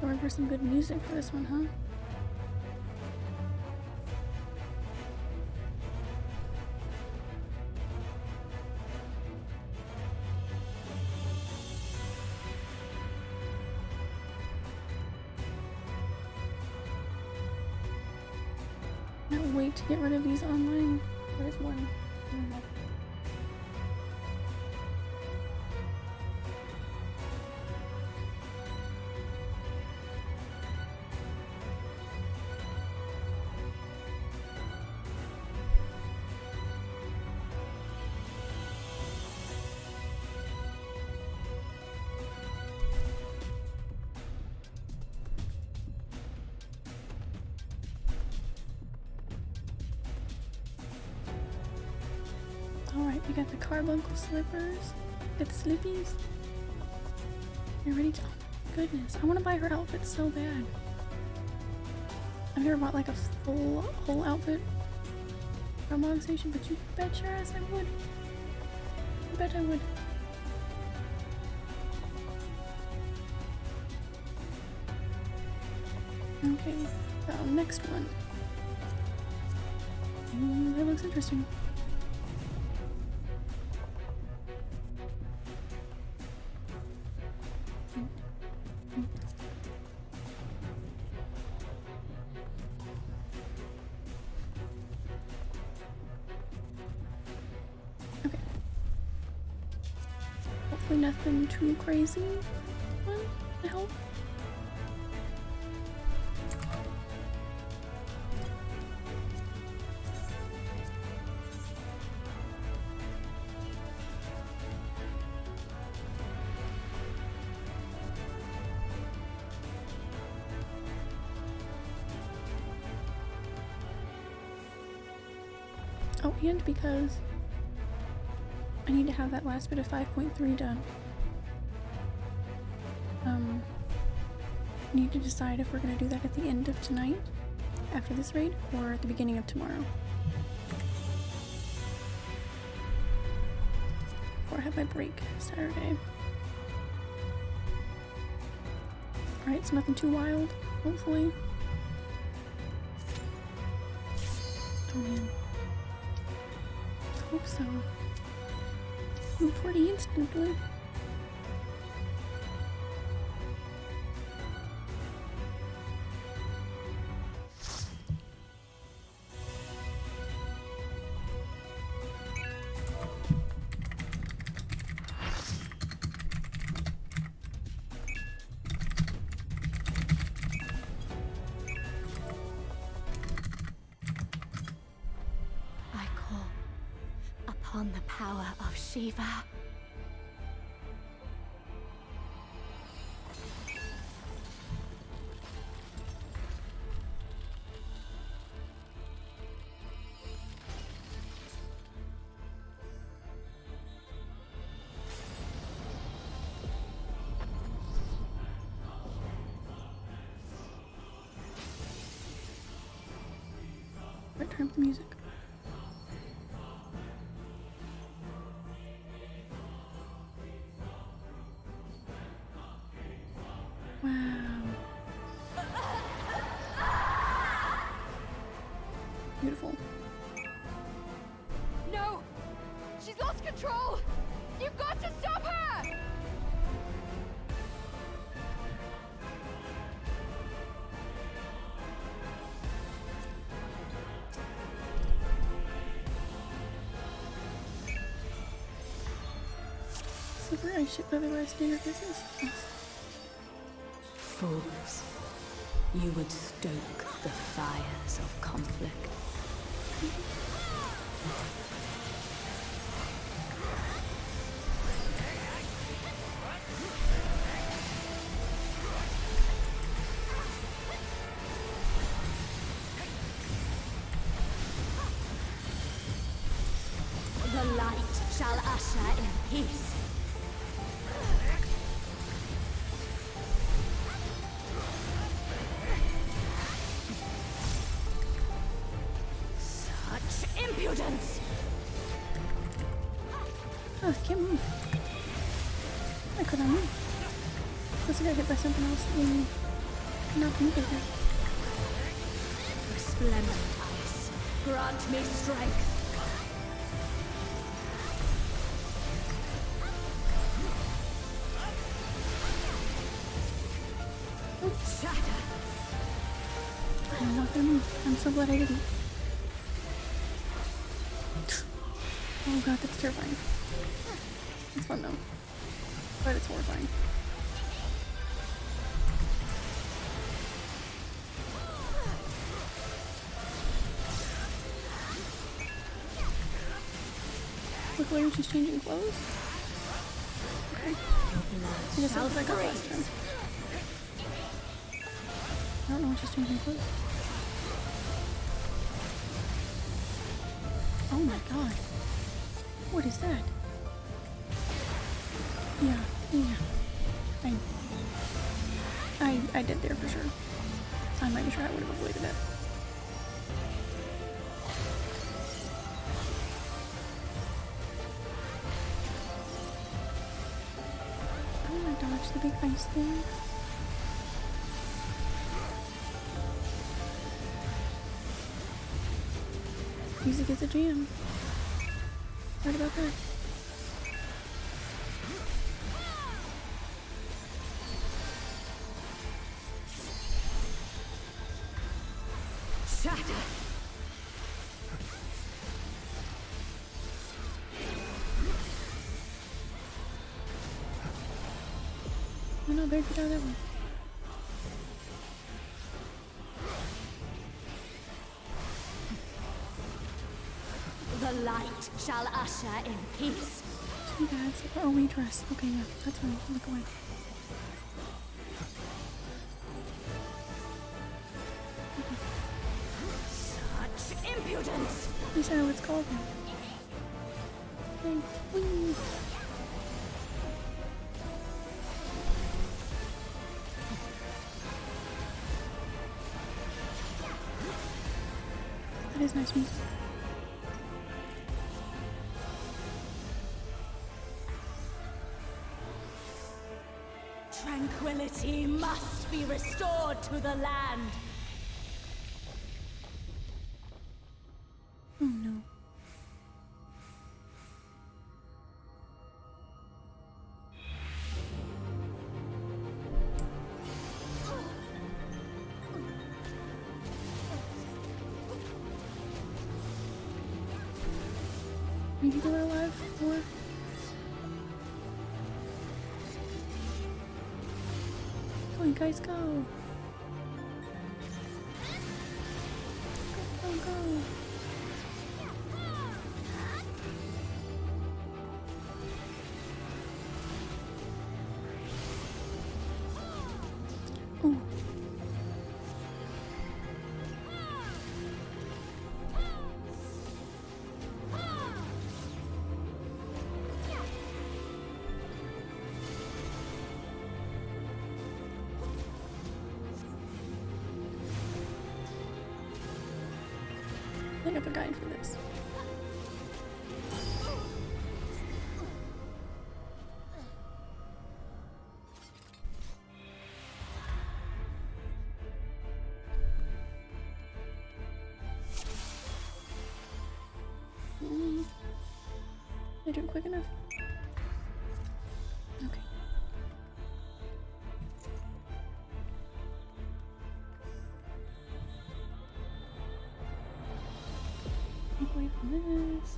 Going for some good music for this one, huh? Can't wait to get rid of these online. There's one. Alright, we got the carbuncle slippers. Got the slippies. You're ready to. Oh my goodness, I want to buy her outfit so bad. I've never bought like a full whole outfit from On Station, but you bet your ass I would. I bet I would. Okay, so next one. Ooh, that looks interesting. Okay. Hopefully nothing too crazy. I hope. Oh, and because I need to have that last bit of 5.3 done. I need to decide if we're going to do that at the end of tonight, after this raid, or at the beginning of tomorrow. I have my break Saturday. Alright, so nothing too wild, hopefully. Oh man. Hope so. Move 40 instantly.
On the power of Shiva.
Right, turn up the music. Beautiful.
No! She's lost control! You've got to stop her!
Super ice ship otherwise standard business.
Fools. You would stoke the fires of conflict.
The light shall usher in peace. Such impudence!
Oh, I can't move. I could not move. Plus I got hit by something else that made me not move again.
Resplendent ice, grant me strength. Shatter!
I'm not gonna move. I'm so glad I didn't. Oh god, that's terrifying. It's fun though. But it's horrifying. Look, Larry, she's changing clothes. Okay. I guess that's what I got last time. I don't know when she's changing clothes. Oh my god. What is that? Yeah. I did there for sure. I'm not even sure I would have avoided it. I'm gonna dodge the big ice thing. Music is a jam. Right about that.
Shatter!
Oh no, better get out of that one.
The light shall usher in peace.
Too bad. Oh, redress. Okay, yeah, that's fine. Look away.
Such impudence!
At least I know what it's called now. Okay, whee! That is nice music.
Tranquility must be restored to the land.
Oh no. Maybe they were alive or go, you guys, go. Go, go, go. Oh. Look up a guide for this. Did I do it quick enough? Okay. Take away from this.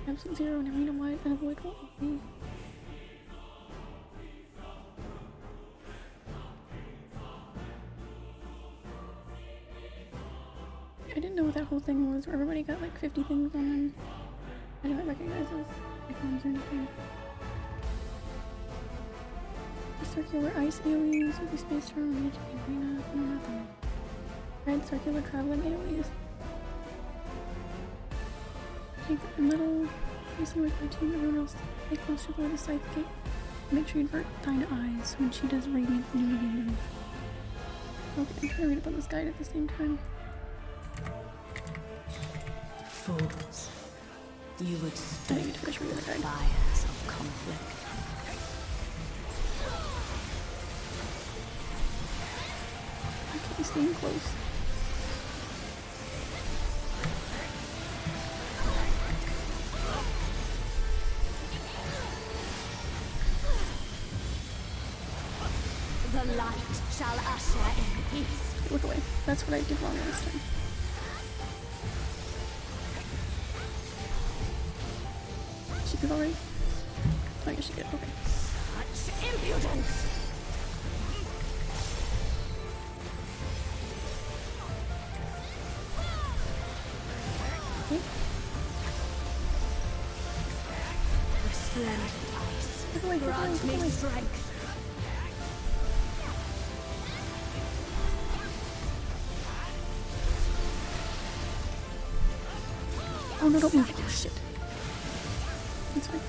Absent zero and arena wide and avoid what will be. I didn't know what that whole thing was where everybody got like 50 things on them. I didn't recognize those icons or anything. The circular ice AoEs will be spaced around each arena. No, nothing. Red circular traveling AoEs. Take the middle, facing with my team, everyone else stay close to the side gate. Make sure you invert Dinah eyes when she does radiant move. Okay, I'm trying to read up on this guide at the same time.
Fools. You would
I need to finish reading the guide.
fires of conflict.
I can't be staying close.
The light shall usher in peace.
Look away. That's what I did wrong last time. She did already? Oh, yeah, she did. Okay.
Such impudence!
Okay.
Resplendent ice.
Look away, look away,
Grant
look
me
away.
strength.
Oh no, don't move. Oh shit. That's fine.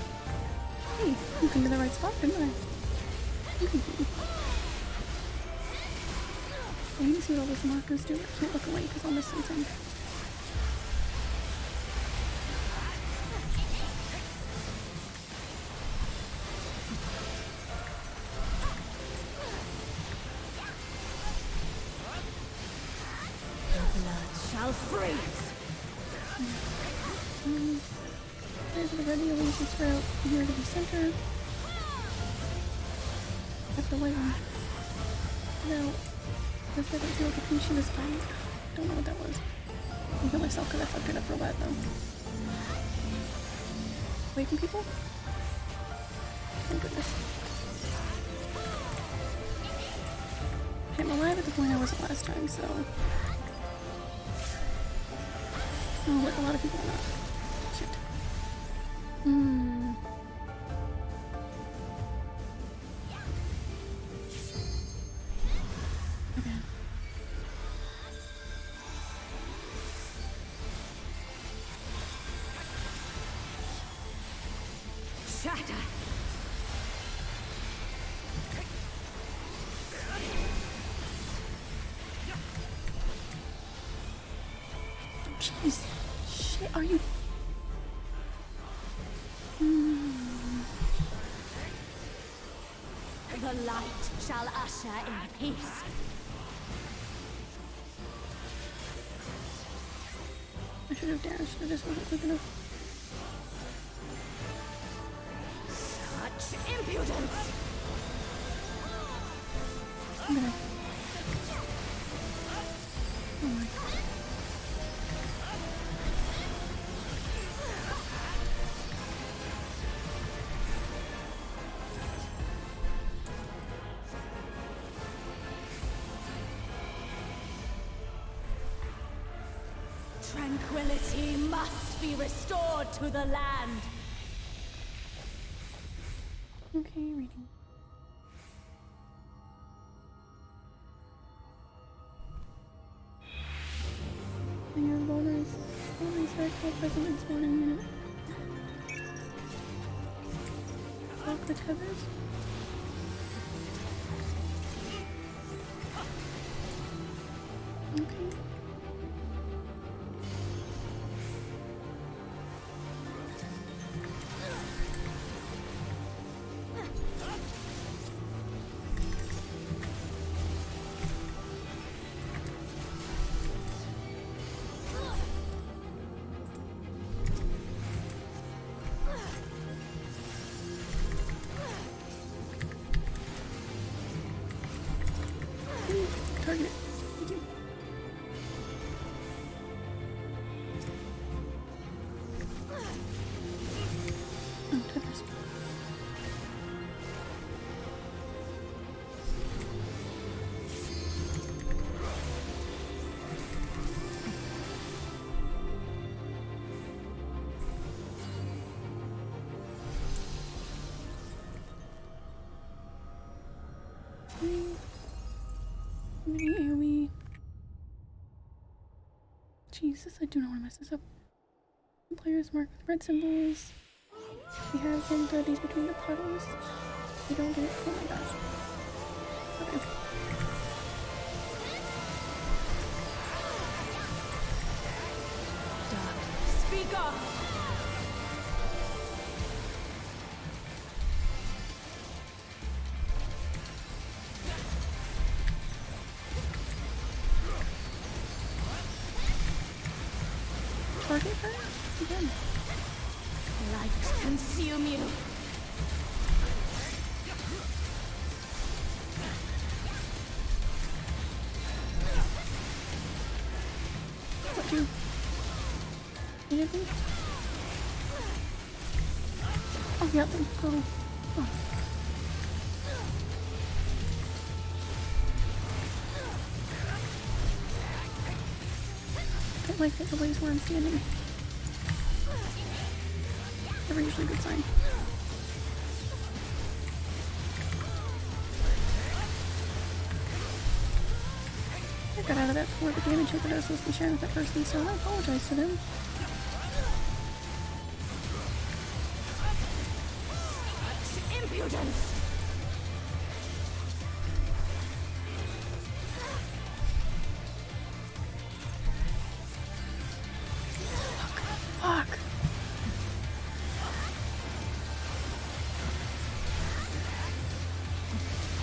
Hey, you came to the right spot, didn't I? I need to see what all those markers do. I can't look away because I'll miss something.
The blood shall freeze.
There's the ready oasis route here to the center. That's the white one. No. The second seal between she was fine. Don't know what that was. I feel myself because I fucked it up real bad though. Away from people? Thank goodness. I'm alive at the point I wasn't last time, so. Oh, but a lot of people are not. Shit. Okay.
Shatter.
Jeez. Shit, are you?
The
The light shall usher in peace.
I should have dashed, I just wasn't quick enough.
Such impudence!
I'm gonna... Oh my.
Tranquility must be restored to the land.
Okay, reading. I have bonus. Only circle present in spawning unit. Lock the tethers. Okay. Target. Thank you. Oh, tethers. Mini AoE. Jesus, I do not want to mess this up. Players marked with red symbols. We have hidden threadies between the puddles. We don't get it. Oh my gosh. Okay.
Darkness, be gone!
Target her? Again.
Light consume you!
What you? Anything? Oh, yeah, go. Oh. I don't like that the ways where I'm standing. Never usually a good sign. I got out of that before the damage hit that I was supposed to be sharing with that person, so I apologize to them.
Such impudence!
Fuck!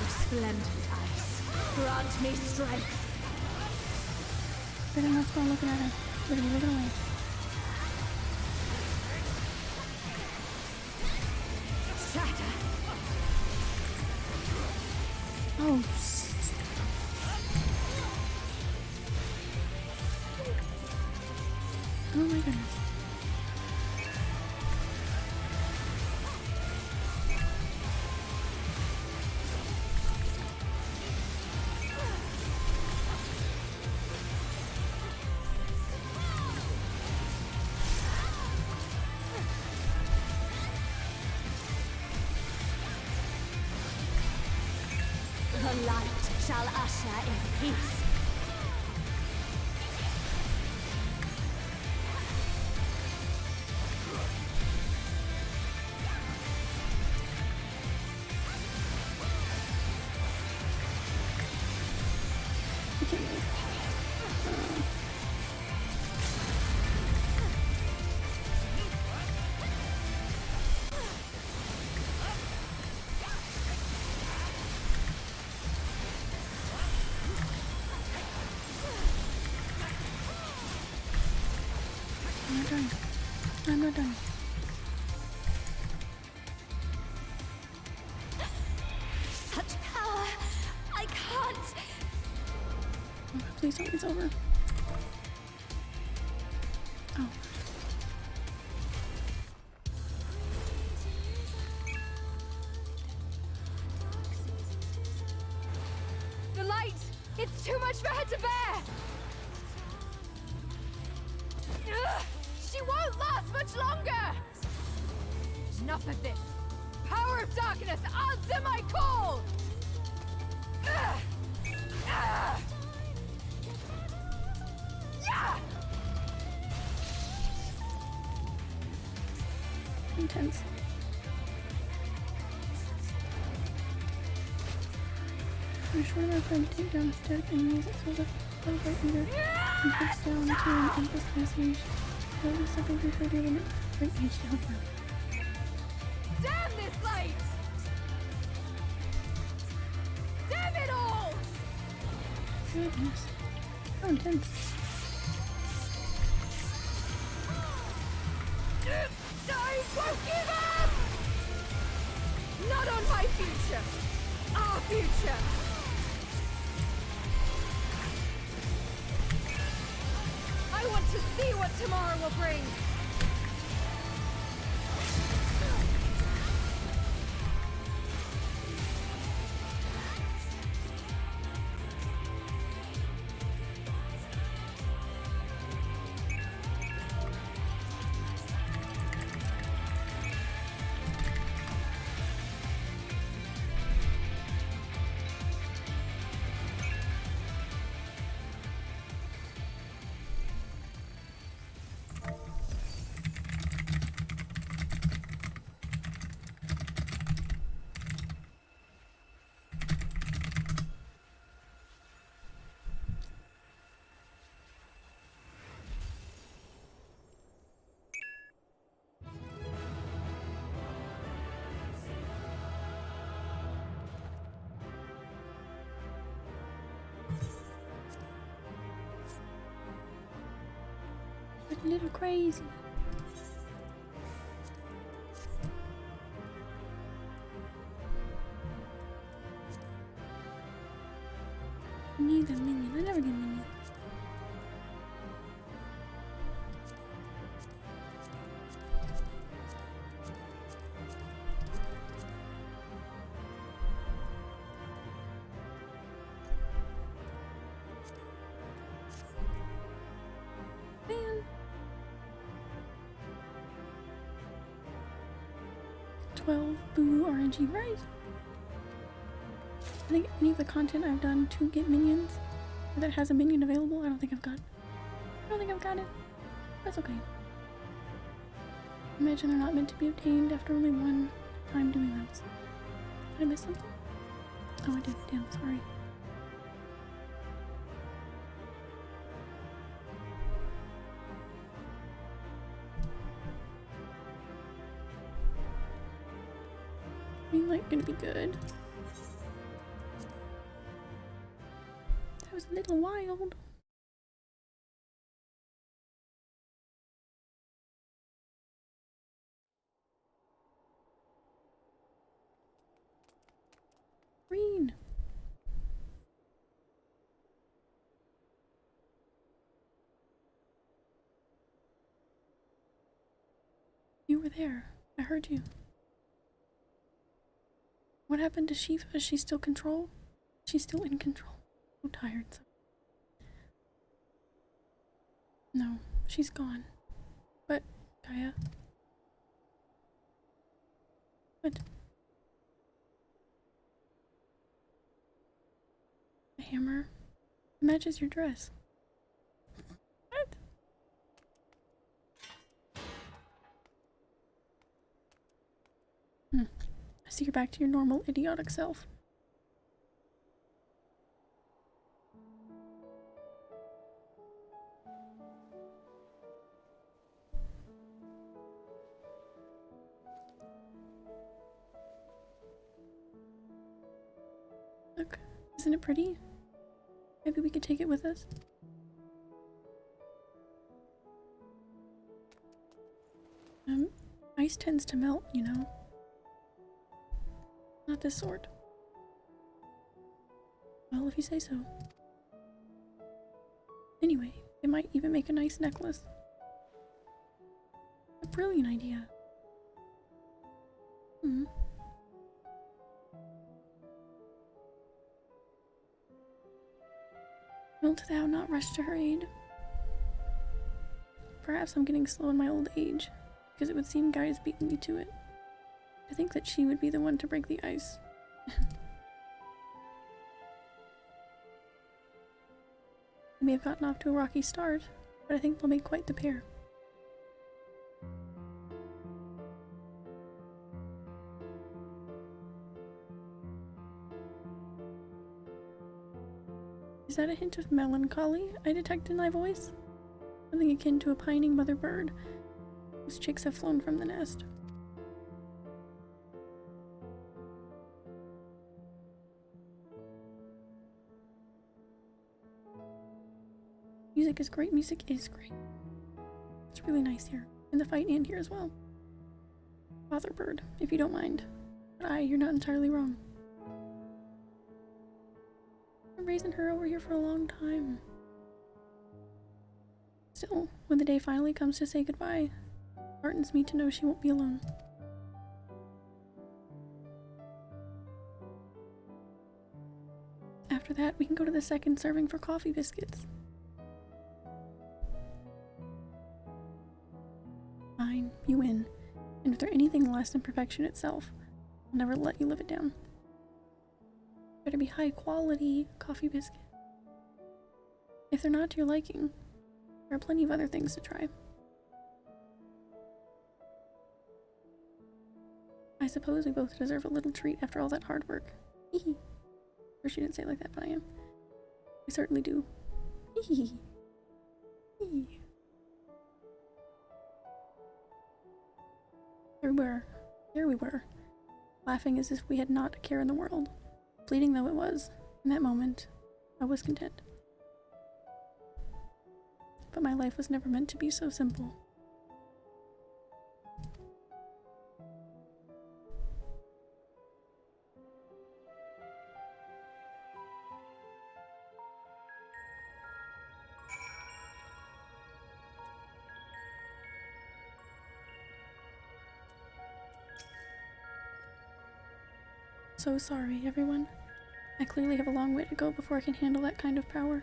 Resplendent ice, grant me strength.
Better not go looking at her. Better be looking away.
Shatter!
Oh, oh my goodness.
The light shall usher in peace.
not done.
Such power! I can't!
Oh, please tell me it's over. Oh.
The light! It's too much for her to bear! Ugh, she won't last much longer! Enough of this! Power of darkness, answer my call! Ugh! Ugh! Yeah!
Intense. I'm sure my friend to take down a static enemies that fills up the right leader and puts down to an endless passage. There'll be something before the limit. Great age to help her.
Damn this light! Damn it all!
Goodness. How intense.
I won't give up! Not on my future! Our future! I want to see what tomorrow will bring!
A little crazy. I need a minion. I never get minions. Man. 12 boo RNG, right? I think any of the content I've done to get minions or that has a minion available, I don't think I've got it. That's okay. Imagine they're not meant to be obtained after only one time doing those. Did I miss something? Oh, I did. Damn, sorry. Green light gonna be good. That was a little wild. Green. You were there. I heard you. What happened to Shiva? Is she still control? She's still in control. So tired. No, she's gone. But Gaia. What? A hammer? It matches your dress. What? I see you're back to your normal idiotic self. Look, isn't it pretty? Maybe we could take it with us? ice tends to melt, you know? Not this sort. Well, if you say so. Anyway, it might even make a nice necklace. A brilliant idea. Hmm. Wilt thou not rush to her aid? Perhaps I'm getting slow in my old age, because it would seem Gaia's beaten me to it. I think that she would be the one to break the ice. We may have gotten off to a rocky start, but I think they'll make quite the pair. Is that a hint of melancholy I detect in thy voice? Something akin to a pining mother bird whose chicks have flown from the nest. Music is great. Music is great. It's really nice here. In the fight and here as well. Father bird, if you don't mind. But you're not entirely wrong. I've been raising her over here for a long time. Still, when the day finally comes to say goodbye, it heartens me to know she won't be alone. After that, we can go to the second serving for coffee biscuits. Fine, you win. And if they're anything less than perfection itself, I'll never let you live it down. Better be high quality coffee biscuit. If they're not to your liking, there are plenty of other things to try. I suppose we both deserve a little treat after all that hard work. Hee. Or she didn't say it like that, but I am. We certainly do. Hee. Hee. There we were, laughing as if we had not a care in the world. Fleeting though it was, in that moment, I was content. But my life was never meant to be so simple. So sorry, everyone. I clearly have a long way to go before I can handle that kind of power.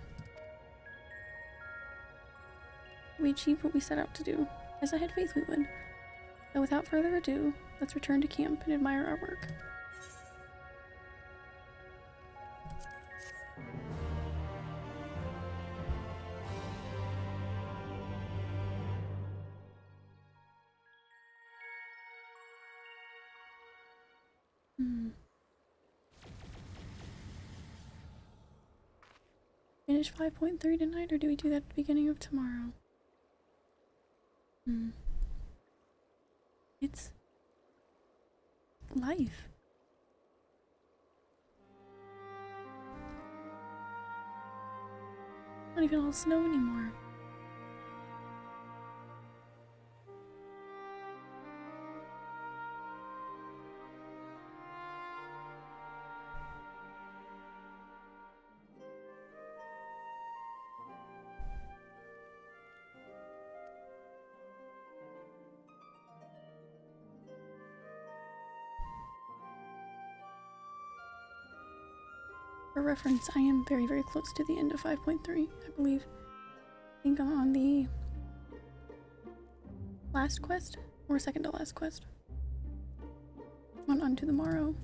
We achieved what we set out to do, as I had faith we would. So without further ado, let's return to camp and admire our work. Finish 5.3 tonight, or do we do that at the beginning of tomorrow? It's life. Not even all snow anymore. For reference, I am very, very close to the end of 5.3, I believe. I think I'm on the last quest, or second to last quest. On to the morrow.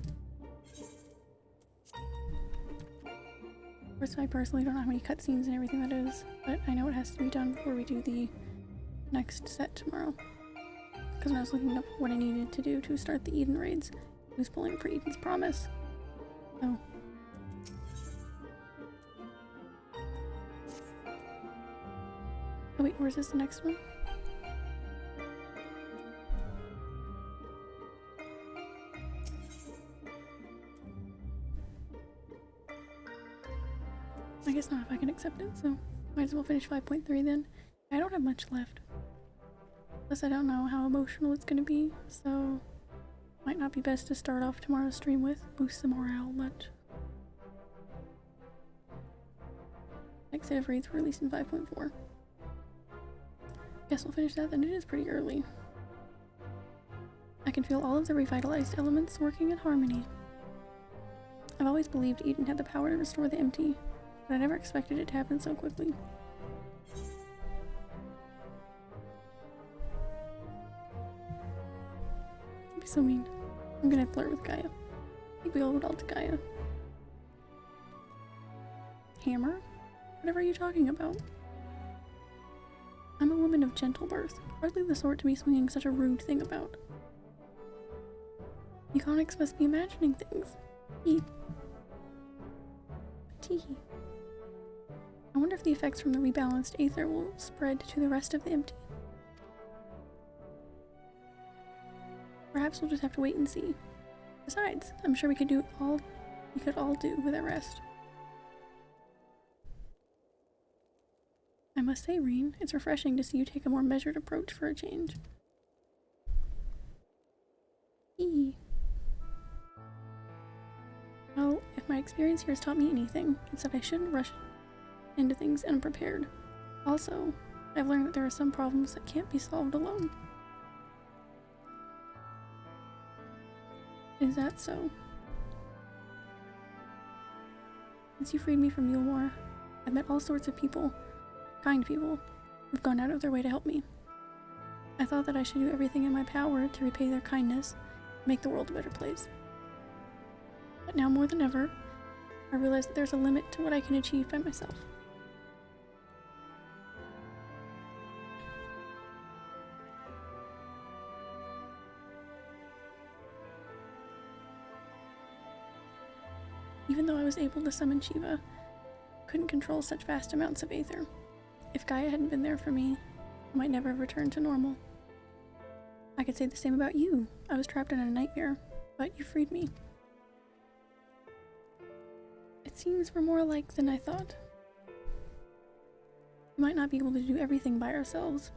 Of course, I personally don't know how many cutscenes and everything that is, but I know it has to be done before we do the next set tomorrow. Because when I was looking up what I needed to do to start the Eden raids, I was pulling for Eden's Promise. So oh wait, where's this the next one? I guess not if I can accept it, so might as well finish 5.3 then. I don't have much left. Plus I don't know how emotional it's gonna be, so might not be best to start off tomorrow's stream with. Boost the morale much. Next set of raids were released in 5.4. Guess we'll finish that then. It is pretty early. I can feel all of the revitalized elements working in harmony. I've always believed Eden had the power to restore the empty, but I never expected it to happen so quickly. That'd be so mean. I'm gonna flirt with Gaia. I think we all would all to Gaia. Hammer? Whatever are you talking about? I'm a woman of gentle birth, hardly the sort to be swinging such a rude thing about. Econics must be imagining things. Tee. I wonder if the effects from the rebalanced aether will spread to the rest of the empty. Perhaps we'll just have to wait and see. Besides, I'm sure we could all do with a rest. I must say, Reen, it's refreshing to see you take a more measured approach for a change. Well, if my experience here has taught me anything, it's that I shouldn't rush into things unprepared. Also, I've learned that there are some problems that can't be solved alone. Is that so? Since you freed me from Mulemore, I've met all sorts of people, kind people, who've gone out of their way to help me. I thought that I should do everything in my power to repay their kindness and make the world a better place. But now more than ever, I realize that there's a limit to what I can achieve by myself. Even though I was able to summon Shiva, I couldn't control such vast amounts of aether. If Gaia hadn't been there for me, I might never have returned to normal. I could say the same about you. I was trapped in a nightmare, but you freed me. It seems we're more alike than I thought. We might not be able to do everything by ourselves,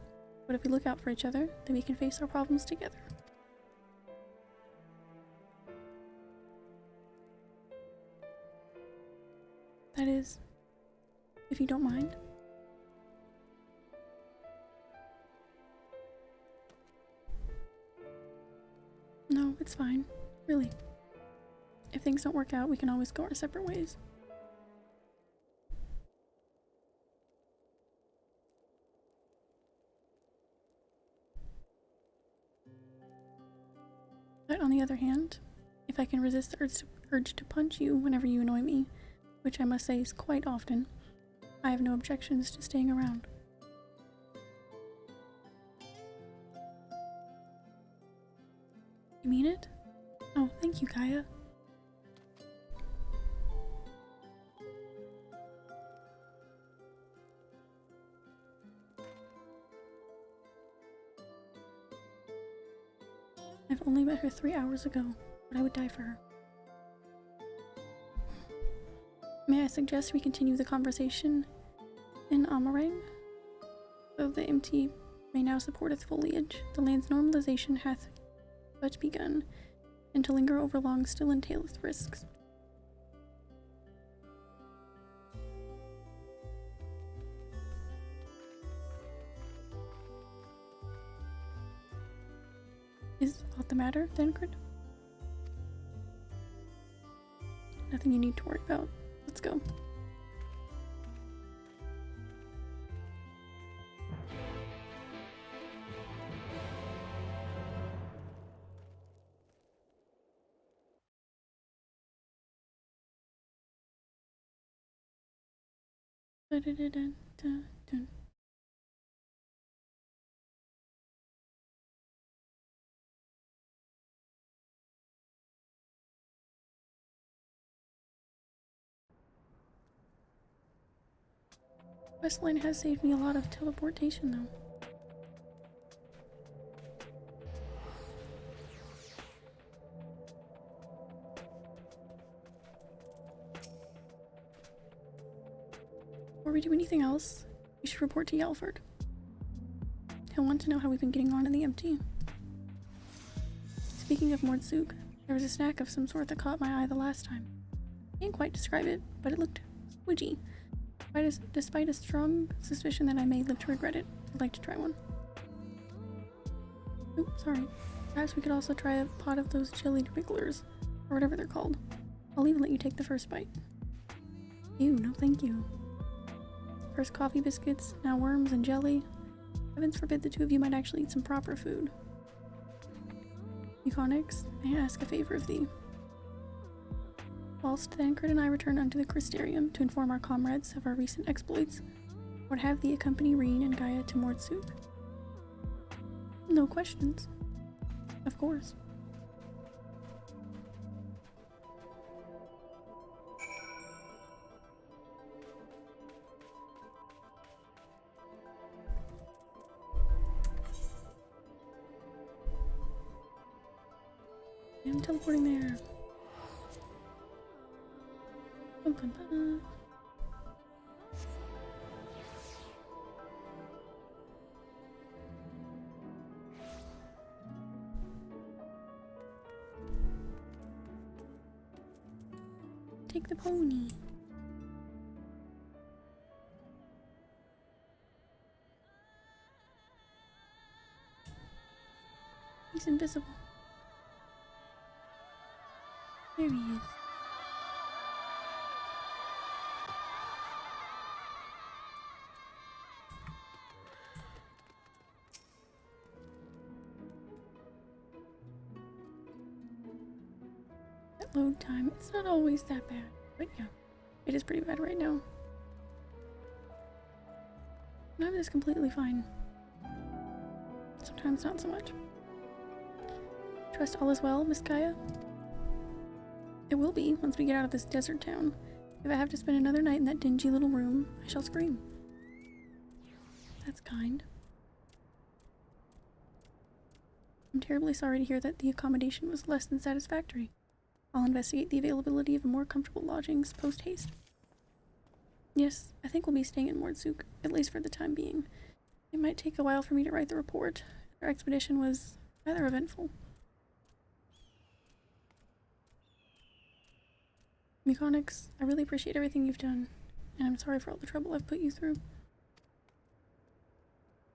but if we look out for each other, then we can face our problems together. That is, if you don't mind. No, it's fine. Really. If things don't work out, we can always go our separate ways. But on the other hand, if I can resist the urge to punch you whenever you annoy me, which I must say is quite often, I have no objections to staying around. You mean it? Oh, thank you, Gaia. I've only met her 3 hours ago, but I would die for her. May I suggest we continue the conversation in Amarang? Though the empty may now support its foliage, the land's normalization hath but begun, and to linger over long still entaileth risks. Is aught the matter, Thancred? Nothing you need to worry about. Let's go. Dun. Questline has saved me a lot of teleportation though. Before we do anything else, we should report to Yelford. He'll want to know how we've been getting on in the empty. Speaking of Mordsuk, there was a snack of some sort that caught my eye the last time. I can't quite describe it, but it looked squidgy. Despite a strong suspicion that I may live to regret it, I'd like to try one. Oops, sorry. Perhaps we could also try a pot of those jellied wigglers, or whatever they're called. I'll even let you take the first bite. Ew, no thank you. First coffee biscuits, now worms and jelly. Heavens forbid the two of you might actually eat some proper food. Euconix, may I ask a favor of thee? Whilst Thancred and I return unto the Crystarium to inform our comrades of our recent exploits, would have thee accompany Reen and Gaia to Mordsuk? No questions. Of course. I'm teleporting there. Bum, bum, bum. Take the pony. He's invisible. There he is. That load time, it's not always that bad, but yeah, it is pretty bad right now. Sometimes it's completely fine. Sometimes not so much. Trust all is well, Miss Gaia? It will be once we get out of this desert town. If I have to spend another night in that dingy little room, I shall scream. That's kind. I'm terribly sorry to hear that the accommodation was less than satisfactory. I'll investigate the availability of more comfortable lodgings post-haste. Yes, I think we'll be staying in Mordsuk, at least for the time being. It might take a while for me to write the report. Our expedition was rather eventful. Euconix, I really appreciate everything you've done, and I'm sorry for all the trouble I've put you through.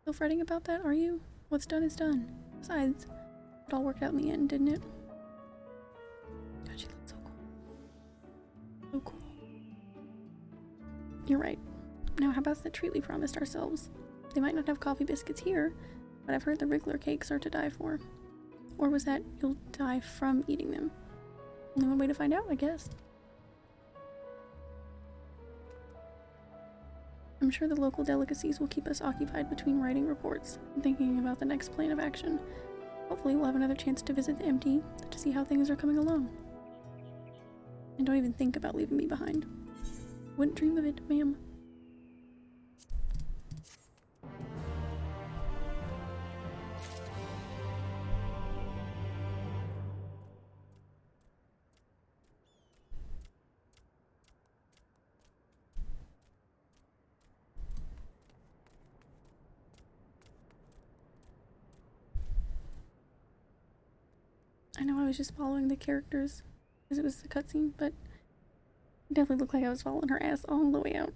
Still fretting about that, are you? What's done is done. Besides, it all worked out in the end, didn't it? God, she looks so cool. So cool. You're right. Now how about the treat we promised ourselves? They might not have coffee biscuits here, but I've heard the Wriggler cakes are to die for. Or was that you'll die from eating them? Only one way to find out, I guess. I'm sure the local delicacies will keep us occupied between writing reports and thinking about the next plan of action. Hopefully we'll have another chance to visit the empty to see how things are coming along. And don't even think about leaving me behind. Wouldn't dream of it, ma'am. I know I was just following the characters because it was the cutscene, but it definitely looked like I was following her ass all the way out.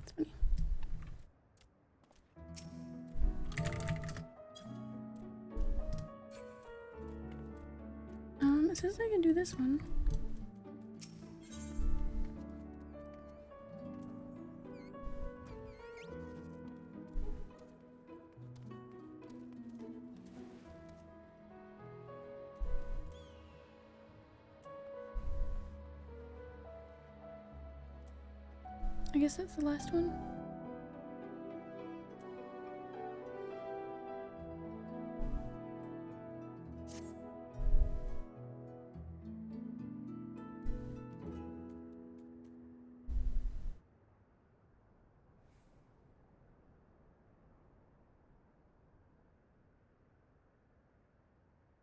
It's funny. It says I can do this one. I guess that's the last one.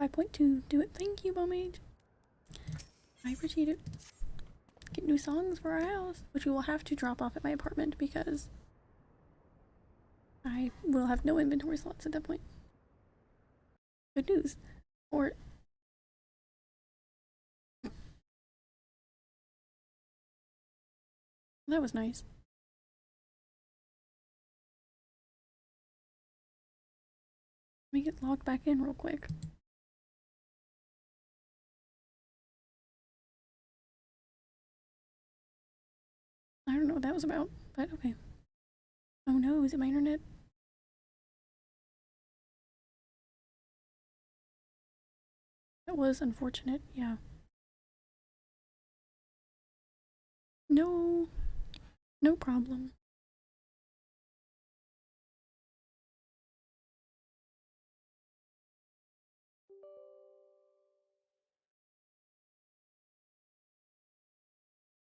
.2, do it. Thank you, Bomage. I appreciate it. Get new songs for our house, which we will have to drop off at my apartment because I will have no inventory slots at that point. Good news. Or that was nice. Let me get logged back in real quick. I don't know what that was about, but okay. Oh no, is it my internet? That was unfortunate, yeah. No, no problem.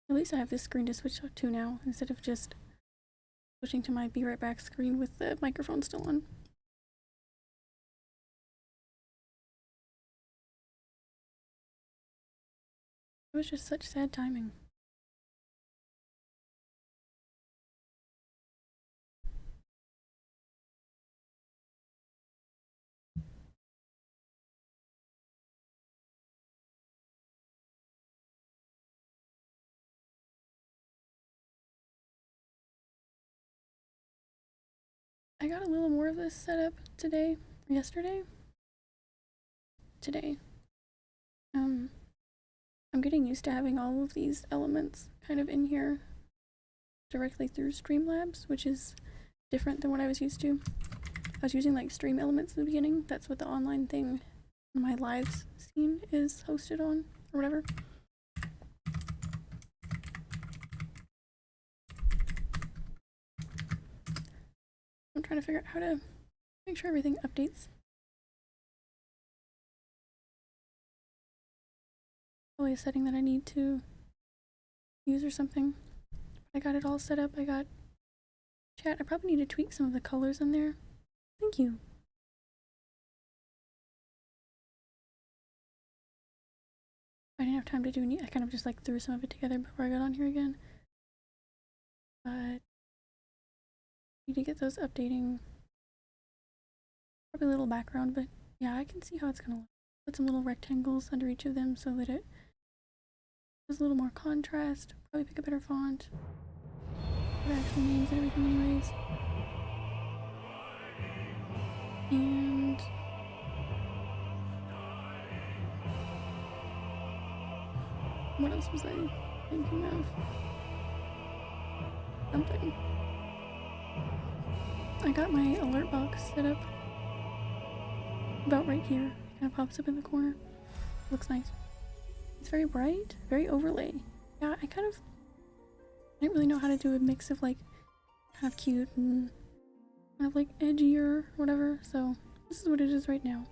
At least I have this screen to switch to now, instead of just switching to my be right back screen with the microphone still on. It was just such sad timing. I got a little more of this set up today, yesterday. Today. I'm getting used to having all of these elements kind of in here directly through Streamlabs, which is different than what I was used to. I was using like Stream Elements in the beginning. That's what the online thing my lives scene is hosted on, or whatever. I'm trying to figure out how to make sure everything updates. Probably a setting that I need to use or something. I got it all set up. I got chat. I probably need to tweak some of the colors in there. Thank you. I didn't have time to do any. I kind of just like threw some of it together before I got on here again. But I need to get those updating. Probably a little background, but yeah, I can see how it's gonna look. Put some little rectangles under each of them so that it has a little more contrast. Probably pick a better font. Put actual names and everything anyways. And what else was I thinking of? Something. I got my alert box set up about right here. It kind of pops up in the corner. Looks nice. It's very bright, very overlay. Yeah, I didn't really know how to do a mix of like kind of cute and kind of like edgier or whatever, so this is what it is right now.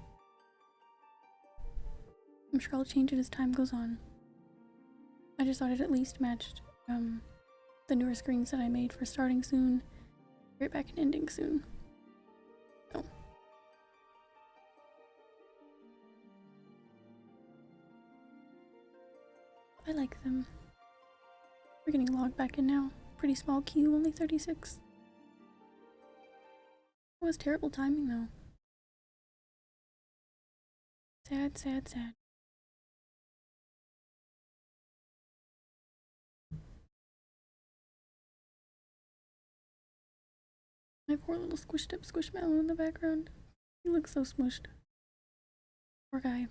I'm sure I'll change it as time goes on. I just thought it at least matched the newer screens that I made for starting soon, right back and ending soon. So. I like them. We're getting logged back in now. Pretty small queue, only 36. It was terrible timing though. Sad, sad, sad. My poor little squished up squishmallow in the background. He looks so smushed. Poor guy.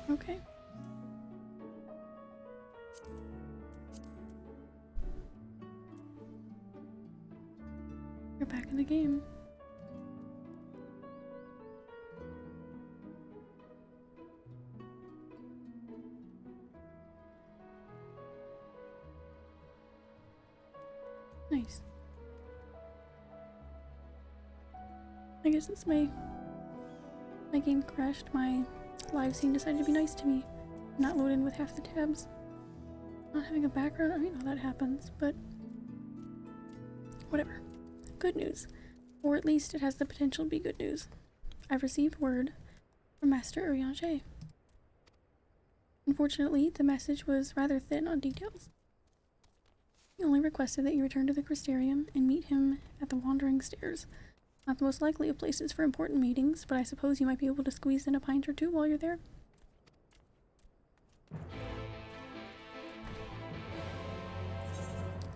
Okay. You're back in the game. Nice. I guess since my game crashed, my live scene decided to be nice to me. Not load in with half the tabs. Not having a background, I mean, all that happens, but whatever. Good news. Or at least it has the potential to be good news. I've received word from Master Urianger. Unfortunately, the message was rather thin on details. He only requested that you return to the Crystarium and meet him at the Wandering Stairs. Not the most likely of places for important meetings, but I suppose you might be able to squeeze in a pint or two while you're there.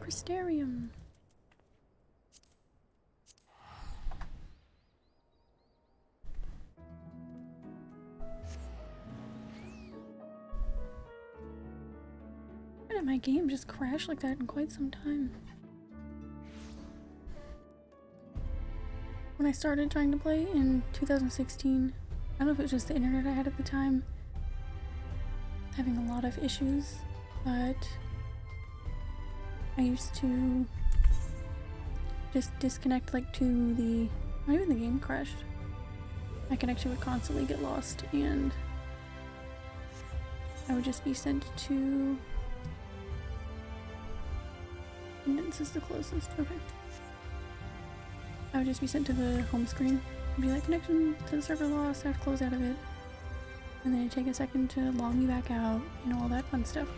Crystarium. I haven't had my game just crash like that in quite some time. When I started trying to play in 2016, I don't know if it was just the internet I had at the time, having a lot of issues, but I used to just disconnect like to the, not even the game crashed. My connection would constantly get lost and I would just be sent to, this is the closest, okay. I would just be sent to the home screen and be like, connection to the server lost, I have to close out of it. And then it'd take a second to log me back out, you know, all that fun stuff.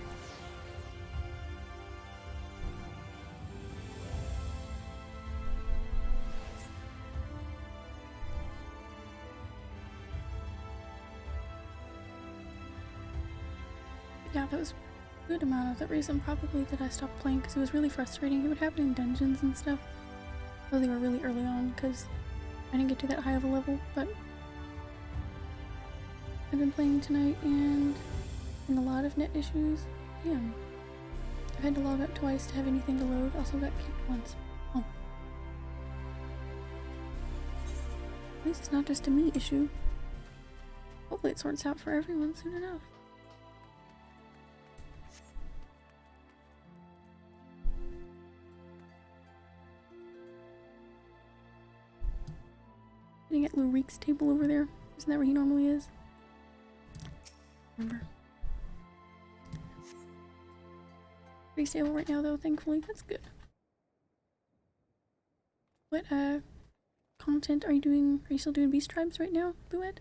Yeah, that was a good amount of the reason probably that I stopped playing, because it was really frustrating. It would happen in dungeons and stuff. Though they were really early on, because I didn't get to that high of a level, but I've been playing tonight and a lot of net issues. Damn. I've had to log out twice to have anything to load. Also got kicked once. Oh. At least it's not just a me issue. Hopefully it sorts out for everyone soon enough. Sitting at Lurik's table over there. Isn't that where he normally is? Remember. Pretty stable right now though, thankfully. That's good. What content are you doing? Are you still doing Beast Tribes right now, Buet?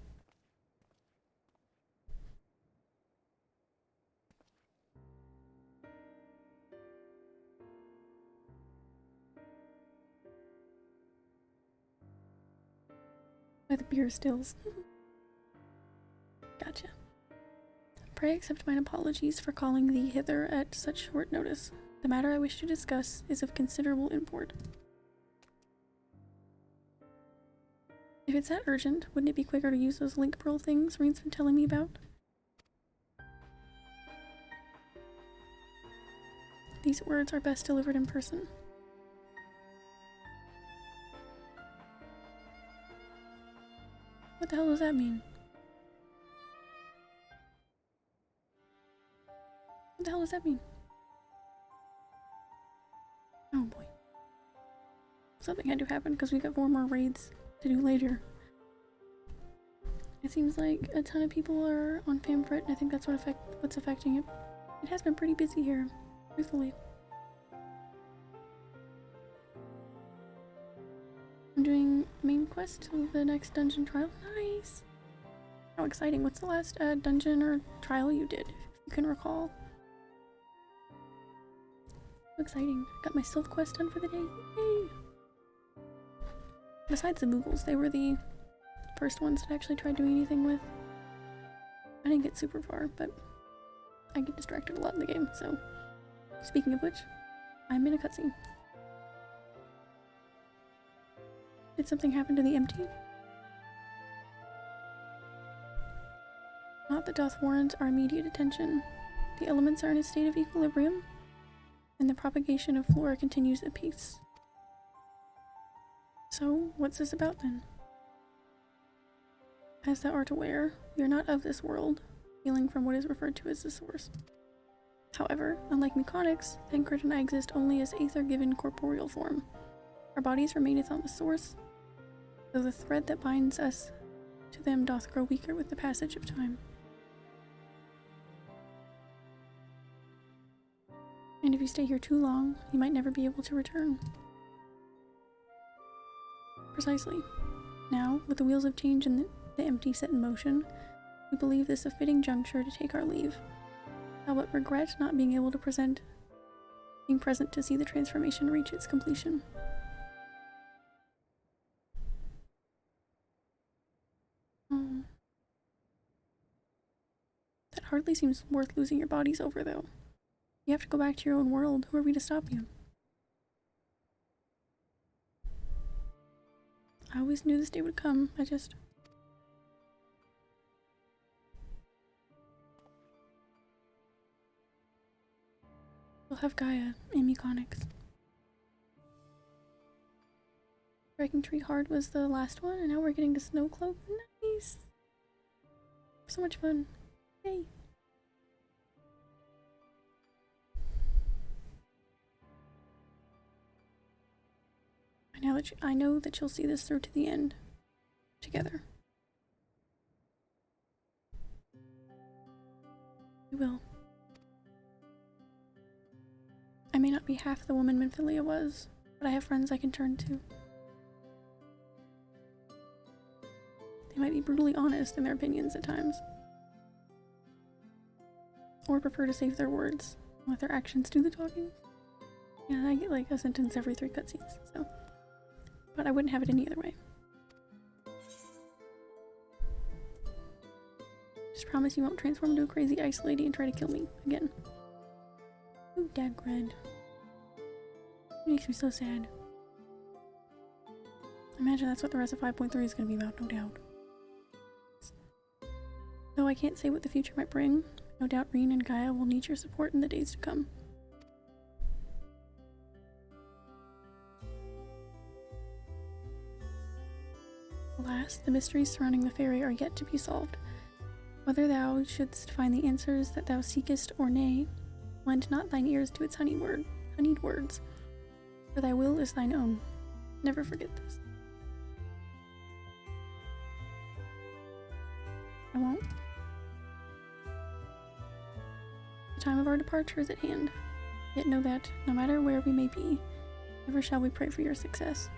By the beer stills. Gotcha. Pray accept mine apologies for calling thee hither at such short notice. The matter I wish to discuss is of considerable import. If it's that urgent, wouldn't it be quicker to use those link pearl things Reen's been telling me about? These words are best delivered in person. What the hell does that mean? What the hell does that mean? Oh boy. Something had to happen because we got 4 more raids to do later. It seems like a ton of people are on Famfrit, and I think that's what's affecting it. It has been pretty busy here, truthfully. I'm doing main quest of the next dungeon trial. Nice! How exciting. What's the last dungeon or trial you did, if you can recall? So exciting. Got my Sylph quest done for the day. Yay! Besides the Moogles, they were the first ones that I actually tried doing anything with. I didn't get super far, but I get distracted a lot in the game, so... Speaking of which, I'm in a cutscene. Did something happen to the empty? Not that doth warrant our immediate attention. The elements are in a state of equilibrium, and the propagation of flora continues apace. So, what's this about then? As thou art aware, we are not of this world, hailing from what is referred to as the source. However, unlike Mechanics, Thancred and I exist only as aether given corporeal form. Our bodies remaineth on the source, though the thread that binds us to them doth grow weaker with the passage of time. And if you stay here too long, you might never be able to return. Precisely. Now, with the wheels of change and the empty set in motion, we believe this a fitting juncture to take our leave. but regret not being able to being present to see the transformation reach its completion. Oh. That hardly seems worth losing your bodies over, though. You have to go back to your own world. Who are we to stop you? I always knew this day would come. We'll have Gaia, Amy Connix. Breaking Tree Hard was the last one, and now we're getting to Snow Cloak. Nice! So much fun. Yay! I know that you'll see this through to the end. Together. We will. I may not be half the woman Minfilia was, but I have friends I can turn to. They might be brutally honest in their opinions at times. Or prefer to save their words, and let their actions do the talking. Yeah, I get like a sentence every 3 cutscenes, so. But I wouldn't have it any other way. Just promise you won't transform into a crazy ice lady and try to kill me again. Ooh, Dagred. It makes me so sad. I imagine that's what the rest of 5.3 is going to be about, no doubt. Though I can't say what the future might bring, no doubt Reen and Gaia will need your support in the days to come. Alas, the mysteries surrounding the fairy are yet to be solved. Whether thou shouldst find the answers that thou seekest or nay, lend not thine ears to its honeyed words, for thy will is thine own. Never forget this. I won't. The time of our departure is at hand, yet know that, no matter where we may be, ever shall we pray for your success.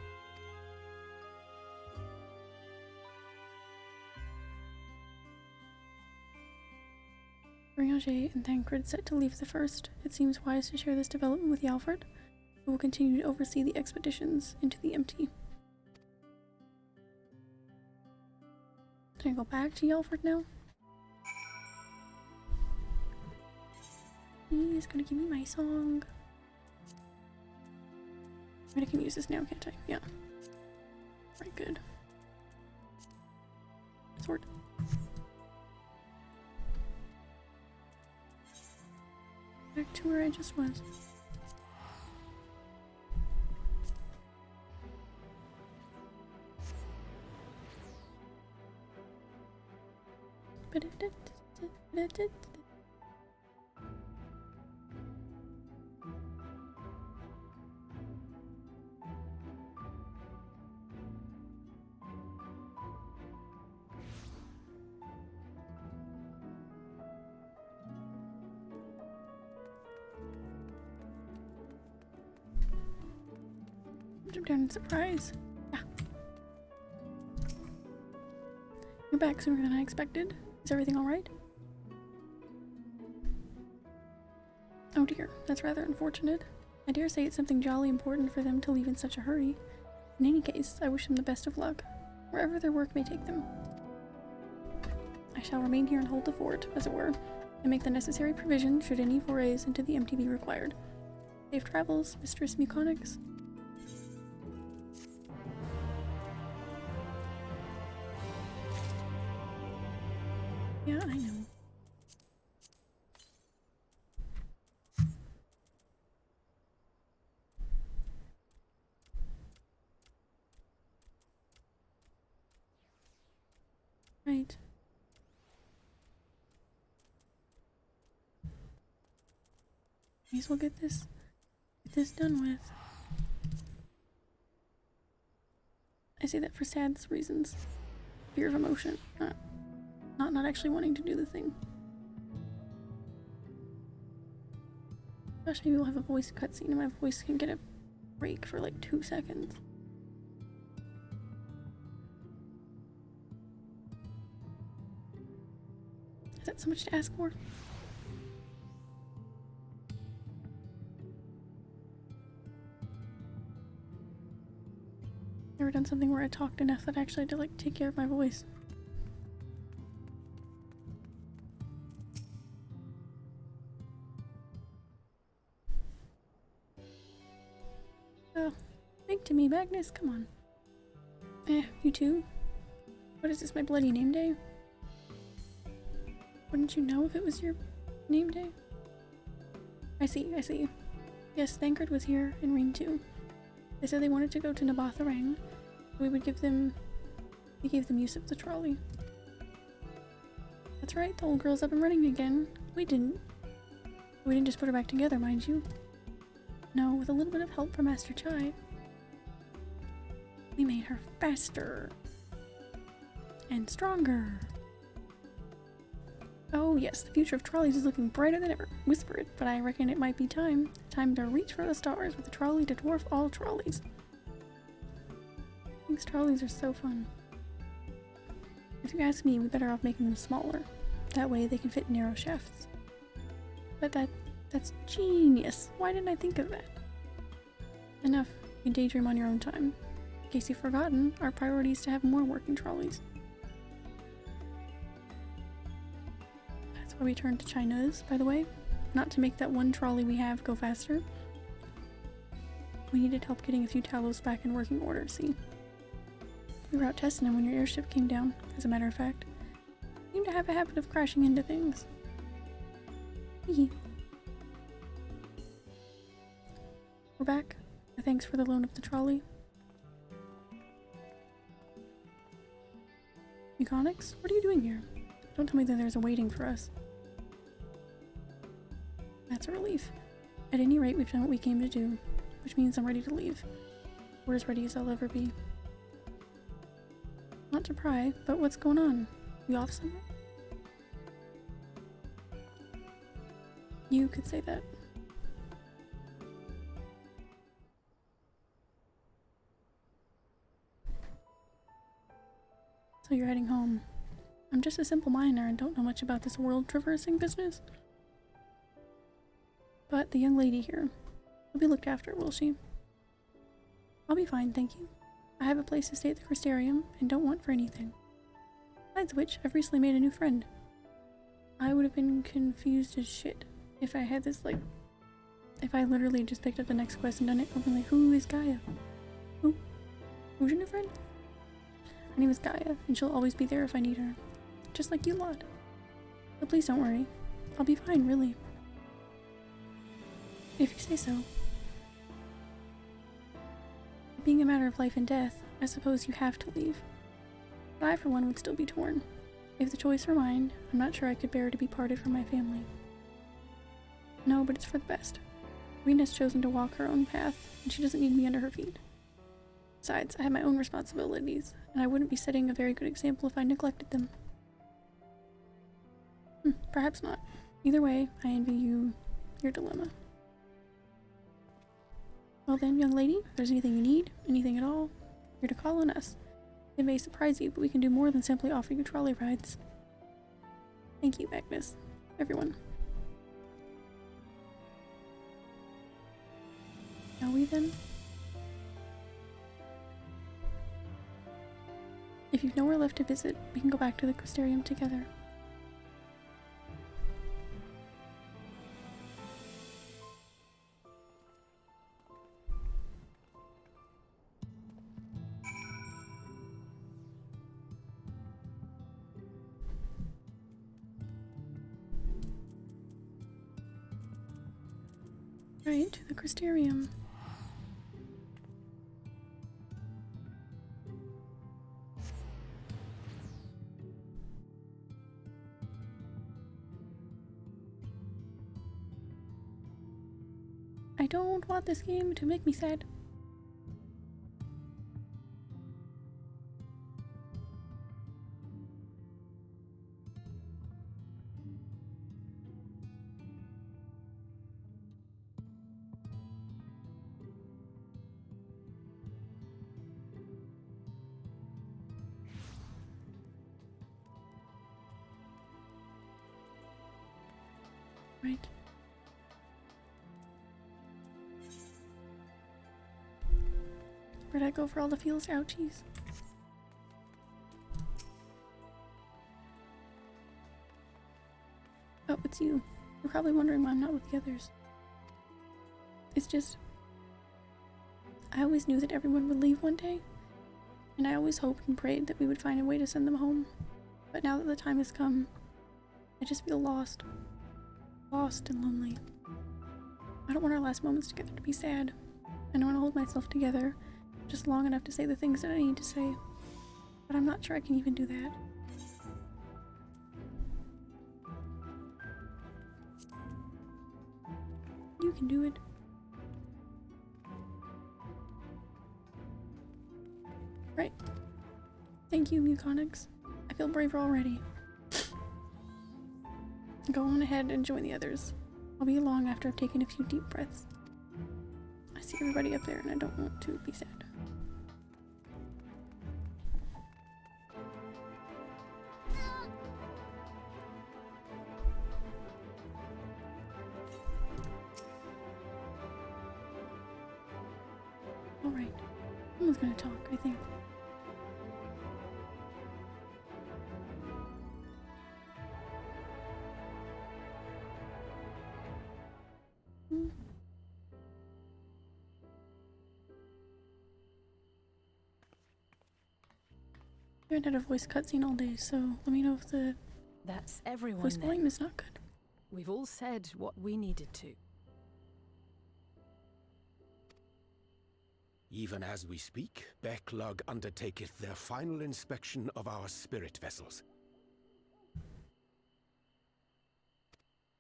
Brianger and Thancred set to leave the first. It seems wise to share this development with Yalford, who will continue to oversee the expeditions into the empty. Can I go back to Yalford now? He's gonna give me my song. I can use this now, can't I? Yeah. Right, good. Sword. Back to where I just was. Jump down in surprise. Yeah. You're back sooner than I expected. Is everything alright? Oh dear, that's rather unfortunate. I dare say it's something jolly important for them to leave in such a hurry. In any case, I wish them the best of luck, wherever their work may take them. I shall remain here and hold the fort, as it were, and make the necessary provision should any forays into the empty be required. Safe travels, Mistress Muconix. Yeah, I know. Right. May as well get this done with. I say that for sad reasons. Fear of emotion. Not actually wanting to do the thing. Gosh, maybe we'll have a voice cutscene and my voice can get a break for like 2 seconds. Is that so much to ask for? something where I talked enough that I actually had to like take care of my voice. Oh, speak to me, Magnus, come on. You too? What is this, my bloody name day? Wouldn't you know if it was your name day? I see. Yes, Thancred was here in Ring 2. They said they wanted to go to Nabatharang. We gave them use of the trolley. That's right, the old girl's up and running again. We didn't just put her back together, mind you. No, with a little bit of help from Master Chai. We made her faster. And stronger. Oh yes, the future of trolleys is looking brighter than ever. Whisper it, but I reckon it might be time to reach for the stars with a trolley to dwarf all trolleys. These trolleys are so fun. If you ask me, we're better off making them smaller. That way they can fit narrow shafts. But that's genius. Why didn't I think of that? Enough. You daydream on your own time. In case you've forgotten, our priority is to have more working trolleys. That's why we turned to China's, by the way. Not to make that one trolley we have go faster. We needed help getting a few Talos back in working order, see? We were out testing them when your airship came down, as a matter of fact. You seem to have a habit of crashing into things. Hee. We're back. Thanks for the loan of the trolley. Mechanics? What are you doing here? Don't tell me that there's a waiting for us. That's a relief. At any rate, we've done what we came to do, which means I'm ready to leave. We're as ready as I'll ever be. Not to pry, but what's going on? You off somewhere? You could say that. So you're heading home. I'm just a simple miner and don't know much about this world traversing business. But the young lady here will be looked after, will she? I'll be fine, thank you. I have a place to stay at the Crystarium and don't want for anything. Besides which, I've recently made a new friend. I would have been confused as shit if I had this, like, if I literally just picked up the next quest and done it. I'd be like, who is Gaia? Who? Who's your new friend? Her name is Gaia, and she'll always be there if I need her. Just like you lot. But please don't worry. I'll be fine, really. If you say so. Being a matter of life and death, I suppose you have to leave. But I, for one, would still be torn. If the choice were mine, I'm not sure I could bear to be parted from my family. No, but it's for the best. Rena's chosen to walk her own path, and she doesn't need me under her feet. Besides, I have my own responsibilities, and I wouldn't be setting a very good example if I neglected them. Perhaps not. Either way, I envy you your dilemma. Well then, young lady, if there's anything you need, anything at all, you're to call on us. It may surprise you, but we can do more than simply offer you trolley rides. Thank you, Magnus. Everyone. Shall we then? If you've nowhere left to visit, we can go back to the Crystarium together. Right, to the Crystarium. I don't want this game to make me sad. Right. Where'd I go for all the feels? Ouchies. Oh, it's you. You're probably wondering why I'm not with the others. It's just... I always knew that everyone would leave one day, and I always hoped and prayed that we would find a way to send them home. But now that the time has come, I just feel lost. Lost and lonely. I don't want our last moments together to be sad. I want to hold myself together just long enough to say the things that I need to say. But I'm not sure I can even do that. You can do it. Right. Thank you, Muconics. I feel braver already. Go on ahead and join the others. I'll be along after I've taken a few deep breaths. I see everybody up there and I don't want to be sad. Alright. Someone's gonna talk, I think. I haven't had a voice cutscene all day, so let me know if the
That's everyone
voice
then.
volume is not good.
We've all said what we needed to.
Even as we speak, Backlog undertaketh their final inspection of our spirit vessels.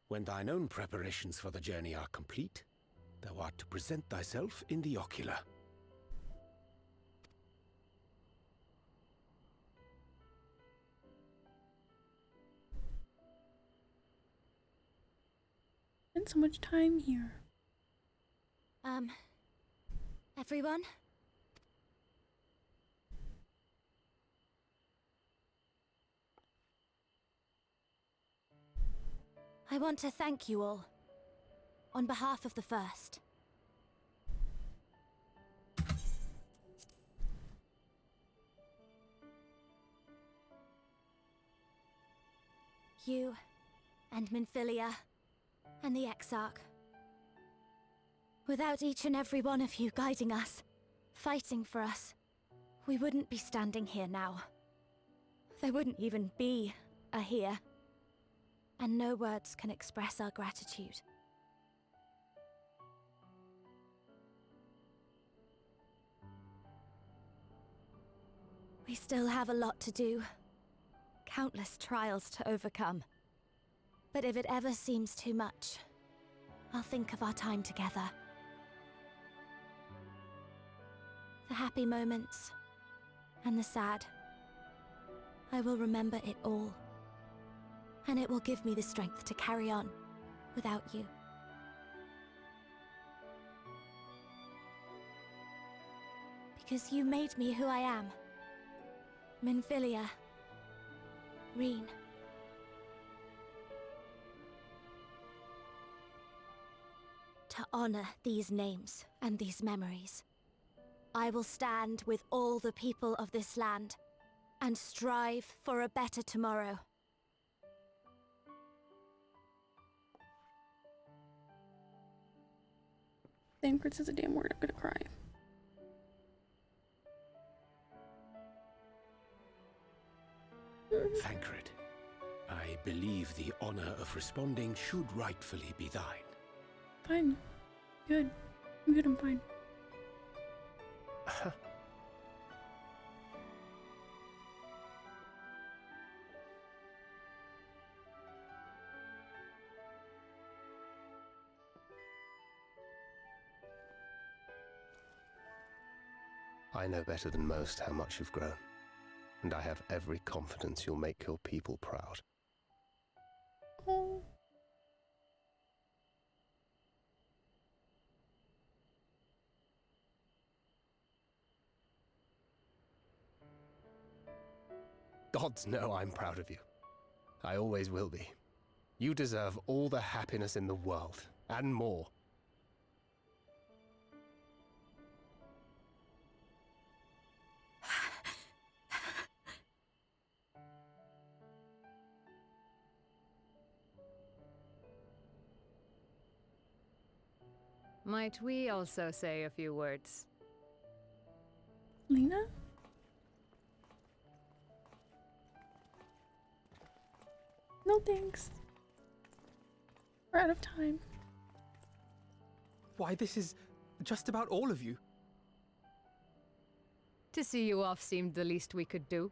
When thine own preparations for the journey are complete, thou art to present thyself in the ocular.
Spent so much time here.
Everyone? I want to thank you all, on behalf of the First. You, and Minfilia, and the Exarch. Without each and every one of you guiding us, fighting for us, we wouldn't be standing here now. There wouldn't even be a here. And no words can express our gratitude. We still have a lot to do. Countless trials to overcome. But if it ever seems too much, I'll think of our time together. The happy moments, and the sad. I will remember it all. And it will give me the strength to carry on without you. Because you made me who I am. Minfilia. Reen. To honor these names and these memories, I will stand with all the people of this land and strive for a better tomorrow.
Thancred says a damn word, I'm gonna cry.
Thancred, I believe the honor of responding should rightfully be thine.
Fine. Good. I'm good, I'm fine.
I know better than most how much you've grown, and I have every confidence you'll make your people proud.
Oh.
Gods know I'm proud of you. I always will be. You deserve all the happiness in the world, and more.
Might we also say a few words?
Lena? No thanks. We're out of time.
Why, this is just about all of you.
To see you off seemed the least we could do.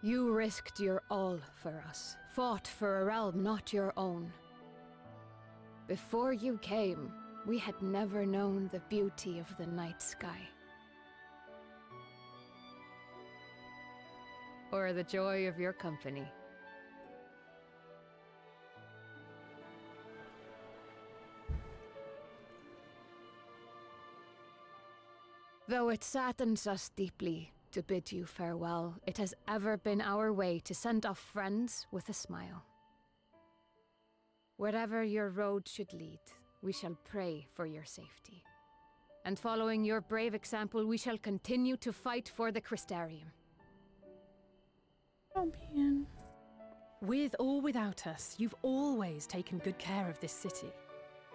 You risked your all for us, fought for a realm not your own. Before you came, we had never known the beauty of the night sky. Or the joy of your company. Though it saddens us deeply to bid you farewell, it has ever been our way to send off friends with a smile. Wherever your road should lead, we shall pray for your safety. And following your brave example, we shall continue to fight for the Crystarium.
Oh man.
With or without us, you've always taken good care of this city.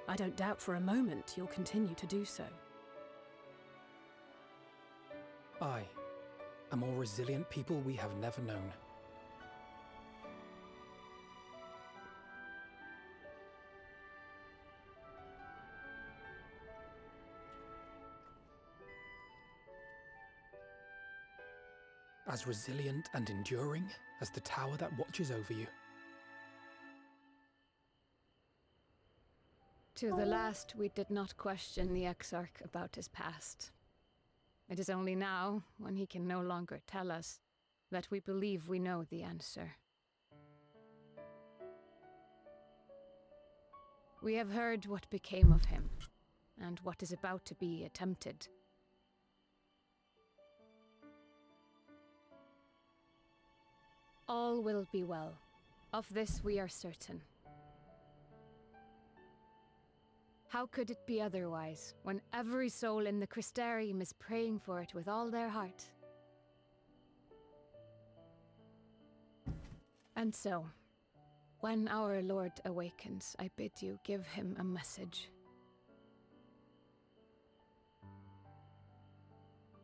I don't doubt for a moment you'll continue to do so.
I, a more resilient people we have never known. As resilient and enduring as the tower that watches over you.
To the last, we did not question the Exarch about his past. It is only now, when he can no longer tell us, that we believe we know the answer. We have heard what became of him, and what is about to be attempted. All will be well. Of this we are certain. How could it be otherwise, when every soul in the Crystarium is praying for it with all their heart? And so, when our Lord awakens, I bid you give him a message.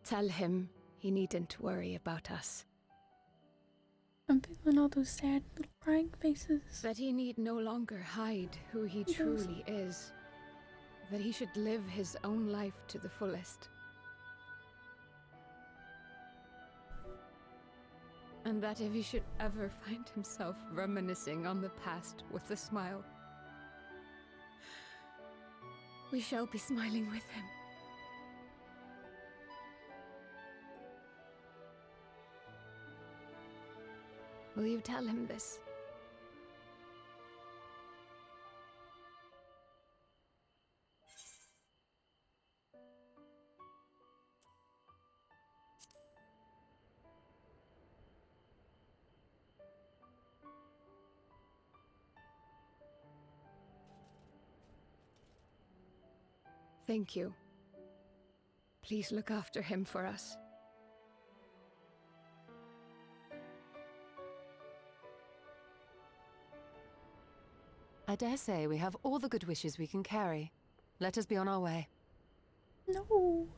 Tell him he needn't worry about us.
I'm feeling all those sad little crying faces.
That he need no longer hide who he truly is. That he should live his own life to the fullest. And that if he should ever find himself reminiscing on the past with a smile, we shall be smiling with him. Will you tell him this? Thank you. Please look after him for us.
I dare say we have all the good wishes we can carry. Let us be on our way.
No.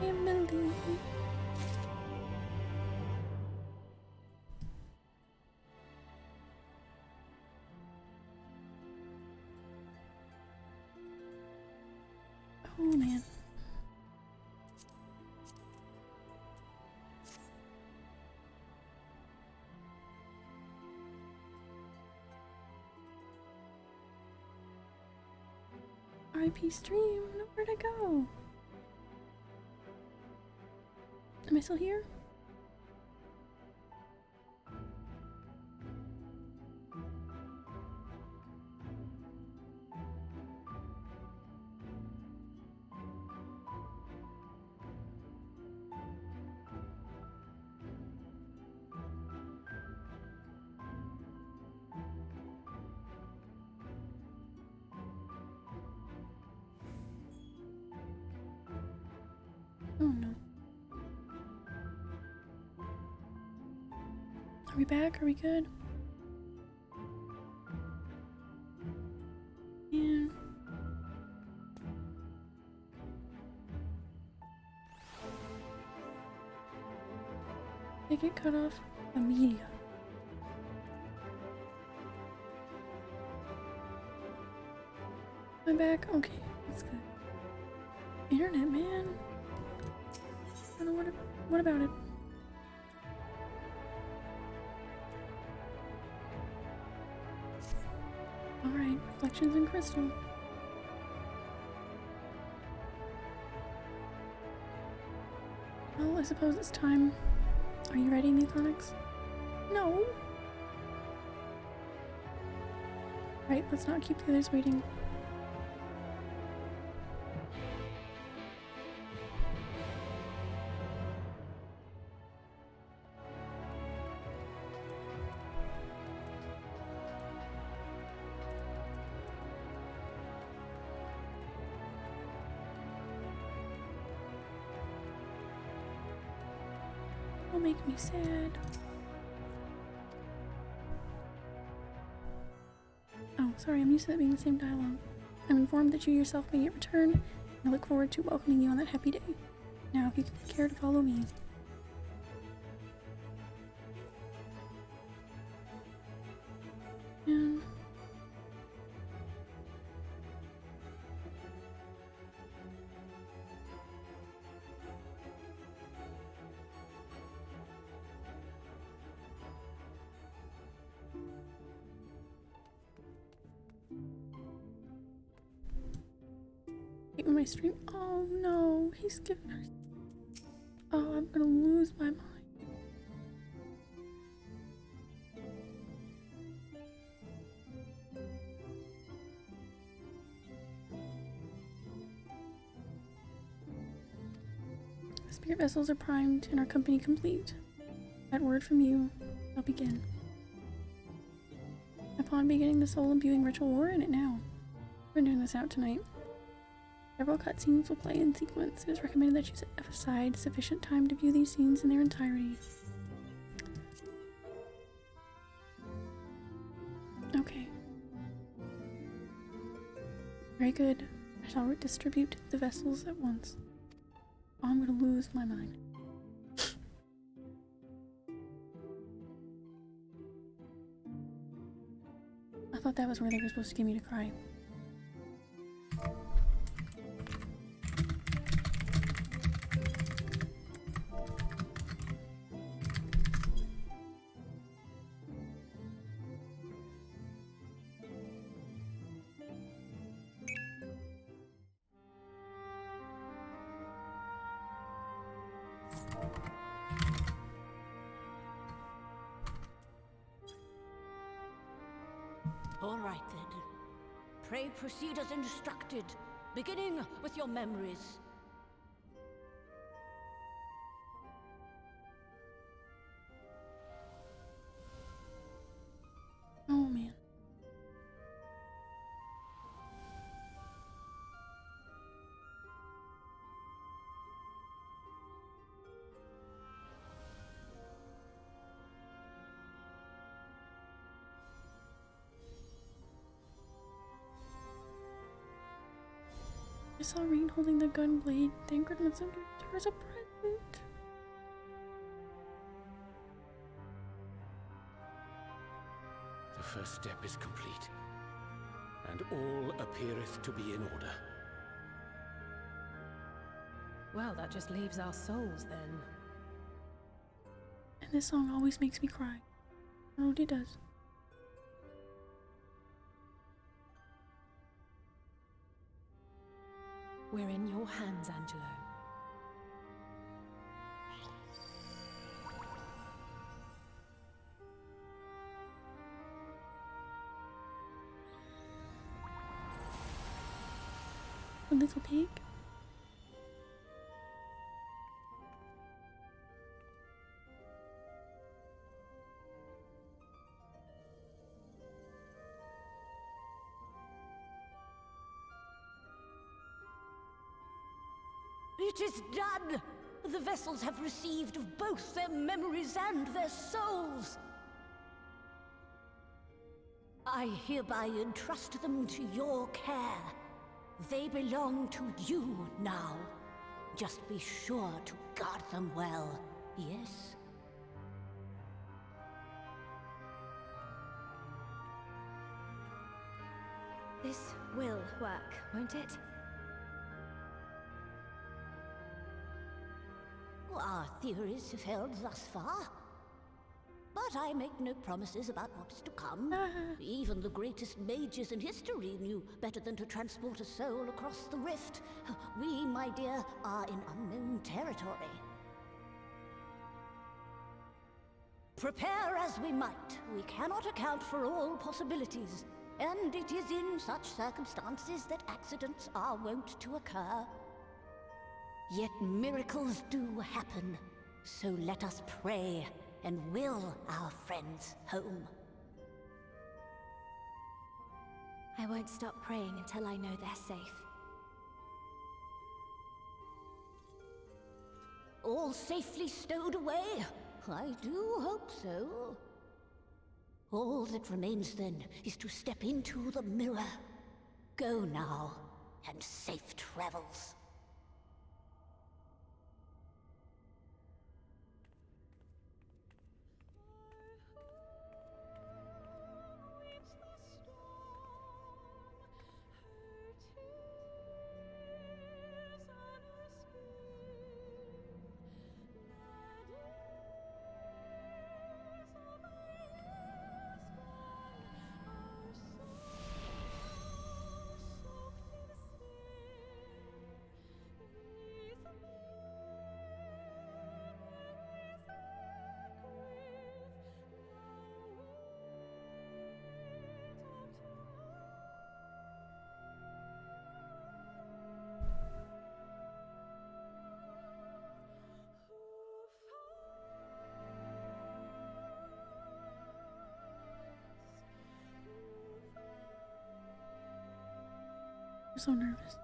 Emily. Oh man. RIP stream, nowhere to go. Am I still here? Oh no. Are we back? Are we good? Yeah. They get cut off immediately. I'm back? Okay, that's good. Internet, man. I don't know what about it? Alright, reflections in crystal. Well, I suppose it's time. Are you ready, Mutonics? No! Right, let's not keep the others waiting. Don't make me sad. Oh, sorry, I'm used to that being the same dialogue. I'm informed that you yourself may yet return, and I look forward to welcoming you on that happy day. Now, if you care to follow me. Yeah. Wait, when my stream. Oh no, he's giving her. Oh, I'm gonna lose my mind. The spirit vessels are primed and our company complete. At word from you, I'll begin. Upon beginning the soul imbuing ritual, we're in it now. We're doing this out tonight. Several cutscenes will play in sequence. It is recommended that you set aside sufficient time to view these scenes in their entirety. Okay. Very good. I shall distribute the vessels at once. Oh, I'm gonna lose my mind. I thought that was where they were supposed to get me to cry.
All right then. Pray proceed as instructed, beginning with your memories.
Oh man. I saw Reed holding the gun blade. Thancred was under There was a present.
The first step is complete, and all appeareth to be in order.
Well, that just leaves our souls then.
And this song always makes me cry. I don't know what it does.
We're in your hands, Angelo.
A little pig.
It is done! The vessels have received of both their memories and their souls. I hereby entrust them to your care. They belong to you now. Just be sure to guard them well, yes?
This will work, won't it?
Our theories have held thus far. But I make no promises about what is to come. Even the greatest mages in history knew better than to transport a soul across the rift. We, my dear, are in unknown territory. Prepare as we might, we cannot account for all possibilities. And it is in such circumstances that accidents are wont to occur. Yet miracles do happen, so let us pray and will our friends home.
I won't stop praying until I know they're safe.
All safely stowed away? I do hope so. All that remains then is to step into the mirror. Go now, and safe travels.
I'm so nervous.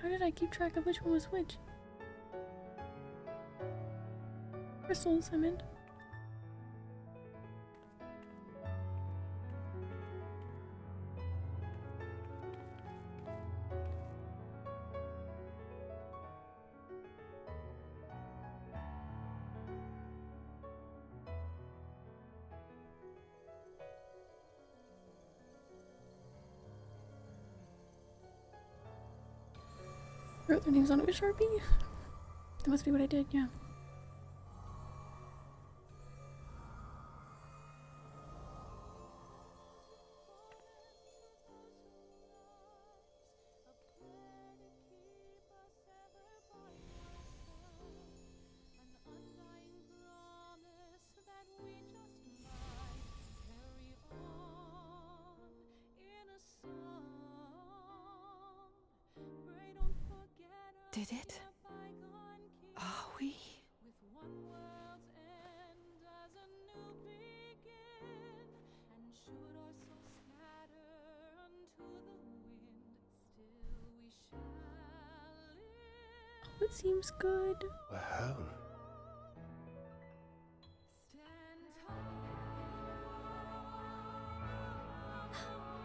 How did I keep track of which one was which? Crystals, I meant. Wrote their names on it with Sharpie. That must be what I did, yeah.
Did it? Are we?
Oh, it seems good.
We're home.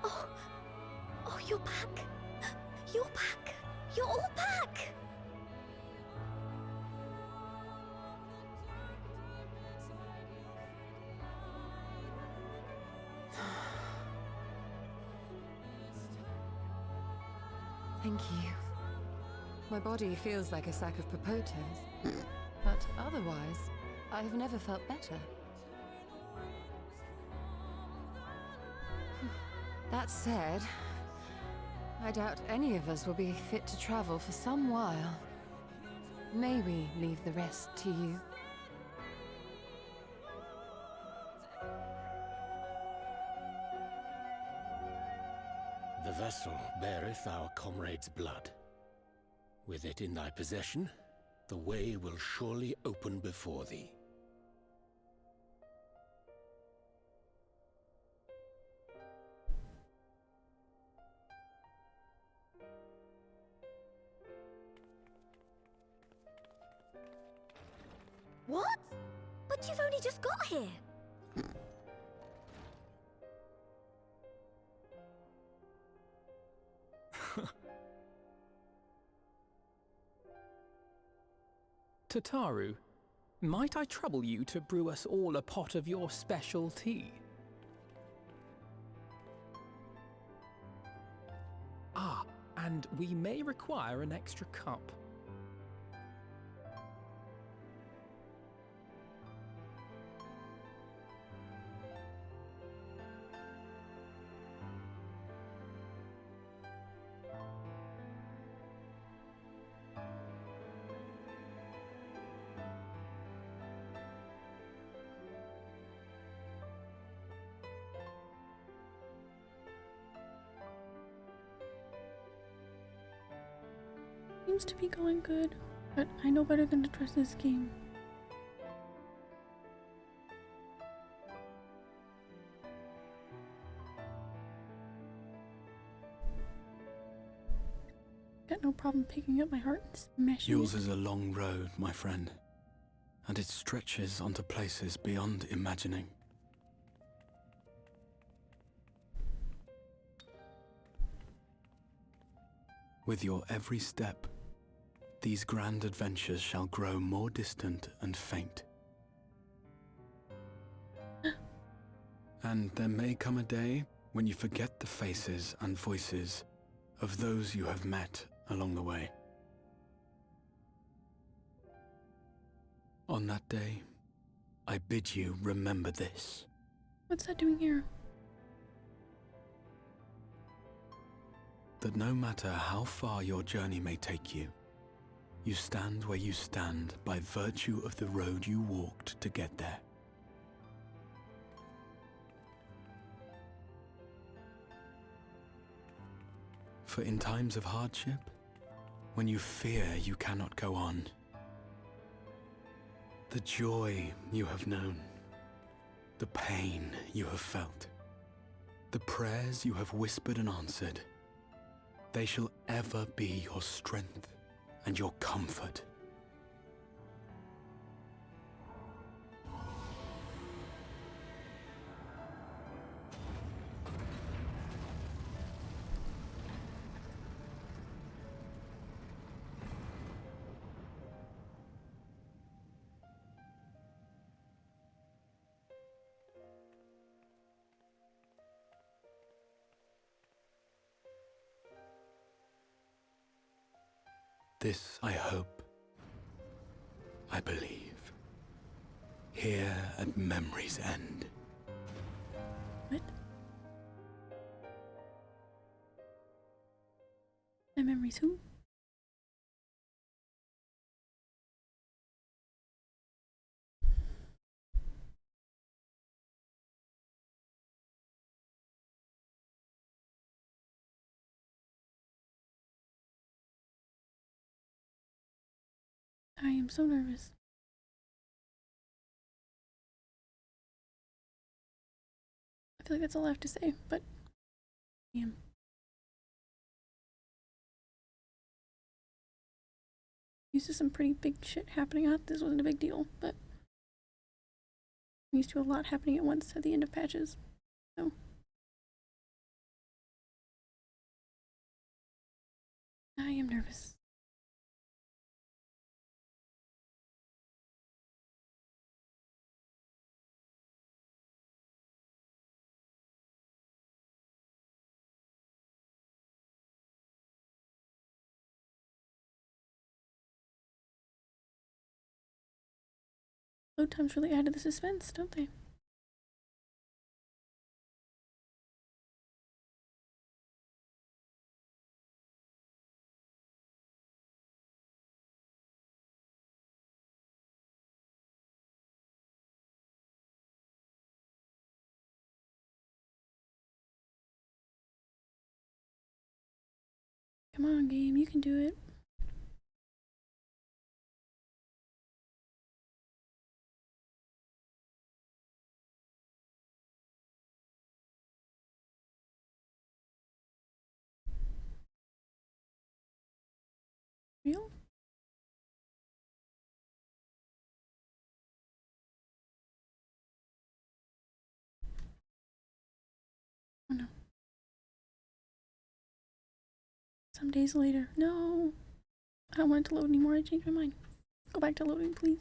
Oh, you're back. You're back. You're all back.
Thank you. My body feels like a sack of popotos, but otherwise, I've never felt better. That said, I doubt any of us will be fit to travel for some while. May we leave the rest to you?
The vessel beareth our comrade's blood. With it in thy possession, the way will surely open before thee.
What? But you've only just got here.
Tataru, might I trouble you to brew us all a pot of your special tea? Ah, and we may require an extra cup.
Seems to be going good, but I know better than to trust this game. Got no problem picking up my heart and smashing
Yours
it.
is a long road, my friend, and it stretches onto places beyond imagining. With your every step, these grand adventures shall grow more distant and faint. And there may come a day when you forget the faces and voices of those you have met along the way. On that day, I bid you remember this.
What's that doing here?
That no matter how far your journey may take you, you stand where you stand by virtue of the road you walked to get there. For in times of hardship, when you fear you cannot go on, the joy you have known, the pain you have felt, the prayers you have whispered and answered, they shall ever be your strength and your comfort. This I hope. I believe. Here at memory's end.
What? My memories who? I am so nervous. I feel like that's all I have to say, but I am. Used to some pretty big shit happening. I thought this wasn't a big deal, but I'm used to a lot happening at once at the end of patches. So I am nervous. Load times really add to the suspense, don't they? Come on, game, you can do it. Real? Oh no. Some days later. No! I don't want it to load anymore. I changed my mind. Go back to loading, please.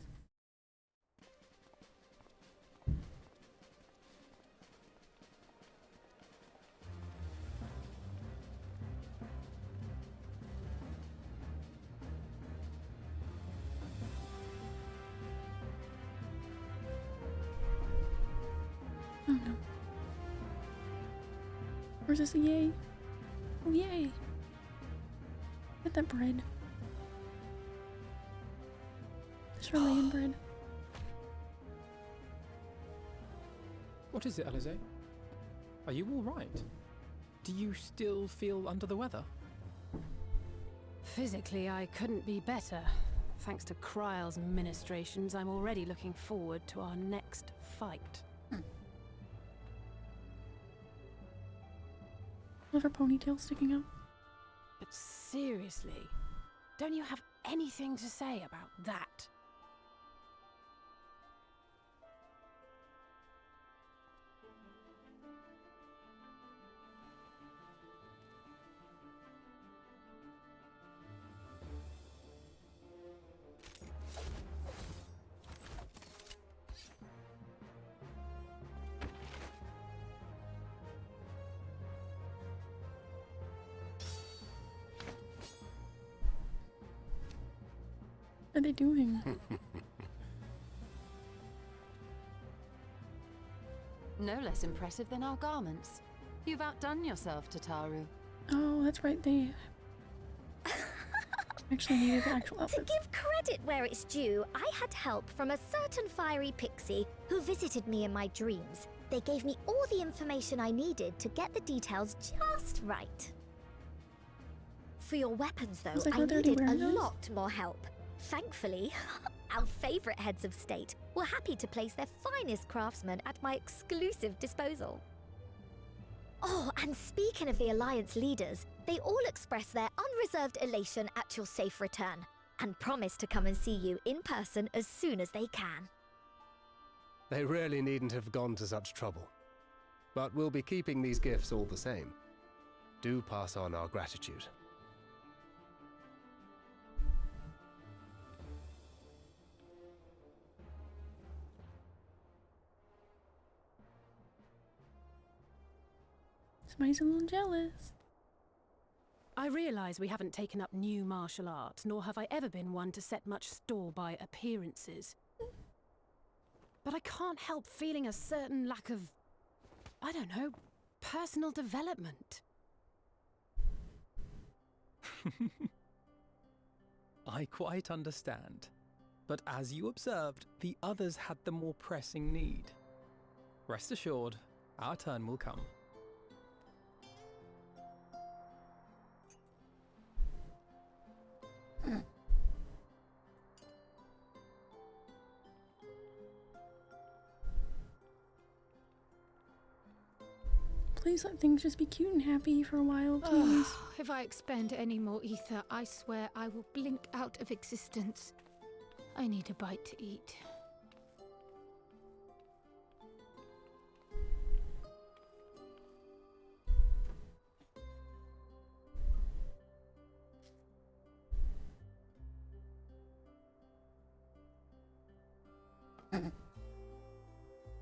Oh no. Where's this a yay? Oh yay! Get that bread. Cerulean bread.
What is it, Alize? Are you all right? Do you still feel under the weather?
Physically, I couldn't be better. Thanks to Kryle's ministrations, I'm already looking forward to our next fight.
With her ponytail sticking out.
But seriously, don't you have anything to say about that?
What are they doing?
No less impressive than our garments. You've outdone yourself, Tataru.
Oh, that's right. They actually needed the actual
To
outfits.
give credit where it's due, I had help from a certain fiery pixie who visited me in my dreams. They gave me all the information I needed to get the details just right. For your weapons, though,
Was I
I
glad they're already
needed a
wearing those?
lot more help. Thankfully, our favorite heads of state were happy to place their finest craftsmen at my exclusive disposal. Oh, and speaking of the Alliance leaders, they all expressed their unreserved elation at your safe return and promise to come and see you in person as soon as they can.
They really needn't have gone to such trouble. But we'll be keeping these gifts all the same. Do pass on our gratitude.
Somebody's a little jealous.
I realise we haven't taken up new martial arts, nor have I ever been one to set much store by appearances. But I can't help feeling a certain lack of, I don't know, personal development.
I quite understand. But as you observed, the others had the more pressing need. Rest assured, our turn will come.
Please let things just be cute and happy for a while, please.
If I expend any more ether, I swear I will blink out of existence. I need a bite to eat.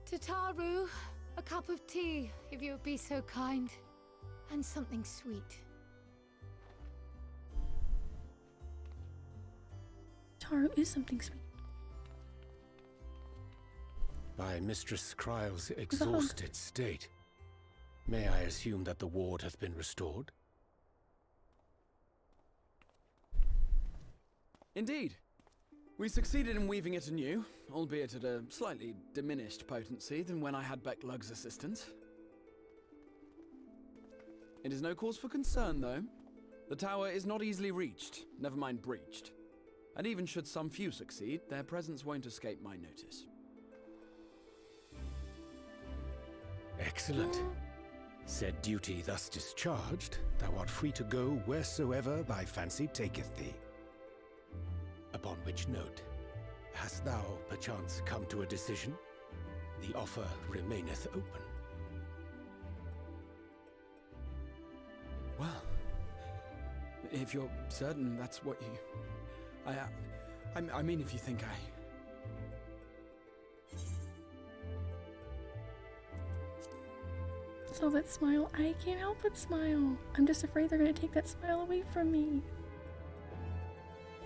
Tataru, a cup of tea, if you would be so kind. And something sweet.
Taru is something sweet.
By Mistress Kryle's exhausted state, may I assume that the ward hath been restored?
Indeed. We succeeded in weaving it anew, albeit at a slightly diminished potency than when I had Becklug's assistance. It is no cause for concern, though. The tower is not easily reached, never mind breached. And even should some few succeed, their presence won't escape my notice.
Excellent. Said duty thus discharged, thou art free to go wheresoever thy fancy taketh thee. Upon which note, hast thou perchance come to a decision? The offer remaineth open.
Well, if you're certain that's what you... I mean, if you think I...
So that smile, I can't help but smile. I'm just afraid they're gonna take that smile away from me.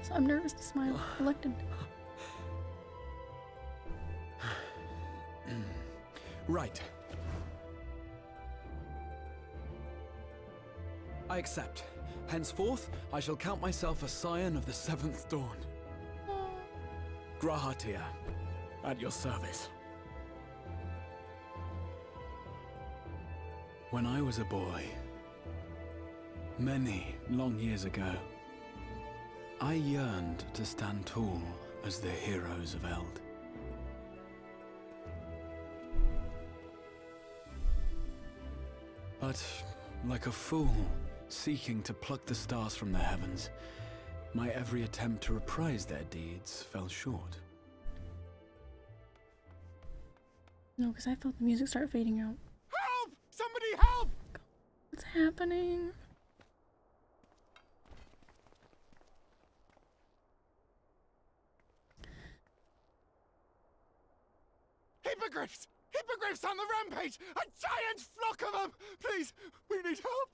So I'm nervous to smile, reluctant.
Right. I accept. Henceforth, I shall count myself a scion of the Seventh Dawn. Grahatia, at your service. When I was a boy, many long years ago, I yearned to stand tall as the heroes of Eld. But, like a fool seeking to pluck the stars from the heavens, my every attempt to reprise their deeds fell short.
No, because I felt the music start fading out.
Help! Somebody help!
What's happening?
Hippogriffs! Hippogriffs on the rampage! A giant flock of them! Please, we need help!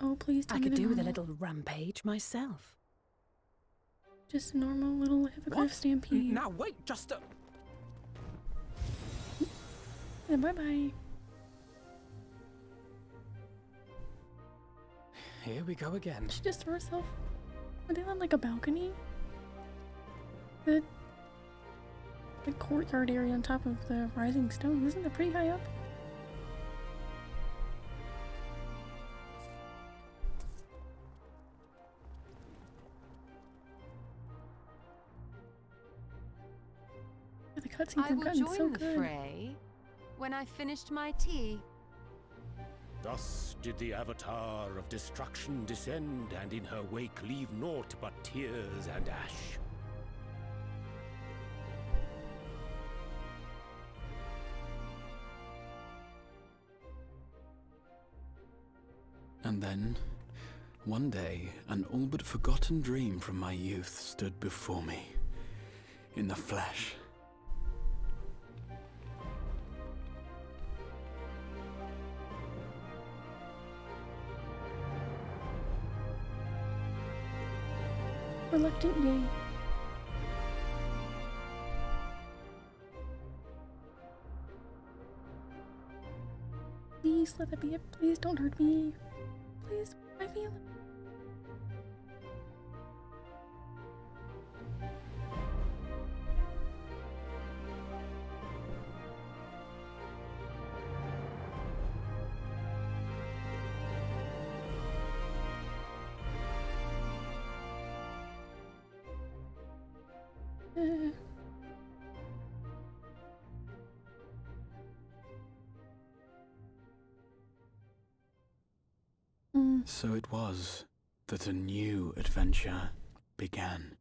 Oh, please tell
I
me
could
the
do with a
normal.
little rampage myself.
Just a normal little hippogriff stampede.
Now wait, just a...
And bye-bye.
Here we go again.
She just threw herself. Are they on like a balcony? The courtyard area on top of the rising stone, isn't that pretty high up? Yeah, the cutscenes
I
have
will
gotten
join
so
the
good.
fray when I've finished my tea.
Thus did the Avatar of Destruction descend, and in her wake leave naught but tears and ash.
And then, one day, an all but forgotten dream from my youth stood before me, in the flesh.
Reluctant yay. Please let that be it. Please don't hurt me. Please, I feel it.
So it was that a new adventure began.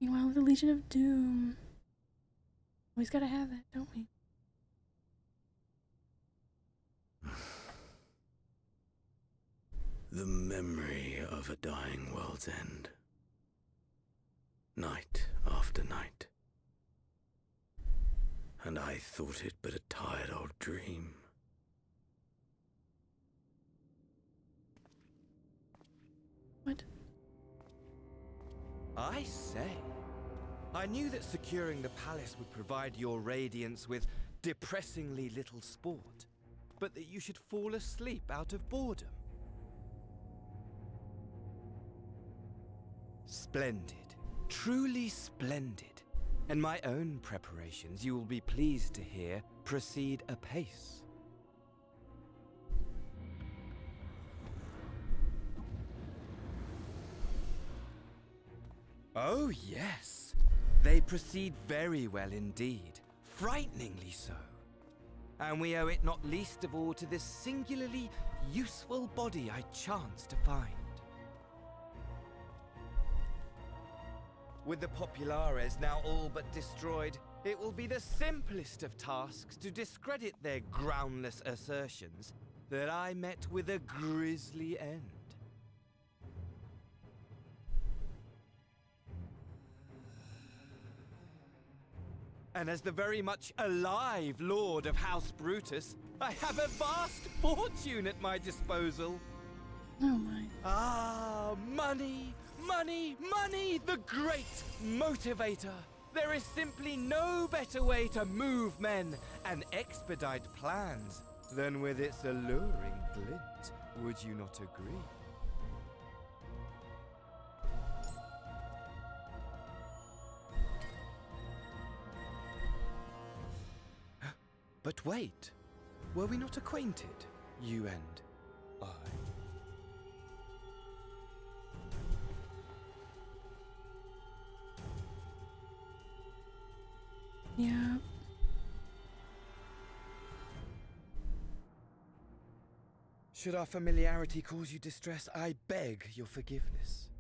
Meanwhile, the Legion of Doom. Always gotta have that, don't we?
The memory of a dying world's end. Night after night. And I thought it but a tired old dream.
What?
I say, I knew that securing the palace would provide your radiance with depressingly little sport, but that you should fall asleep out of boredom. Splendid. Truly splendid. And my own preparations, you will be pleased to hear, proceed apace. Oh, yes. They proceed very well indeed. Frighteningly so. And we owe it not least of all to this singularly useful body I chanced to find. With the Populares now all but destroyed, it will be the simplest of tasks to discredit their groundless assertions that I met with a grisly end. And as the very much alive Lord of House Brutus, I have a vast fortune at my disposal.
Oh my.
Ah, money! Money, money, the great motivator. There is simply no better way to move men and expedite plans than with its alluring glint. Would you not agree? But wait, were we not acquainted, you and I?
Yeah.
Should our familiarity cause you distress, I beg your forgiveness.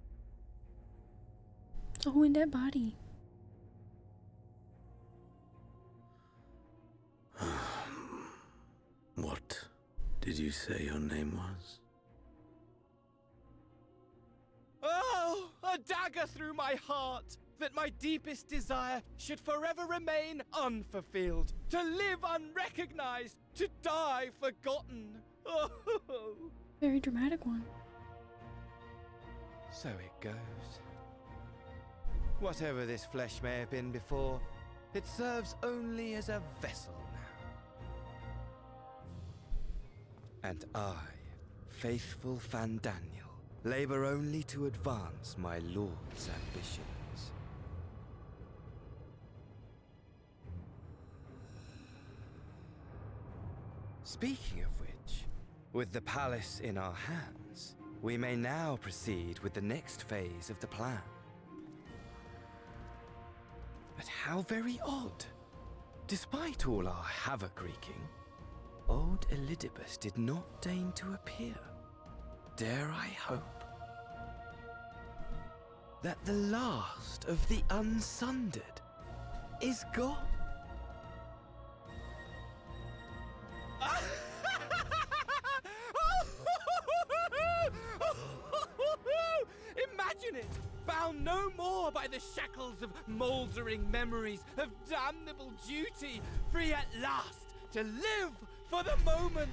So who in that body?
What did you say your name was?
Oh, a dagger through my heart! That my deepest desire should forever remain unfulfilled, to live unrecognized, to die forgotten. Oh.
Very dramatic one.
So it goes. Whatever this flesh may have been before, it serves only as a vessel now. And I, faithful Fandaniel, labor only to advance my lord's ambitions. Speaking of which, with the palace in our hands, we may now proceed with the next phase of the plan. But how very odd. Despite all our havoc-wreaking, old Elidibus did not deign to appear. Dare I hope that the last of the unsundered is gone? Imagine it! Bound no more by the shackles of mouldering memories of damnable duty, free at last to live for the moment!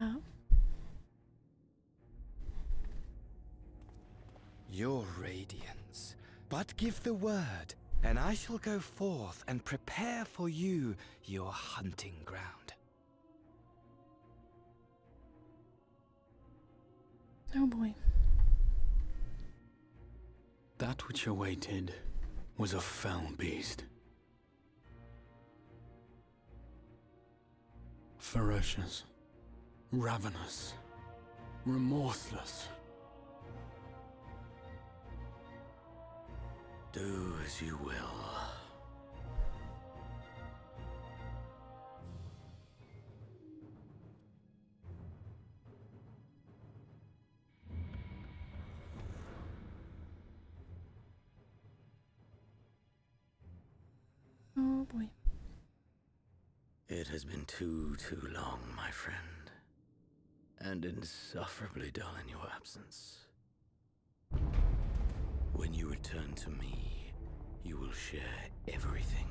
Oh.
Your radiance. But give the word, and I shall go forth and prepare for you your hunting ground.
Oh boy.
That which awaited was a fell beast. Ferocious, ravenous, remorseless. Do as you will.
Oh boy.
It has been too long, my friend, and insufferably dull in your absence. When you return to me, you will share everything.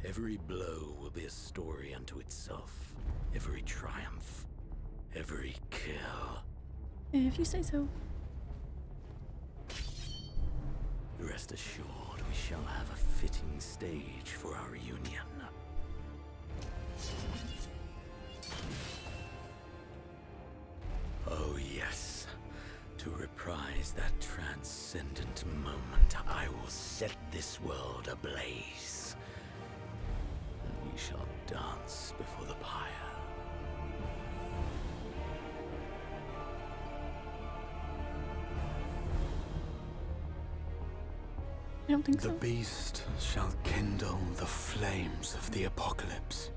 Every blow will be a story unto itself. Every triumph, every kill.
If you say so.
Rest assured, we shall have a fitting stage for our union. Oh yes, to reprise that transcendent moment, I will set this world ablaze. And we shall dance before the pyre.
I don't think so.
The beast shall kindle the flames of the apocalypse.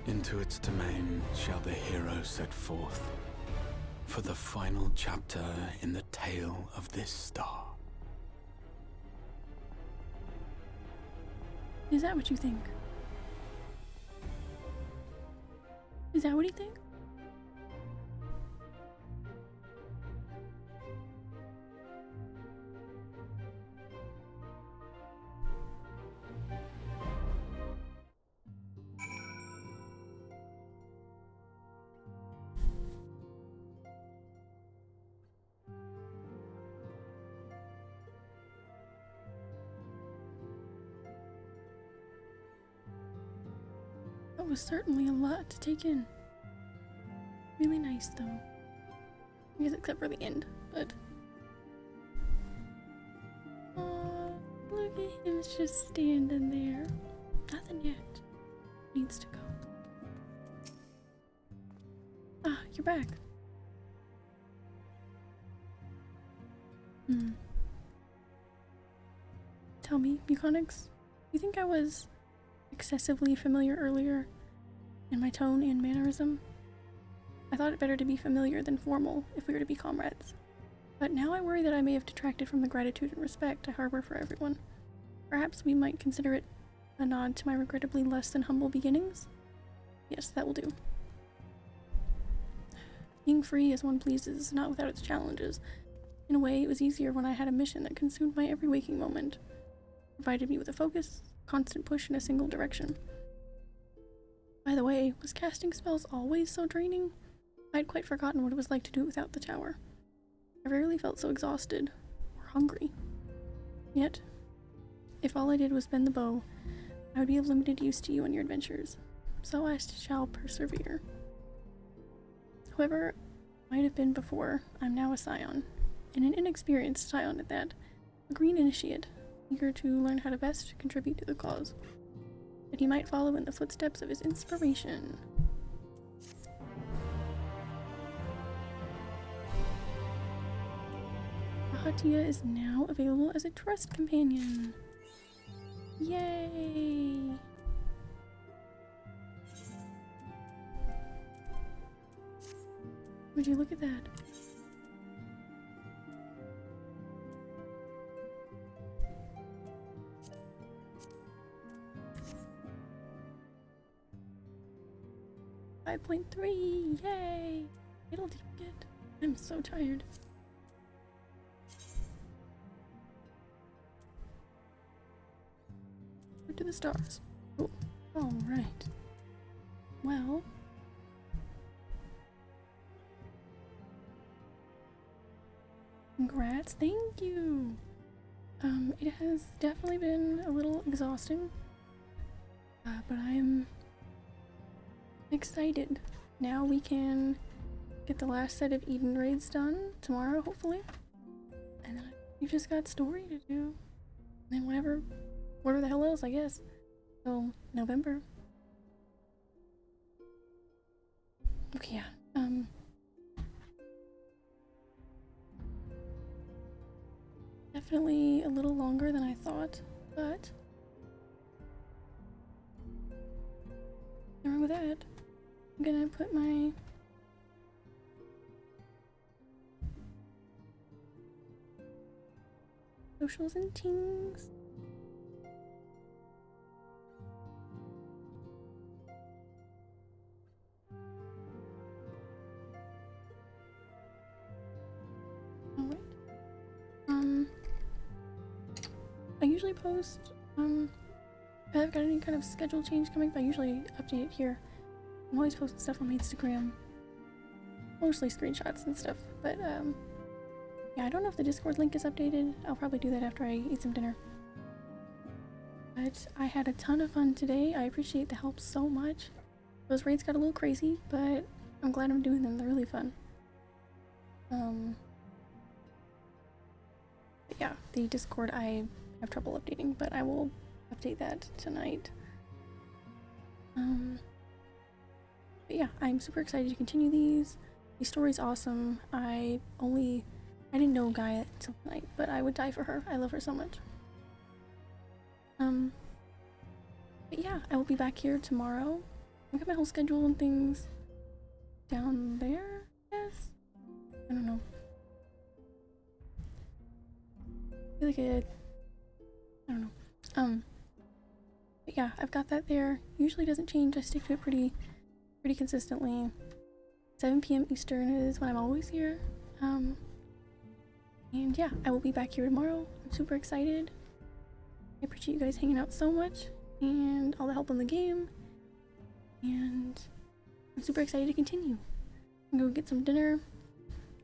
Into its domain shall the hero set forth for the final chapter in the tale of this star.
Is that what you think? Is that what you think? That was certainly a lot to take in. Really nice, though. I guess except for the end, but... Aww, look at him just standing there. Nothing yet. Needs to go. Ah, you're back. Tell me, Mechanics, you think I was excessively familiar earlier in my tone and mannerism? I thought it better to be familiar than formal if we were to be comrades. But now I worry that I may have detracted from the gratitude and respect I harbor for everyone. Perhaps we might consider it a nod to my regrettably less than humble beginnings? Yes, that will do. Being free as one pleases, not without its challenges. In a way, it was easier when I had a mission that consumed my every waking moment. Provided me with a focus, constant push in a single direction. By the way, was casting spells always so draining? I had quite forgotten what it was like to do it without the tower. I rarely felt so exhausted, or hungry. Yet, if all I did was bend the bow, I would be of limited use to you and your adventures. So I shall persevere. Whoever might have been before, I'm now a scion, and an inexperienced scion at that, a green initiate, eager to learn how to best contribute to the cause, that he might follow in the footsteps of his inspiration. Ahatia is now available as a trust companion. Yay! Would you look at that? .3, yay! It'll get. I'm so tired. Go to the stars. Cool. Alright. Well. Congrats, thank you! It has definitely been a little exhausting. But I'm excited. Now we can get the last set of Eden raids done tomorrow, hopefully. And then we've just got story to do. And then whatever the hell else, I guess. So, November. Okay, yeah. Definitely a little longer than I thought, but nothing wrong with that. I'm gonna put my socials and things. Alright. I usually post, if I've got any kind of schedule change coming up, I usually update it here. I'm always posting stuff on my Instagram. Mostly screenshots and stuff, but yeah, I don't know if the Discord link is updated. I'll probably do that after I eat some dinner. But I had a ton of fun today. I appreciate the help so much. Those raids got a little crazy, but I'm glad I'm doing them. They're really fun. But yeah, the Discord I have trouble updating, but I will update that tonight. But yeah, I'm super excited to continue these. The story's awesome. I didn't know Gaia until tonight, but I would die for her. I love her so much. But yeah, I will be back here tomorrow. I've got my whole schedule and things down there, I guess? I don't know. I feel like I don't know. But yeah, I've got that there. Usually doesn't change. I stick to it pretty consistently. 7 p.m. Eastern is when I'm always here. And yeah, I will be back here tomorrow. I'm super excited. I appreciate you guys hanging out so much and all the help in the game. And I'm super excited to continue. I'm gonna go get some dinner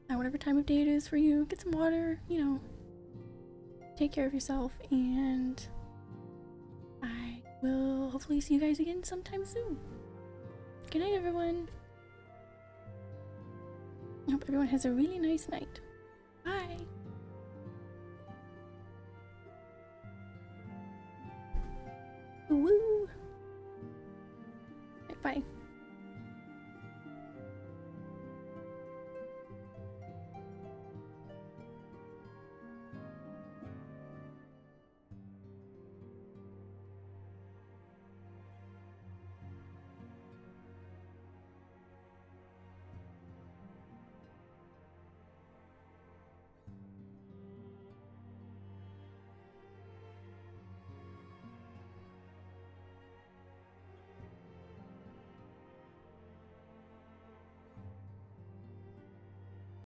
at whatever time of day it is for you. Get some water, you know. Take care of yourself, and I will hopefully see you guys again sometime soon. Good night, everyone. I hope everyone has a really nice night. Bye.